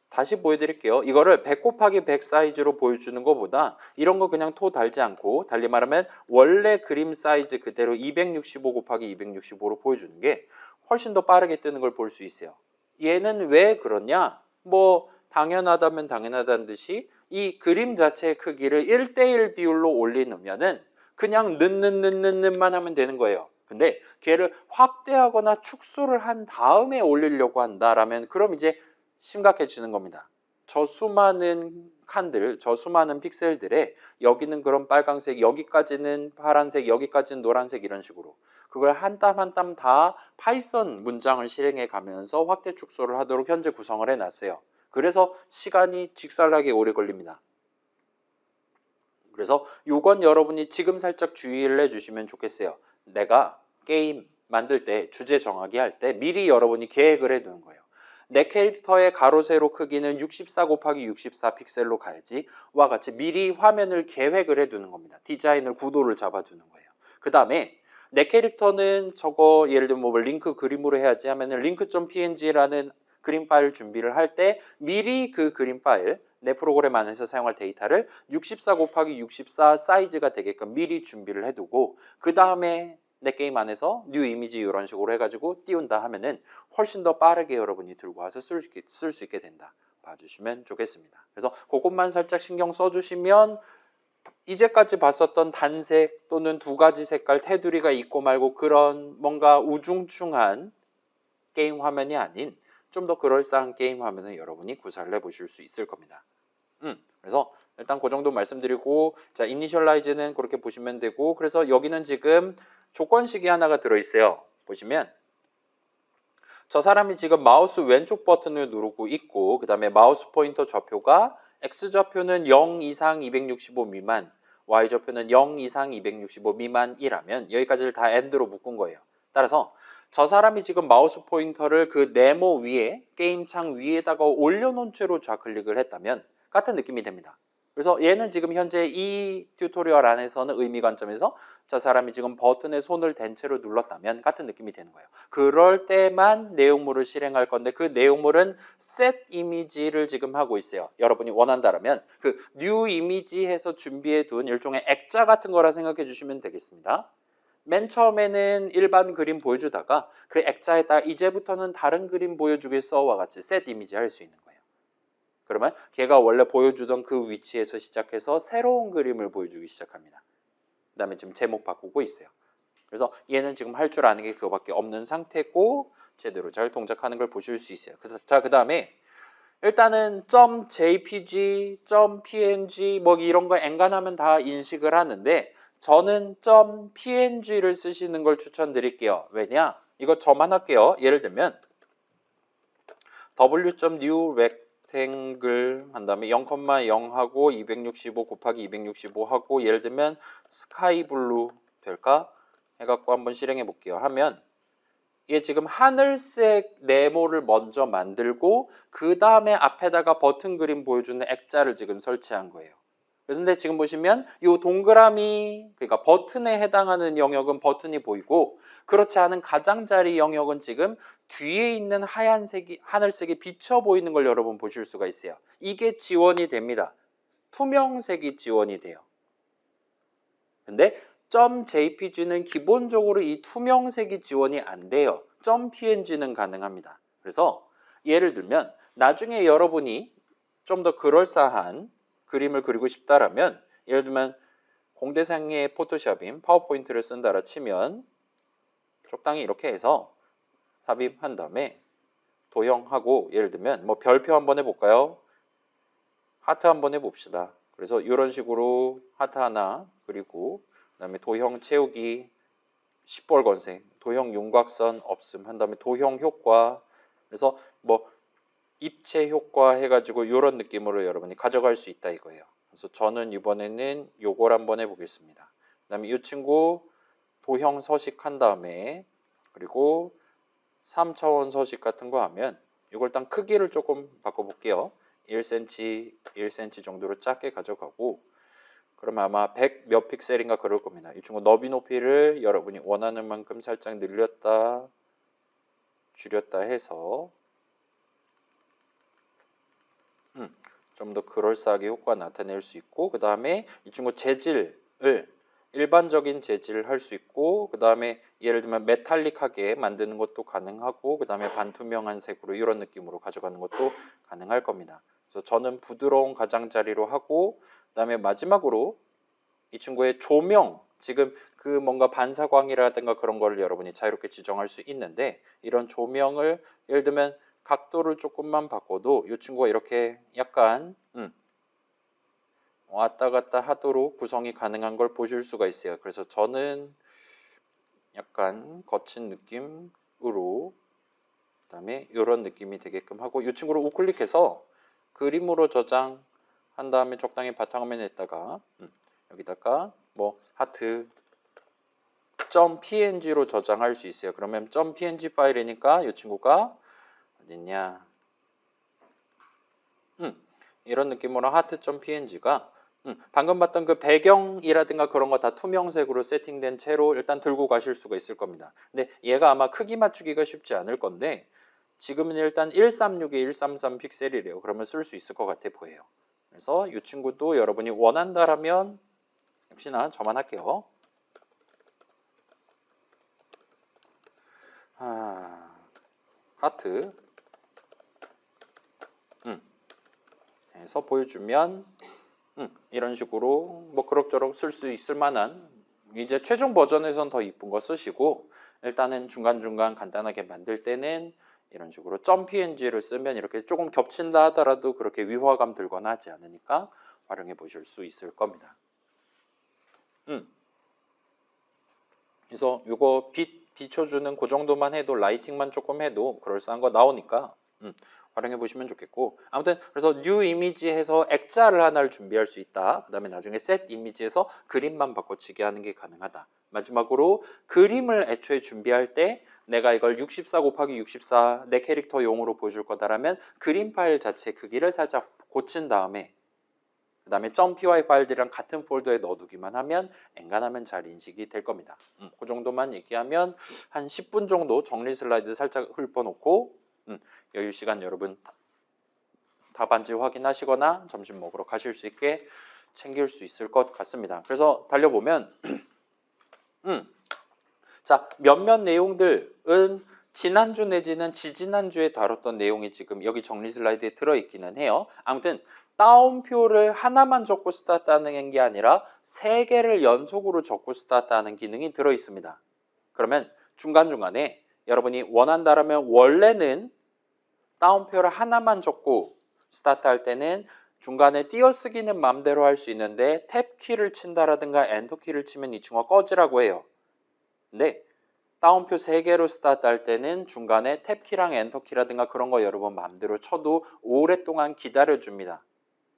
다시 보여드릴게요. 이거를 100 곱하기 100 사이즈로 보여주는 것보다 이런 거 그냥 토 달지 않고, 달리 말하면 원래 그림 사이즈 그대로 265 곱하기 265로 보여주는 게 훨씬 더 빠르게 뜨는 걸 볼 수 있어요. 얘는 왜 그러냐? 뭐 당연하다면 당연하다는 듯이 이 그림 자체의 크기를 1:1 비율로 올리면은 그냥 는만 하면 되는 거예요. 근데 걔를 확대하거나 축소를 한 다음에 올리려고 한다라면 그럼 이제 심각해지는 겁니다. 저 수많은 칸들, 저 수많은 픽셀들에 여기는 그런 빨강색, 여기까지는 파란색, 여기까지는 노란색 이런 식으로 그걸 한 땀 한 땀 다 파이썬 문장을 실행해 가면서 확대 축소를 하도록 현재 구성을 해놨어요. 그래서 시간이 직살나게 오래 걸립니다. 그래서 요건 여러분이 지금 살짝 주의를 해주시면 좋겠어요. 내가 게임 만들 때 주제 정하기 할 때 미리 여러분이 계획을 해두는 거예요. 내 캐릭터의 가로 세로 크기는 64 곱하기 64 픽셀로 가야지 와 같이 미리 화면을 계획을 해두는 겁니다. 디자인을 구도를 잡아두는 거예요. 그 다음에 내 캐릭터는 저거 예를 들면 뭐 링크 그림으로 해야지 하면은 link.png라는 그림 파일 준비를 할 때 미리 그 그림 파일 내 프로그램 안에서 사용할 데이터를 64 곱하기 64 사이즈가 되게끔 미리 준비를 해두고 그 다음에 내 게임 안에서 뉴 이미지 이런 식으로 해가지고 띄운다 하면은 훨씬 더 빠르게 여러분이 들고 와서 쓸 수 있게 된다. 봐주시면 좋겠습니다. 그래서 그것만 살짝 신경 써주시면 이제까지 봤었던 단색 또는 두 가지 색깔 테두리가 있고 말고 그런 뭔가 우중충한 게임 화면이 아닌 좀 더 그럴싸한 게임 화면을 여러분이 구사를 해보실 수 있을 겁니다. 그래서 일단 그 정도 말씀드리고 자 이니셜라이즈는 그렇게 보시면 되고 그래서 여기는 지금 조건식이 하나가 들어있어요. 보시면 저 사람이 지금 마우스 왼쪽 버튼을 누르고 있고 그 다음에 마우스 포인터 좌표가 X좌표는 0 이상 265 미만 Y좌표는 0 이상 265 미만이라면 여기까지를 다 AND로 묶은 거예요. 따라서 저 사람이 지금 마우스 포인터를 그 네모 위에 게임 창 위에다가 올려놓은 채로 좌클릭을 했다면 같은 느낌이 됩니다. 그래서 얘는 지금 현재 이 튜토리얼 안에서는 의미 관점에서 저 사람이 지금 버튼에 손을 댄 채로 눌렀다면 같은 느낌이 되는 거예요. 그럴 때만 내용물을 실행할 건데 그 내용물은 set 이미지를 지금 하고 있어요. 여러분이 원한다면 그 new 이미지 해서 준비해 둔 일종의 액자 같은 거라 생각해 주시면 되겠습니다. 맨 처음에는 일반 그림 보여주다가 그 액자에다 이제부터는 다른 그림 보여주겠어와 같이 set 이미지 할 수 있는 거예요. 그러면 걔가 원래 보여주던 그 위치에서 시작해서 새로운 그림을 보여주기 시작합니다. 그 다음에 지금 제목 바꾸고 있어요. 그래서 얘는 지금 할 줄 아는 게 그거밖에 없는 상태고 제대로 잘 동작하는 걸 보실 수 있어요. 자, 그 다음에 일단은 .jpg, .png 뭐 이런 거 엔간하면 다 인식을 하는데 저는 .png를 쓰시는 걸 추천드릴게요. 왜냐? 이거 저만 할게요. 예를 들면 w.new rectangle 한 다음에 0,0 하고 265 곱하기 265 하고 예를 들면 스카이 블루 될까? 해갖고 한번 실행해 볼게요. 하면 얘 지금 하늘색 네모를 먼저 만들고 그 다음에 앞에다가 버튼 그림 보여주는 액자를 지금 설치한 거예요. 그런데 지금 보시면 이 동그라미 그러니까 버튼에 해당하는 영역은 버튼이 보이고 그렇지 않은 가장자리 영역은 지금 뒤에 있는 하얀색이 하늘색이 비쳐 보이는 걸 여러분 보실 수가 있어요. 이게 지원이 됩니다. 투명색이 지원이 돼요. 근데 .jpg는 기본적으로 이 투명색이 지원이 안 돼요. .png는 가능합니다. 그래서 예를 들면 나중에 여러분이 좀 더 그럴싸한 그림을 그리고 싶다라면 예를 들면 공대생의 포토샵인 파워포인트를 쓴다라 치면 적당히 이렇게 해서 삽입한 다음에 도형하고 예를 들면 뭐 별표 한번 해볼까요? 하트 한번 해봅시다. 그래서 이런 식으로 하트 하나 그리고 그다음에 도형 채우기 시뻘건색 도형 윤곽선 없음 한 다음에 도형 효과 그래서 뭐 입체 효과 해가지고 이런 느낌으로 여러분이 가져갈 수 있다 이거예요. 그래서 저는 이번에는 요걸 한번 해보겠습니다. 그 다음에 이 친구 도형 서식 한 다음에 그리고 3차원 서식 같은 거 하면 이걸 일단 크기를 조금 바꿔볼게요. 1cm, 1cm 정도로 작게 가져가고 그러면 아마 100 몇 픽셀인가 그럴 겁니다. 이 친구 너비 높이를 여러분이 원하는 만큼 살짝 늘렸다 줄였다 해서 좀 더 그럴싸하게 효과 나타낼 수 있고 그 다음에 이 친구 재질을 일반적인 재질을 할 수 있고 그 다음에 예를 들면 메탈릭하게 만드는 것도 가능하고 그 다음에 반투명한 색으로 이런 느낌으로 가져가는 것도 가능할 겁니다. 그래서 저는 부드러운 가장자리로 하고 그 다음에 마지막으로 이 친구의 조명 지금 그 뭔가 반사광이라든가 그런 거를 여러분이 자유롭게 지정할 수 있는데 이런 조명을 예를 들면 각도를 조금만 바꿔도 이 친구가 이렇게 약간 왔다 갔다 하도록 구성이 가능한 걸 보실 수가 있어요. 그래서 저는 약간 거친 느낌으로 그다음에 이런 느낌이 되게끔 하고 이 친구를 우클릭해서 그림으로 저장한 다음에 적당히 바탕화면에다가 여기다가 뭐 하트 .png로 저장할 수 있어요. 그러면 .png 파일이니까 이 친구가 어딨냐 이런 느낌으로 하트.png가 방금 봤던 그 배경이라든가 그런 거 다 투명색으로 세팅된 채로 일단 들고 가실 수가 있을 겁니다. 근데 얘가 아마 크기 맞추기가 쉽지 않을 건데 지금은 일단 1362, 133 픽셀이래요. 그러면 쓸 수 있을 것 같아 보여요. 그래서 이 친구도 여러분이 원한다라면 역시나 저만 할게요. 하트 해서 보여주면 이런 식으로 뭐 그럭저럭 쓸 수 있을 만한 이제 최종 버전에선 더 이쁜 거 쓰시고 일단은 중간중간 간단하게 만들 때는 이런 식으로 .png를 쓰면 이렇게 조금 겹친다 하더라도 그렇게 위화감 들거나 하지 않으니까 활용해 보실 수 있을 겁니다. 그래서 이거 빛 비춰주는 그 정도만 해도 라이팅만 조금 해도 그럴싸한 거 나오니까 활용해 보시면 좋겠고 아무튼 그래서 뉴 이미지 해서 액자를 하나를 준비할 수 있다. 그 다음에 나중에 셋 이미지에서 그림만 바꿔치기 하는 게 가능하다. 마지막으로 그림을 애초에 준비할 때 내가 이걸 64 곱하기 64 내 캐릭터용으로 보여줄 거다라면 그림 파일 자체 크기를 살짝 고친 다음에 그 다음에 .py 파일들이랑 같은 폴더에 넣어두기만 하면 엔간하면 잘 인식이 될 겁니다. 그 정도만 얘기하면 한 10분 정도 정리 슬라이드 살짝 읊어놓고 여유 시간 여러분 답안지 확인하시거나 점심 먹으러 가실 수 있게 챙길 수 있을 것 같습니다. 그래서 달려보면 자 몇몇 내용들은 지난주 내지는 지지난주에 다뤘던 내용이 지금 여기 정리 슬라이드에 들어있기는 해요. 아무튼 따옴표를 하나만 적고 스타트하는 게 아니라 3개를 연속으로 적고 스타트하는 기능이 들어있습니다. 그러면 중간중간에 여러분이 원한다라면 원래는 따옴표를 하나만 적고 스타트할 때는 중간에 띄어쓰기는 마음대로 할 수 있는데 탭 키를 친다라든가 엔터 키를 치면 이 친구가 꺼지라고 해요. 근데 따옴표 3개로 스타트할 때는 중간에 탭 키랑 엔터 키라든가 그런 거 여러분 마음대로 쳐도 오랫동안 기다려줍니다.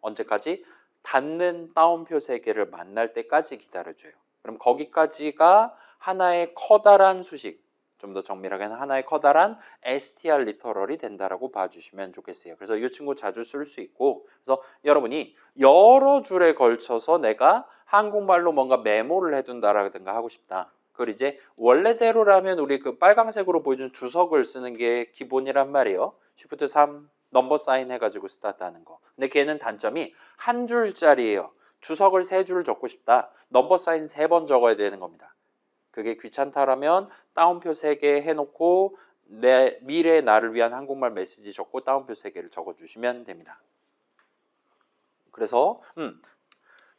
언제까지? 닿는 따옴표 3개를 만날 때까지 기다려줘요. 그럼 거기까지가 하나의 커다란 수식, 좀 더 정밀하게는 하나의 커다란 str 리터럴이 된다라고 봐주시면 좋겠어요. 그래서 이 친구 자주 쓸 수 있고 그래서 여러분이 여러 줄에 걸쳐서 내가 한국말로 뭔가 메모를 해둔다라든가 하고 싶다. 그걸 이제 원래대로라면 우리 그 빨강색으로 보여준 주석을 쓰는 게 기본이란 말이에요. Shift 3 넘버 사인 해가지고 스타트하는 거. 근데 걔는 단점이 한 줄짜리예요. 주석을 3줄 적고 싶다. 넘버 사인 3번 적어야 되는 겁니다. 그게 귀찮다라면 따옴표 3개 해놓고 내 미래의 나를 위한 한국말 메시지 적고 따옴표 3개를 적어주시면 됩니다. 그래서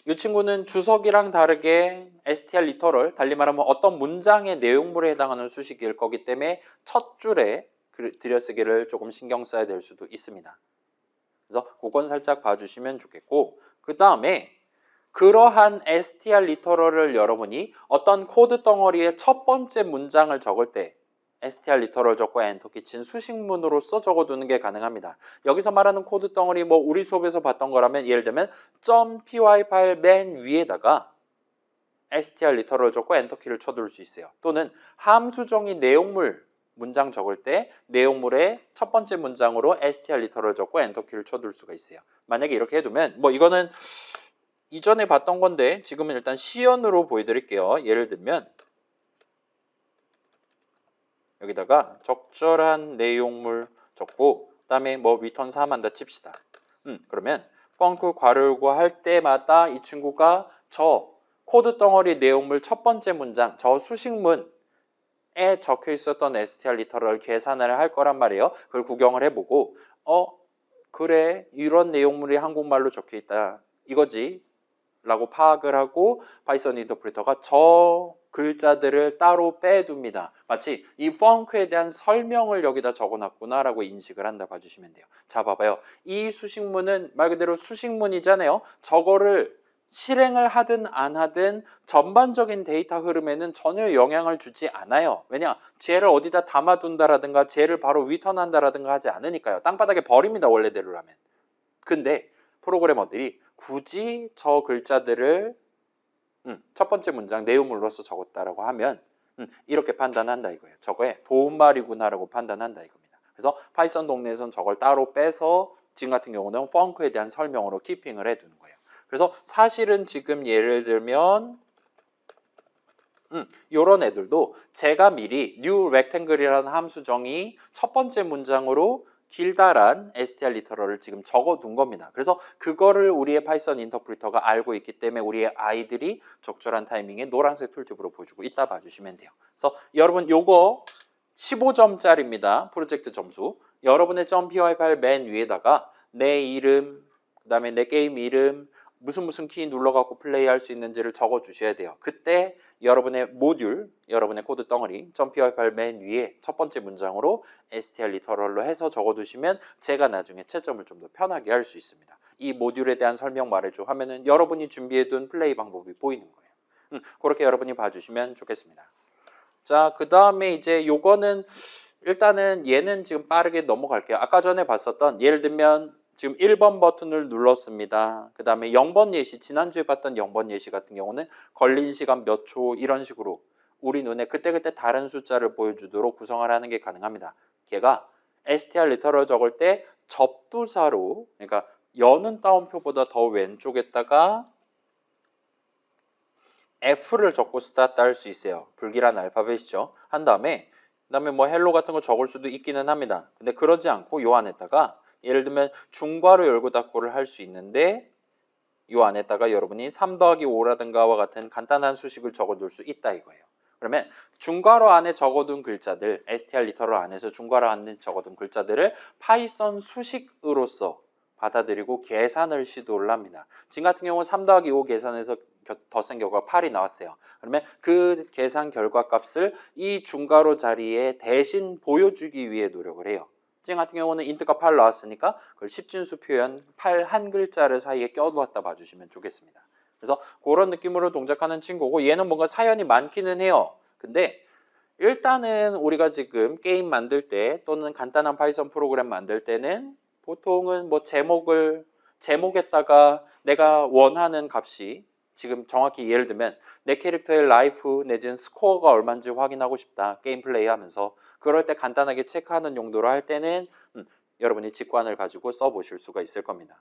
이 친구는 주석이랑 다르게 str 리터럴, 달리 말하면 어떤 문장의 내용물에 해당하는 수식일 거기 때문에 첫 줄에 들여쓰기를 조금 신경 써야 될 수도 있습니다. 그래서 그건 살짝 봐주시면 좋겠고 그 다음에 그러한 str 리터럴을 여러분이 어떤 코드 덩어리의 첫 번째 문장을 적을 때 str 리터럴 적고 엔터키 친 수식문으로써 적어두는 게 가능합니다. 여기서 말하는 코드 덩어리 뭐 우리 수업에서 봤던 거라면 예를 들면 .py 파일 맨 위에다가 str 리터럴 적고 엔터키를 쳐둘 수 있어요. 또는 함수정의 내용물 문장 적을 때 내용물의 첫 번째 문장으로 str 리터럴 적고 엔터키를 쳐둘 수가 있어요. 만약에 이렇게 해두면 뭐 이거는 이전에 봤던 건데 지금은 일단 시연으로 보여드릴게요. 예를 들면 여기다가 적절한 내용물 적고 그 다음에 뭐 리턴 4 한다 칩시다. 그러면 펑크 괄호 할 때마다 이 친구가 저 코드 덩어리 내용물 첫 번째 문장 저 수식문에 적혀 있었던 str 리터럴 계산을 할 거란 말이에요. 그걸 구경을 해보고 그래 이런 내용물이 한국말로 적혀 있다 이거지. 라고 파악을 하고 파이썬 인터프리터가 저 글자들을 따로 빼둡니다. 마치 이 펑크에 대한 설명을 여기다 적어놨구나 라고 인식을 한다 봐주시면 돼요. 자, 봐봐요. 이 수식문은 말 그대로 수식문이잖아요. 저거를 실행을 하든 안 하든 전반적인 데이터 흐름에는 전혀 영향을 주지 않아요. 왜냐? 쟤를 어디다 담아둔다라든가 쟤를 바로 리턴한다라든가 하지 않으니까요. 땅바닥에 버립니다. 원래대로라면. 근데 프로그래머들이 굳이 저 글자들을 첫 번째 문장 내용물로서 적었다라고 하면 이렇게 판단한다 이거예요. 저거에 도움말이구나라고 판단한다 이겁니다. 그래서 파이썬 동네에서는 저걸 따로 빼서 지금 같은 경우는 펑크에 대한 설명으로 키핑을 해두는 거예요. 그래서 사실은 지금 예를 들면 이런 애들도 제가 미리 new rectangle이라는 함수정이 첫 번째 문장으로 길다란 str 리터럴을 지금 적어둔 겁니다. 그래서 그거를 우리의 파이썬 인터프리터가 알고 있기 때문에 우리의 아이들이 적절한 타이밍에 노란색 툴팁으로 보여주고 있다 봐주시면 돼요. 그래서 여러분 요거 15점짜리입니다. 프로젝트 점수. 여러분의 .py 파일 맨 위에다가 내 이름, 그 다음에 내 게임 이름, 무슨 키 눌러갖고 플레이할 수 있는지를 적어주셔야 돼요. 그때 여러분의 모듈, 여러분의 코드 덩어리 .py 파일 맨 위에 첫 번째 문장으로 str 리터럴로 해서 적어두시면 제가 나중에 채점을 좀 더 편하게 할 수 있습니다. 이 모듈에 대한 설명 말해줘 하면은 여러분이 준비해둔 플레이 방법이 보이는 거예요. 그렇게 여러분이 봐주시면 좋겠습니다. 자, 그 다음에 이제 요거는 일단은 얘는 지금 빠르게 넘어갈게요. 아까 전에 봤었던 예를 들면 지금 1번 버튼을 눌렀습니다. 그 다음에 0번 예시, 지난주에 봤던 0번 예시 같은 경우는 걸린 시간 몇 초 이런 식으로 우리 눈에 그때그때 다른 숫자를 보여주도록 구성을 하는 게 가능합니다. 걔가 str 리터럴 적을 때 접두사로, 그러니까 여는 따옴표보다 더 왼쪽에다가 F를 적고 스타트 할 수 있어요. 불길한 알파벳이죠. 한 다음에 그다음에 뭐 헬로 같은 거 적을 수도 있기는 합니다. 근데 그러지 않고 요 안에다가 예를 들면 중괄호 열고 닫고를 할 수 있는데 요 안에다가 여러분이 3 더하기 5라든가와 같은 간단한 수식을 적어둘 수 있다 이거예요. 그러면 중괄호 안에 적어둔 글자들, str 리터럴 안에서 중괄호 안에 적어둔 글자들을 파이썬 수식으로서 받아들이고 계산을 시도를 합니다. 지금 같은 경우는 3 더하기 5 계산해서 덧센 결과가 8이 나왔어요. 그러면 그 계산 결과 값을 이 중괄호 자리에 대신 보여주기 위해 노력을 해요. 지금 같은 경우는 인트가 8 나왔으니까 그걸 10진수 표현 8 한 글자를 사이에 껴두었다 봐주시면 좋겠습니다. 그래서 그런 느낌으로 동작하는 친구고 얘는 뭔가 사연이 많기는 해요. 근데 일단은 우리가 지금 게임 만들 때 또는 간단한 파이썬 프로그램 만들 때는 보통은 뭐 제목에다가 내가 원하는 값이 지금 정확히 예를 들면 내 캐릭터의 라이프 내지는 스코어가 얼마인지 확인하고 싶다. 게임 플레이 하면서 그럴 때 간단하게 체크하는 용도로 할 때는 여러분이 직관을 가지고 써보실 수가 있을 겁니다.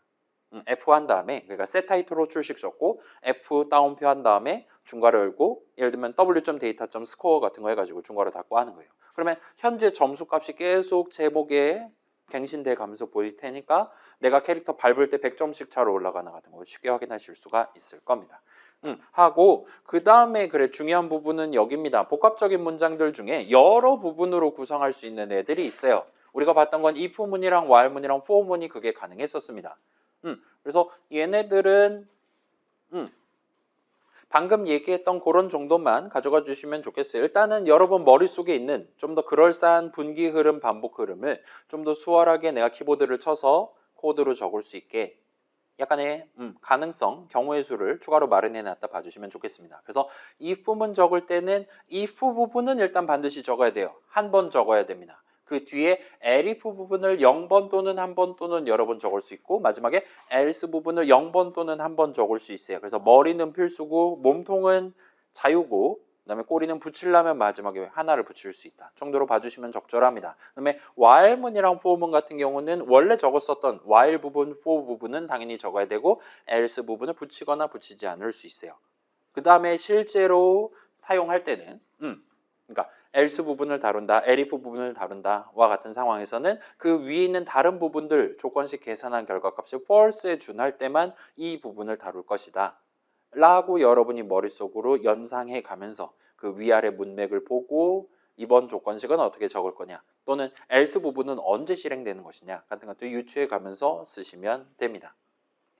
F 한 다음에 그러니까 set 타이틀로 출식 적고 F 다운표 한 다음에 중괄호 열고 예를 들면 w.data.score 같은 거 해가지고 중괄호 닫고 하는 거예요. 그러면 현재 점수 값이 계속 제목에 갱신돼 가면서 보일 테니까 내가 캐릭터 밟을 때 100점씩 차로 올라가나 같은 거 쉽게 확인하실 수가 있을 겁니다. 하고 그 다음에 그래 중요한 부분은 여기입니다. 복합적인 문장들 중에 여러 부분으로 구성할 수 있는 애들이 있어요. 우리가 봤던 건 if문이랑 while문이랑 for문이 그게 가능했었습니다. 그래서 얘네들은 방금 얘기했던 그런 정도만 가져가 주시면 좋겠어요. 일단은 여러분 머릿속에 있는 좀 더 그럴싸한 분기 흐름, 반복 흐름을 좀 더 수월하게 내가 키보드를 쳐서 코드로 적을 수 있게 약간의 가능성, 경우의 수를 추가로 마련해 놨다 봐주시면 좋겠습니다. 그래서 if 부분 적을 때는 if 부분은 일단 반드시 적어야 돼요. 한 번 적어야 됩니다. 그 뒤에 elif 부분을 0번 또는 한 번 또는 여러 번 적을 수 있고 마지막에 else 부분을 0번 또는 한 번 적을 수 있어요. 그래서 머리는 필수고 몸통은 자유고 그다음에 꼬리는 붙이려면 마지막에 하나를 붙일 수 있다 정도로 봐주시면 적절합니다. 그다음에 while문이랑 for문 같은 경우는 원래 적었었던 while 부분, for 부분은 당연히 적어야 되고 else 부분을 붙이거나 붙이지 않을 수 있어요. 그 다음에 실제로 사용할 때는 그러니까 else 부분을 다룬다, elif 부분을 다룬다와 같은 상황에서는 그 위에 있는 다른 부분들 조건식 계산한 결과값을 false에 준할 때만 이 부분을 다룰 것이다 라고 여러분이 머릿속으로 연상해 가면서 그 위아래 문맥을 보고 이번 조건식은 어떻게 적을 거냐 또는 else 부분은 언제 실행되는 것이냐 같은 것도 유추해 가면서 쓰시면 됩니다.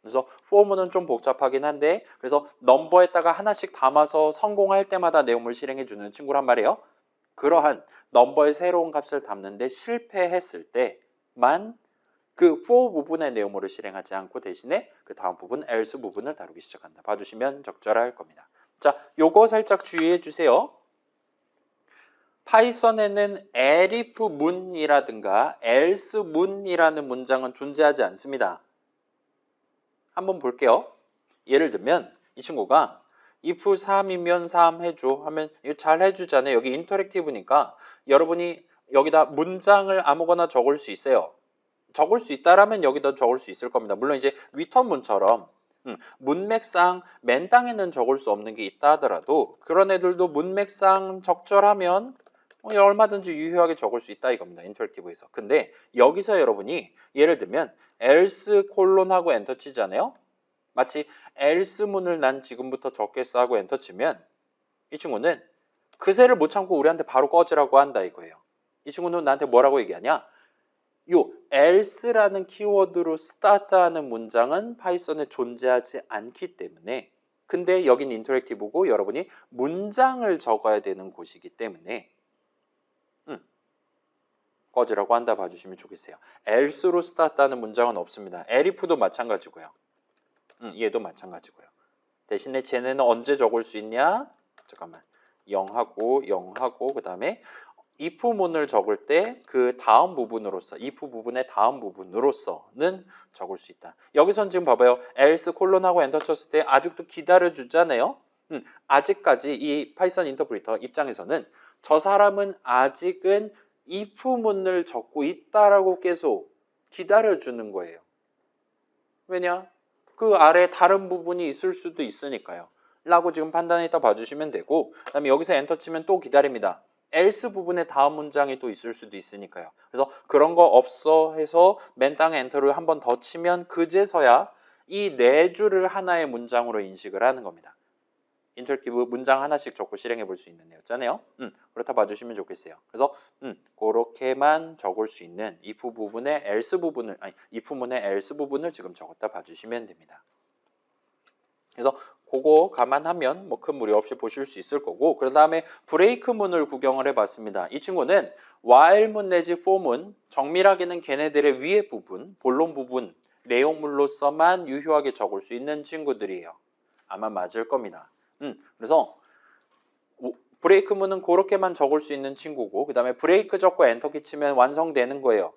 그래서 for문은 좀 복잡하긴 한데 그래서 넘버에다가 하나씩 담아서 성공할 때마다 내용물 실행해 주는 친구란 말이에요. 그러한 넘버의 새로운 값을 담는데 실패했을 때만 그 for 부분의 내용물을 실행하지 않고 대신에 그 다음 부분 else 부분을 다루기 시작한다. 봐주시면 적절할 겁니다. 자, 요거 살짝 주의해 주세요. 파이썬에는 elif 문이라든가 else 문이라는 문장은 존재하지 않습니다. 한번 볼게요. 예를 들면 이 친구가 if 3이면 3 해줘 하면 이거 잘 해주잖아요. 여기 인터랙티브니까 여러분이 여기다 문장을 아무거나 적을 수 있어요. 적을 수 있다라면 여기다 적을 수 있을 겁니다. 물론 이제 리턴문처럼 문맥상 맨 땅에는 적을 수 없는 게 있다 하더라도 그런 애들도 문맥상 적절하면 얼마든지 유효하게 적을 수 있다 이겁니다. 인터랙티브에서. 근데 여기서 여러분이 예를 들면 else 콜론하고 엔터 치잖아요. 마치 else 문을 난 지금부터 적겠어 하고 엔터 치면 이 친구는 그새를 못 참고 우리한테 바로 꺼지라고 한다 이거예요. 이 친구는 나한테 뭐라고 얘기하냐? 요 else라는 키워드로 start하는 문장은 파이썬에 존재하지 않기 때문에 근데 여긴 인터랙티브고 여러분이 문장을 적어야 되는 곳이기 때문에 꺼지라고 한다 봐주시면 좋겠어요. else로 start하는 문장은 없습니다. elif도 마찬가지고요. 얘도 마찬가지고요. 대신에 쟤네는 언제 적을 수 있냐? 잠깐만. 0하고 그 다음에 if문을 적을 때 그 다음 부분으로서 if 부분의 다음 부분으로서는 적을 수 있다. 여기선 지금 봐봐요. else 콜론하고 엔터 쳤을 때 아직도 기다려 주잖아요. 아직까지 이 파이썬 인터프리터 입장에서는 저 사람은 아직은 if문을 적고 있다라고 계속 기다려 주는 거예요. 왜냐? 그 아래 다른 부분이 있을 수도 있으니까요. 라고 지금 판단했다 봐주시면 되고 그 다음에 여기서 엔터 치면 또 기다립니다. else 부분의 다음 문장이 또 있을 수도 있으니까요. 그래서 그런 거 없어 해서 맨 땅에 엔터를 한 번 더 치면 그제서야 이 네 줄을 하나의 문장으로 인식을 하는 겁니다. 인터랙티브 문장 하나씩 적고 실행해 볼 수 있는 애였잖아요. 그렇다 봐주시면 좋겠어요. 그래서 그렇게만 적을 수 있는 if 부분의 else 부분을 if문의 else 부분을 지금 적었다 봐주시면 됩니다. 그래서 그거 감안하면 뭐 큰 무리 없이 보실 수 있을 거고 그 다음에 브레이크문을 구경을 해봤습니다. 이 친구는 while문 내지 for문 정밀하게는 걔네들의 위에 부분, 본론 부분, 내용물로서만 유효하게 적을 수 있는 친구들이에요. 아마 맞을 겁니다. 그래서 브레이크문은 그렇게만 적을 수 있는 친구고 그 다음에 브레이크 적고 엔터키 치면 완성되는 거예요.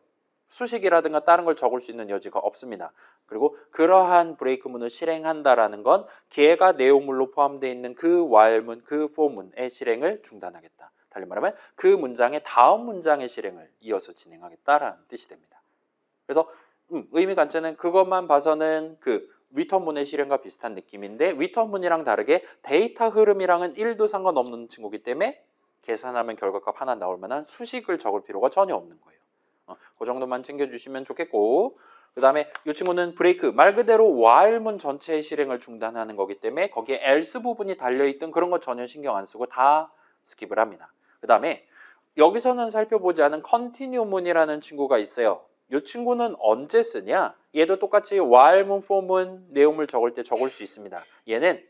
수식이라든가 다른 걸 적을 수 있는 여지가 없습니다. 그리고 그러한 브레이크문을 실행한다라는 건 걔가 내용물로 포함되어 있는 그 while문, 그 for문의 실행을 중단하겠다. 달리 말하면 그 문장의 다음 문장의 실행을 이어서 진행하겠다라는 뜻이 됩니다. 그래서 의미 관점은 그것만 봐서는 그 리턴문의 실행과 비슷한 느낌인데 리턴문이랑 다르게 데이터 흐름이랑은 1도 상관없는 친구이기 때문에 계산하면 결과값 하나 나올 만한 수식을 적을 필요가 전혀 없는 거예요. 그 정도만 챙겨주시면 좋겠고 그 다음에 이 친구는 브레이크 말 그대로 while문 전체의 실행을 중단하는 거기 때문에 거기에 else 부분이 달려있던 그런 거 전혀 신경 안 쓰고 다 스킵을 합니다. 그 다음에 여기서는 살펴보지 않은 continue문이라는 친구가 있어요. 이 친구는 언제 쓰냐? 얘도 똑같이 while문, for문 내용물 적을 때 적을 수 있습니다. 얘는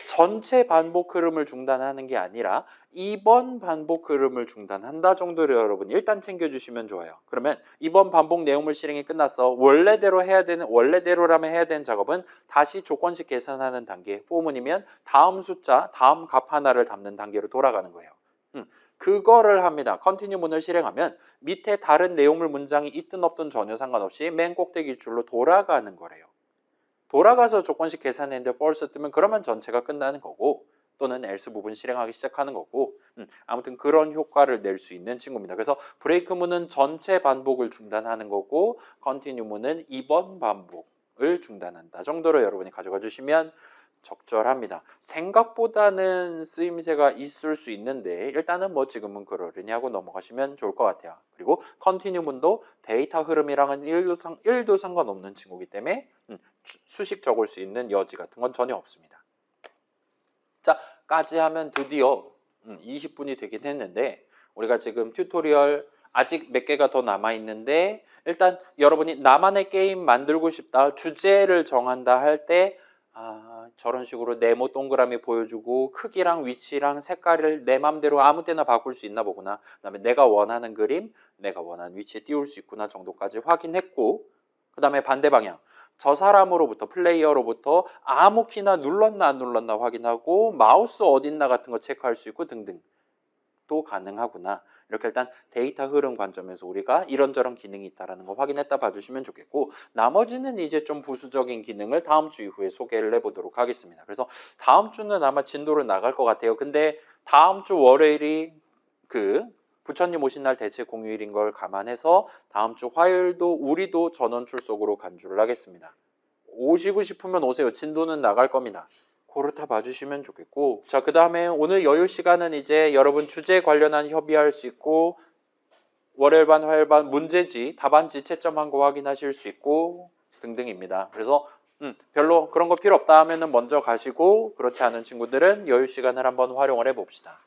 전체 반복 흐름을 중단하는 게 아니라 이번 반복 흐름을 중단한다 정도로 여러분 일단 챙겨주시면 좋아요. 그러면 이번 반복 내용물 실행이 끝났어. 원래대로라면 해야 되는 작업은 다시 조건식 계산하는 단계, for문이면 다음 숫자, 다음 값 하나를 담는 단계로 돌아가는 거예요. 그거를 합니다. continue문을 실행하면 밑에 다른 내용물 문장이 있든 없든 전혀 상관없이 맨 꼭대기 줄로 돌아가는 거래요. 돌아가서 조건식 계산했는데 false 뜨면 그러면 전체가 끝나는 거고 또는 else 부분 실행하기 시작하는 거고 아무튼 그런 효과를 낼 수 있는 친구입니다. 그래서 브레이크문은 전체 반복을 중단하는 거고 continue문은 이번 반복을 중단한다 정도로 여러분이 가져가 주시면 적절합니다. 생각보다는 쓰임새가 있을 수 있는데 일단은 뭐 지금은 그러려니 하고 넘어가시면 좋을 것 같아요. 그리고 continue문도 데이터 흐름이랑은 1도 상관없는 친구이기 때문에 수식 적을 수 있는 여지 같은 건 전혀 없습니다. 자, 까지 하면 드디어 20분이 되긴 했는데 우리가 지금 튜토리얼 아직 몇 개가 더 남아 있는데 일단 여러분이 나만의 게임 만들고 싶다, 주제를 정한다 할 때 저런 식으로 네모 동그라미 보여주고 크기랑 위치랑 색깔을 내 맘대로 아무 때나 바꿀 수 있나 보구나. 그다음에 내가 원하는 그림, 내가 원하는 위치에 띄울 수 있구나 정도까지 확인했고, 그다음에 반대 방향. 저 사람으로부터, 플레이어로부터 아무 키나 눌렀나 안 눌렀나 확인하고 마우스 어딨나 같은 거 체크할 수 있고 등등 또 가능하구나. 이렇게 일단 데이터 흐름 관점에서 우리가 이런저런 기능이 있다는 거 확인했다 봐주시면 좋겠고, 나머지는 이제 좀 부수적인 기능을 다음 주 이후에 소개를 해보도록 하겠습니다. 그래서 다음 주는 아마 진도를 나갈 것 같아요. 근데 다음 주 월요일이 부처님 오신 날 대체 공휴일인 걸 감안해서 다음 주 화요일도 우리도 전원 출석으로 간주를 하겠습니다. 오시고 싶으면 오세요. 진도는 나갈 겁니다. 그렇다 봐주시면 좋겠고, 자, 그 다음에 오늘 여유 시간은 이제 여러분 주제 관련한 협의할 수 있고, 월요일반, 화요일반 문제지, 답안지 채점한 거 확인하실 수 있고 등등입니다. 그래서 별로 그런 거 필요 없다 하면은 먼저 가시고, 그렇지 않은 친구들은 여유 시간을 한번 활용을 해봅시다.